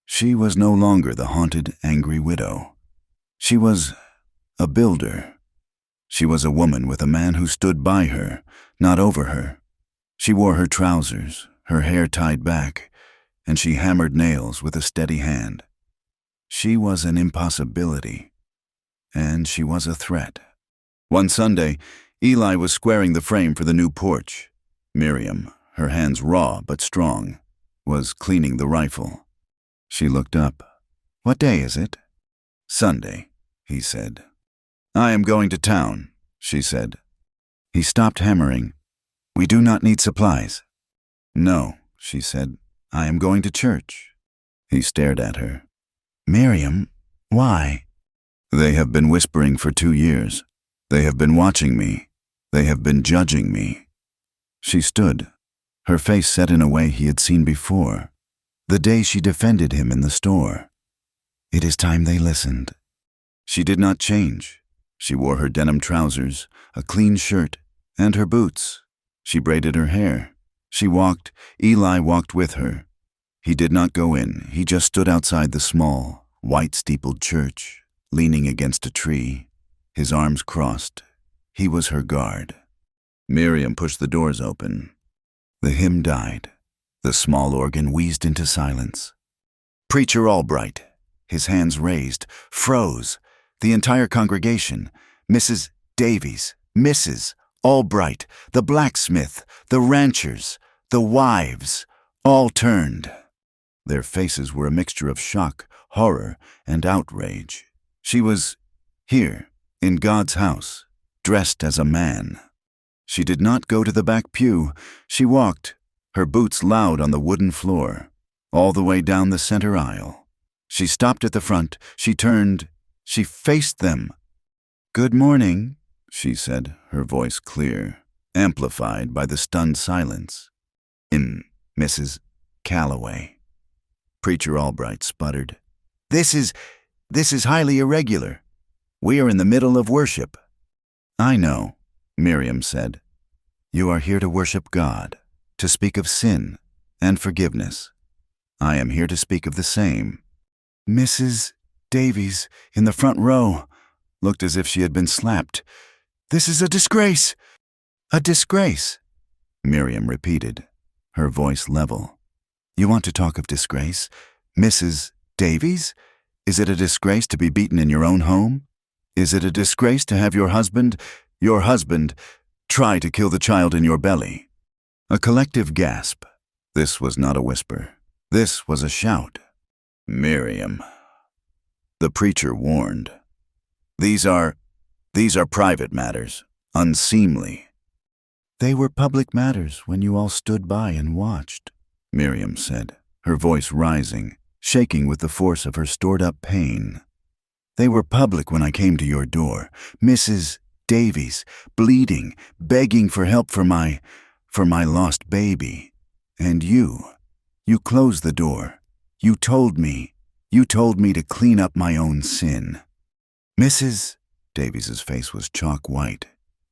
She was no longer the haunted, angry widow. She was a builder. She was a woman with a man who stood by her, not over her. She wore her trousers, her hair tied back, and she hammered nails with a steady hand. She was an impossibility, and she was a threat. One Sunday, Eli was squaring the frame for the new porch. Miriam, her hands raw but strong, was cleaning the rifle. She looked up. "What day is it?" "Sunday," he said. "I am going to town," she said. He stopped hammering. "We do not need supplies." "No," she said. "I am going to church." He stared at her. "Miriam, why?" "They have been whispering for 2 years. They have been watching me. They have been judging me." She stood, her face set in a way he had seen before, the day she defended him in the store. "It is time they listened." She did not change. She wore her denim trousers, a clean shirt, and her boots. She braided her hair. She walked. Eli walked with her. He did not go in. He just stood outside the small, white-steepled church, leaning against a tree, his arms crossed. He was her guard. Miriam pushed the doors open. The hymn died. The small organ wheezed into silence. Preacher Albright, his hands raised, froze. The entire congregation, Mrs. Davies, Mrs. Albright, the blacksmith, the ranchers, the wives, all turned. Their faces were a mixture of shock, horror, and outrage. She was here, in God's house, dressed as a man. She did not go to the back pew. She walked, her boots loud on the wooden floor, all the way down the center aisle. She stopped at the front. She turned. She faced them. "Good morning," she said, her voice clear, amplified by the stunned silence. "In Mrs. Calloway." Preacher Albright sputtered. This is highly irregular. We are in the middle of worship." "I know," Miriam said. "You are here to worship God, to speak of sin and forgiveness. I am here to speak of the same." Mrs. Davies, in the front row, looked as if she had been slapped. "This is a disgrace." "A disgrace," Miriam repeated, her voice level. "You want to talk of disgrace? Mrs. Davies? Is it a disgrace to be beaten in your own home? Is it a disgrace to have your husband, try to kill the child in your belly?" A collective gasp. This was not a whisper. This was a shout. "Miriam," the preacher warned. These are private matters, unseemly." "They were public matters when you all stood by and watched," Miriam said, her voice rising, shaking with the force of her stored-up pain. "They were public when I came to your door, Mrs. Davies, bleeding, begging for help for my lost baby. And you closed the door. You told me to clean up my own sin." Mrs. Davies's face was chalk white.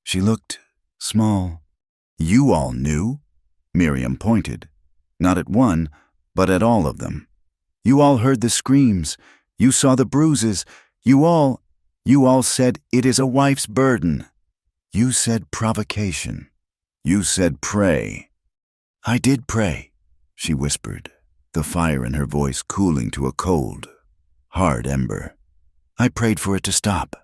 She looked small. "You all knew?" Miriam pointed. "Not at one, but at all of them. You all heard the screams. You saw the bruises. You all said it is a wife's burden. You said provocation. You said pray." "I did pray," she whispered, the fire in her voice cooling to a cold, hard ember. "I prayed for it to stop.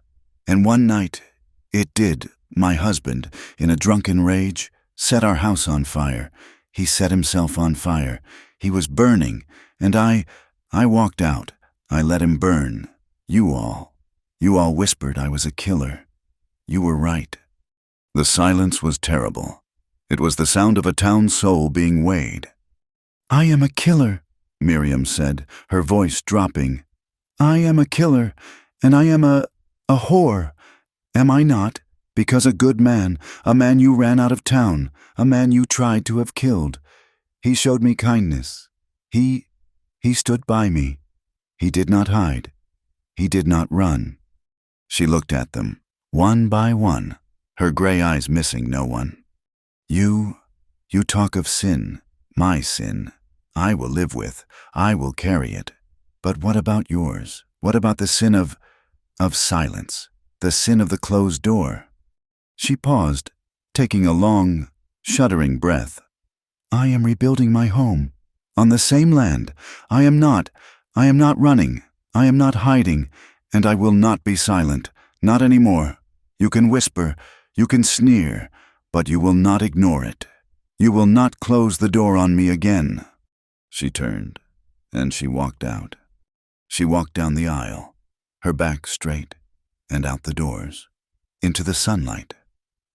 And one night, it did. My husband, in a drunken rage, set our house on fire. He set himself on fire. He was burning, and I walked out. I let him burn. You all whispered I was a killer. You were right." The silence was terrible. It was the sound of a town soul being weighed. "I am a killer," Miriam said, her voice dropping. "I am a killer, and I am a whore. Am I not? Because a good man, a man you ran out of town, a man you tried to have killed. He showed me kindness. He stood by me. He did not hide. He did not run." She looked at them, one by one, her gray eyes missing no one. You talk of sin, my sin. I will live with, I will carry it. But what about yours? What about the sin of silence, the sin of the closed door?" She paused, taking a long, shuddering breath. "I am rebuilding my home, on the same land. I am not running, I am not hiding, and I will not be silent, not anymore. You can whisper, you can sneer, but you will not ignore it. You will not close the door on me again." She turned, and she walked out. She walked down the aisle, her back straight, and out the doors, into the sunlight,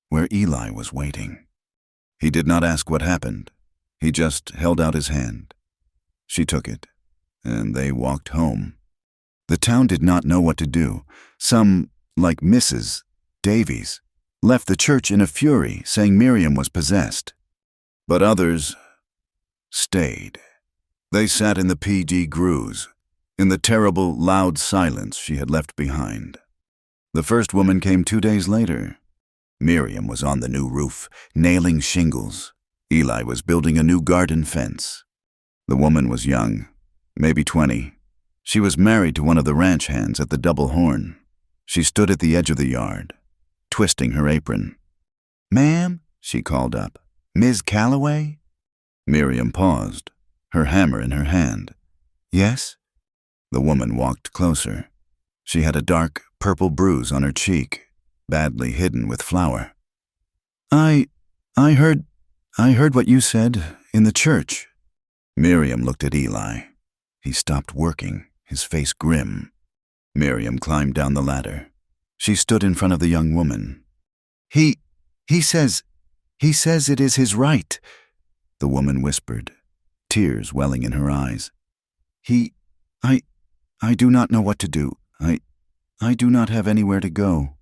where Eli was waiting. He did not ask what happened. He just held out his hand. She took it, and they walked home. The town did not know what to do. Some, like Mrs. Davies, left the church in a fury, saying Miriam was possessed. But others stayed. They sat in the PG grooves, in the terrible, loud silence she had left behind. The first woman came 2 days later. Miriam was on the new roof, nailing shingles. Eli was building a new garden fence. The woman was young, maybe 20. She was married to one of the ranch hands at the Double Horn. She stood at the edge of the yard, twisting her apron. "Ma'am," she called up, "Ms. Calloway?" Miriam paused, her hammer in her hand. "Yes?" The woman walked closer. She had a dark, purple bruise on her cheek, badly hidden with flour. I heard what you said in the church." Miriam looked at Eli. He stopped working, his face grim. Miriam climbed down the ladder. She stood in front of the young woman. He says it is his right," the woman whispered, tears welling in her eyes. I do not know what to do. I do not have anywhere to go."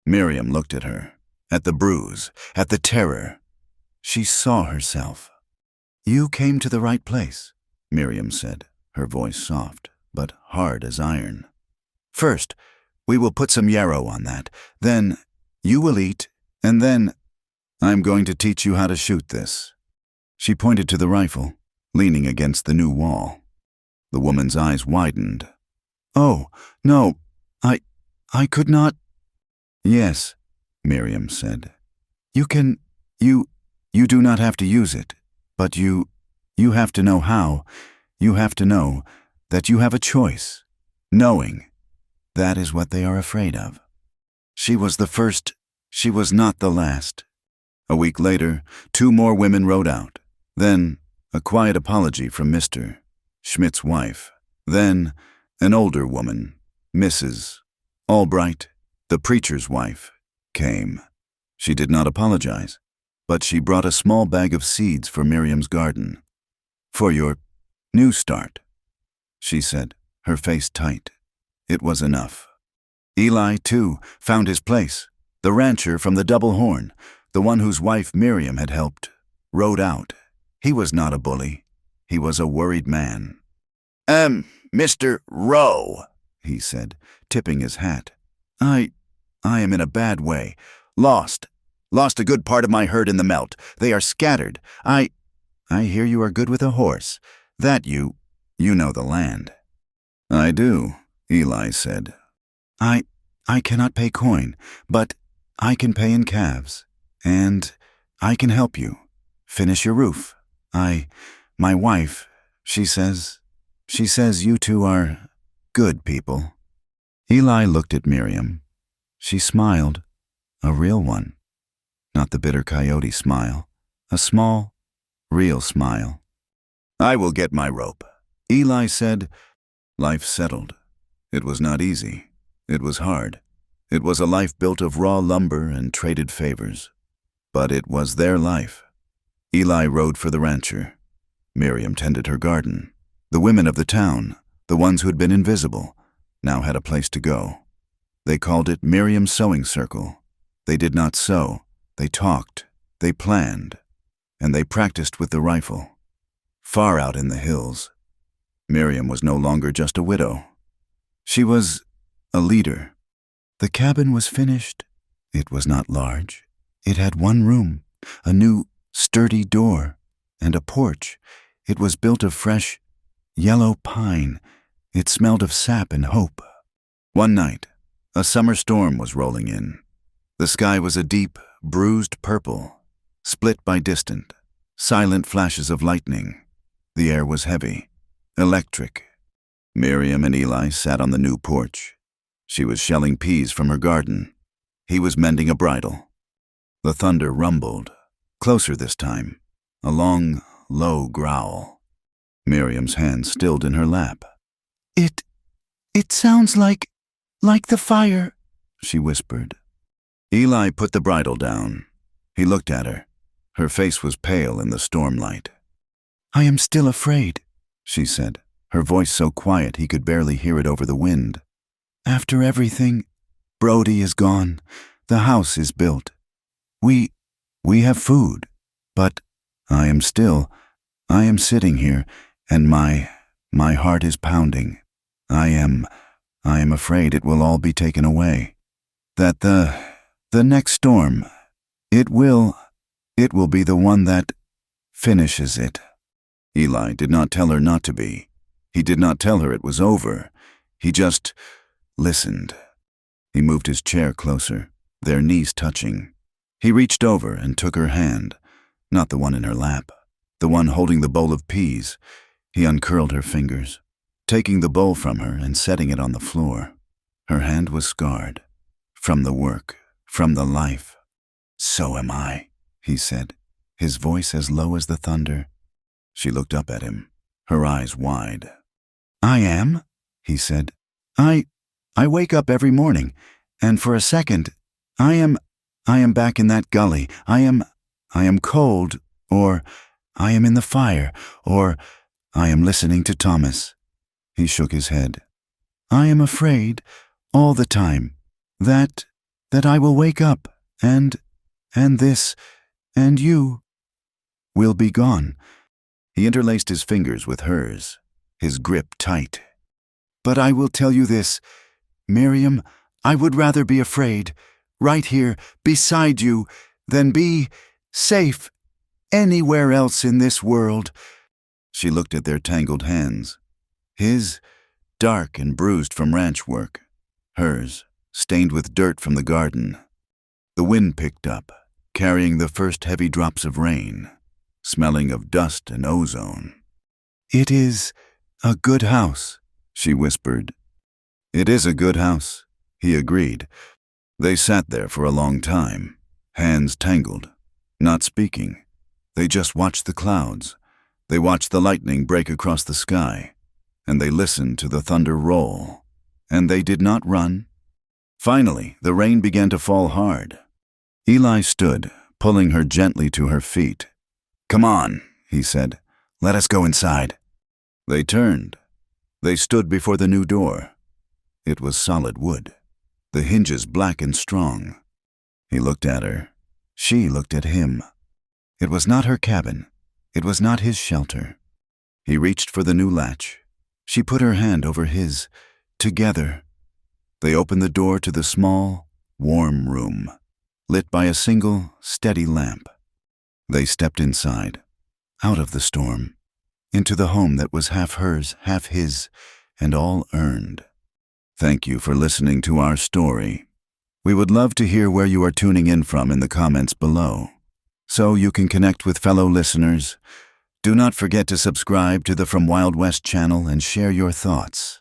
Miriam looked at her, at the bruise, at the terror. She saw herself. "You came to the right place," Miriam said, her voice soft, but hard as iron. "First, we will put some yarrow on that. Then you will eat, and then I'm going to teach you how to shoot this." She pointed to the rifle, leaning against the new wall. The woman's eyes widened. "Oh, no, I could not." "Yes," Miriam said. You do not have to use it, but you have to know how. You have to know that you have a choice. Knowing, that is what they are afraid of." She was the first, she was not the last. A week later, 2 more women rode out. Then, a quiet apology from Mr. Schmidt's wife. Then, an older woman, Mrs. Albright, the preacher's wife, came. She did not apologize, but she brought a small bag of seeds for Miriam's garden. "For your new start," she said, her face tight. It was enough. Eli, too, found his place. The rancher from the Double Horn, the one whose wife Miriam had helped, rode out. He was not a bully. He was a worried man. Mr. Rowe," he said, tipping his hat. I am in a bad way. Lost a good part of my herd in the melt. They are scattered. I hear you are good with a horse. That you know the land." "I do," Eli said. I cannot pay coin, but I can pay in calves, and I can help you finish your roof. My wife, she says you two are good people." Eli looked at Miriam. She smiled, a real one, not the bitter coyote smile, a small, Real smile. "I will get my rope," Eli said. Life settled. It was not easy. It was hard. It was a life built of raw lumber and traded favors. But it was their life. Eli rode for the rancher. Miriam tended her garden. The women of the town, the ones who had been invisible, now had a place to go. They called it Miriam's sewing circle. They did not sew. They talked. They planned. And they practiced with the rifle. Far out in the hills. Miriam was no longer just a widow. She was a leader. The cabin was finished. It was not large. It had one room, a new, sturdy door, and a porch. It was built of fresh, yellow pine. It smelled of sap and hope. One night, a summer storm was rolling in. The sky was a deep, bruised purple, split by distant, silent flashes of lightning. The air was heavy, electric. Miriam and Eli sat on the new porch. She was shelling peas from her garden. He was mending a bridle. The thunder rumbled, closer this time, a long, low growl. Miriam's hand stilled in her lap. It sounds like the fire," she whispered. Eli put the bridle down. He looked at her. Her face was pale in the stormlight. "I am still afraid," she said, her voice so quiet he could barely hear it over the wind. "After everything, Brody is gone. The house is built. We have food, but I am sitting here, and my heart is pounding. I am afraid it will all be taken away. That the next storm, it will be the one that finishes it." Eli did not tell her not to be. He did not tell her it was over. He just listened. He moved his chair closer, their knees touching. He reached over and took her hand, not the one in her lap, the one holding the bowl of peas. He uncurled her fingers, taking the bowl from her and setting it on the floor. Her hand was scarred, from the work, from the life. "So am I," he said, his voice as low as the thunder. She looked up at him, her eyes wide. "I am," he said. I wake up every morning, and for a second, I am back in that gully. I am cold, or I am in the fire, or I am listening to Thomas." He shook his head. "I am afraid, all the time, that I will wake up, and this, and you, will be gone." He interlaced his fingers with hers, his grip tight. "But I will tell you this, Miriam, I would rather be afraid, right here, beside you, than be safe anywhere else in this world." She looked at their tangled hands. His, dark and bruised from ranch work. Hers, stained with dirt from the garden. The wind picked up, carrying the first heavy drops of rain, smelling of dust and ozone. "It is a good house," she whispered. "It is a good house," he agreed. They sat there for a long time, hands tangled, not speaking. They just watched the clouds. They watched the lightning break across the sky, and they listened to the thunder roll. And they did not run. Finally, the rain began to fall hard. Eli stood, pulling her gently to her feet. "Come on," he said. "Let us go inside." They turned. They stood before the new door. It was solid wood, the hinges black and strong. He looked at her. She looked at him. It was not her cabin. It was not his shelter. He reached for the new latch. She put her hand over his. Together, they opened the door to the small, warm room, lit by a single, steady lamp. They stepped inside, out of the storm, into the home that was half hers, half his, and all earned. Thank you for listening to our story. We would love to hear where you are tuning in from in the comments below, so you can connect with fellow listeners. Do not forget to subscribe to the From Wild West channel and share your thoughts.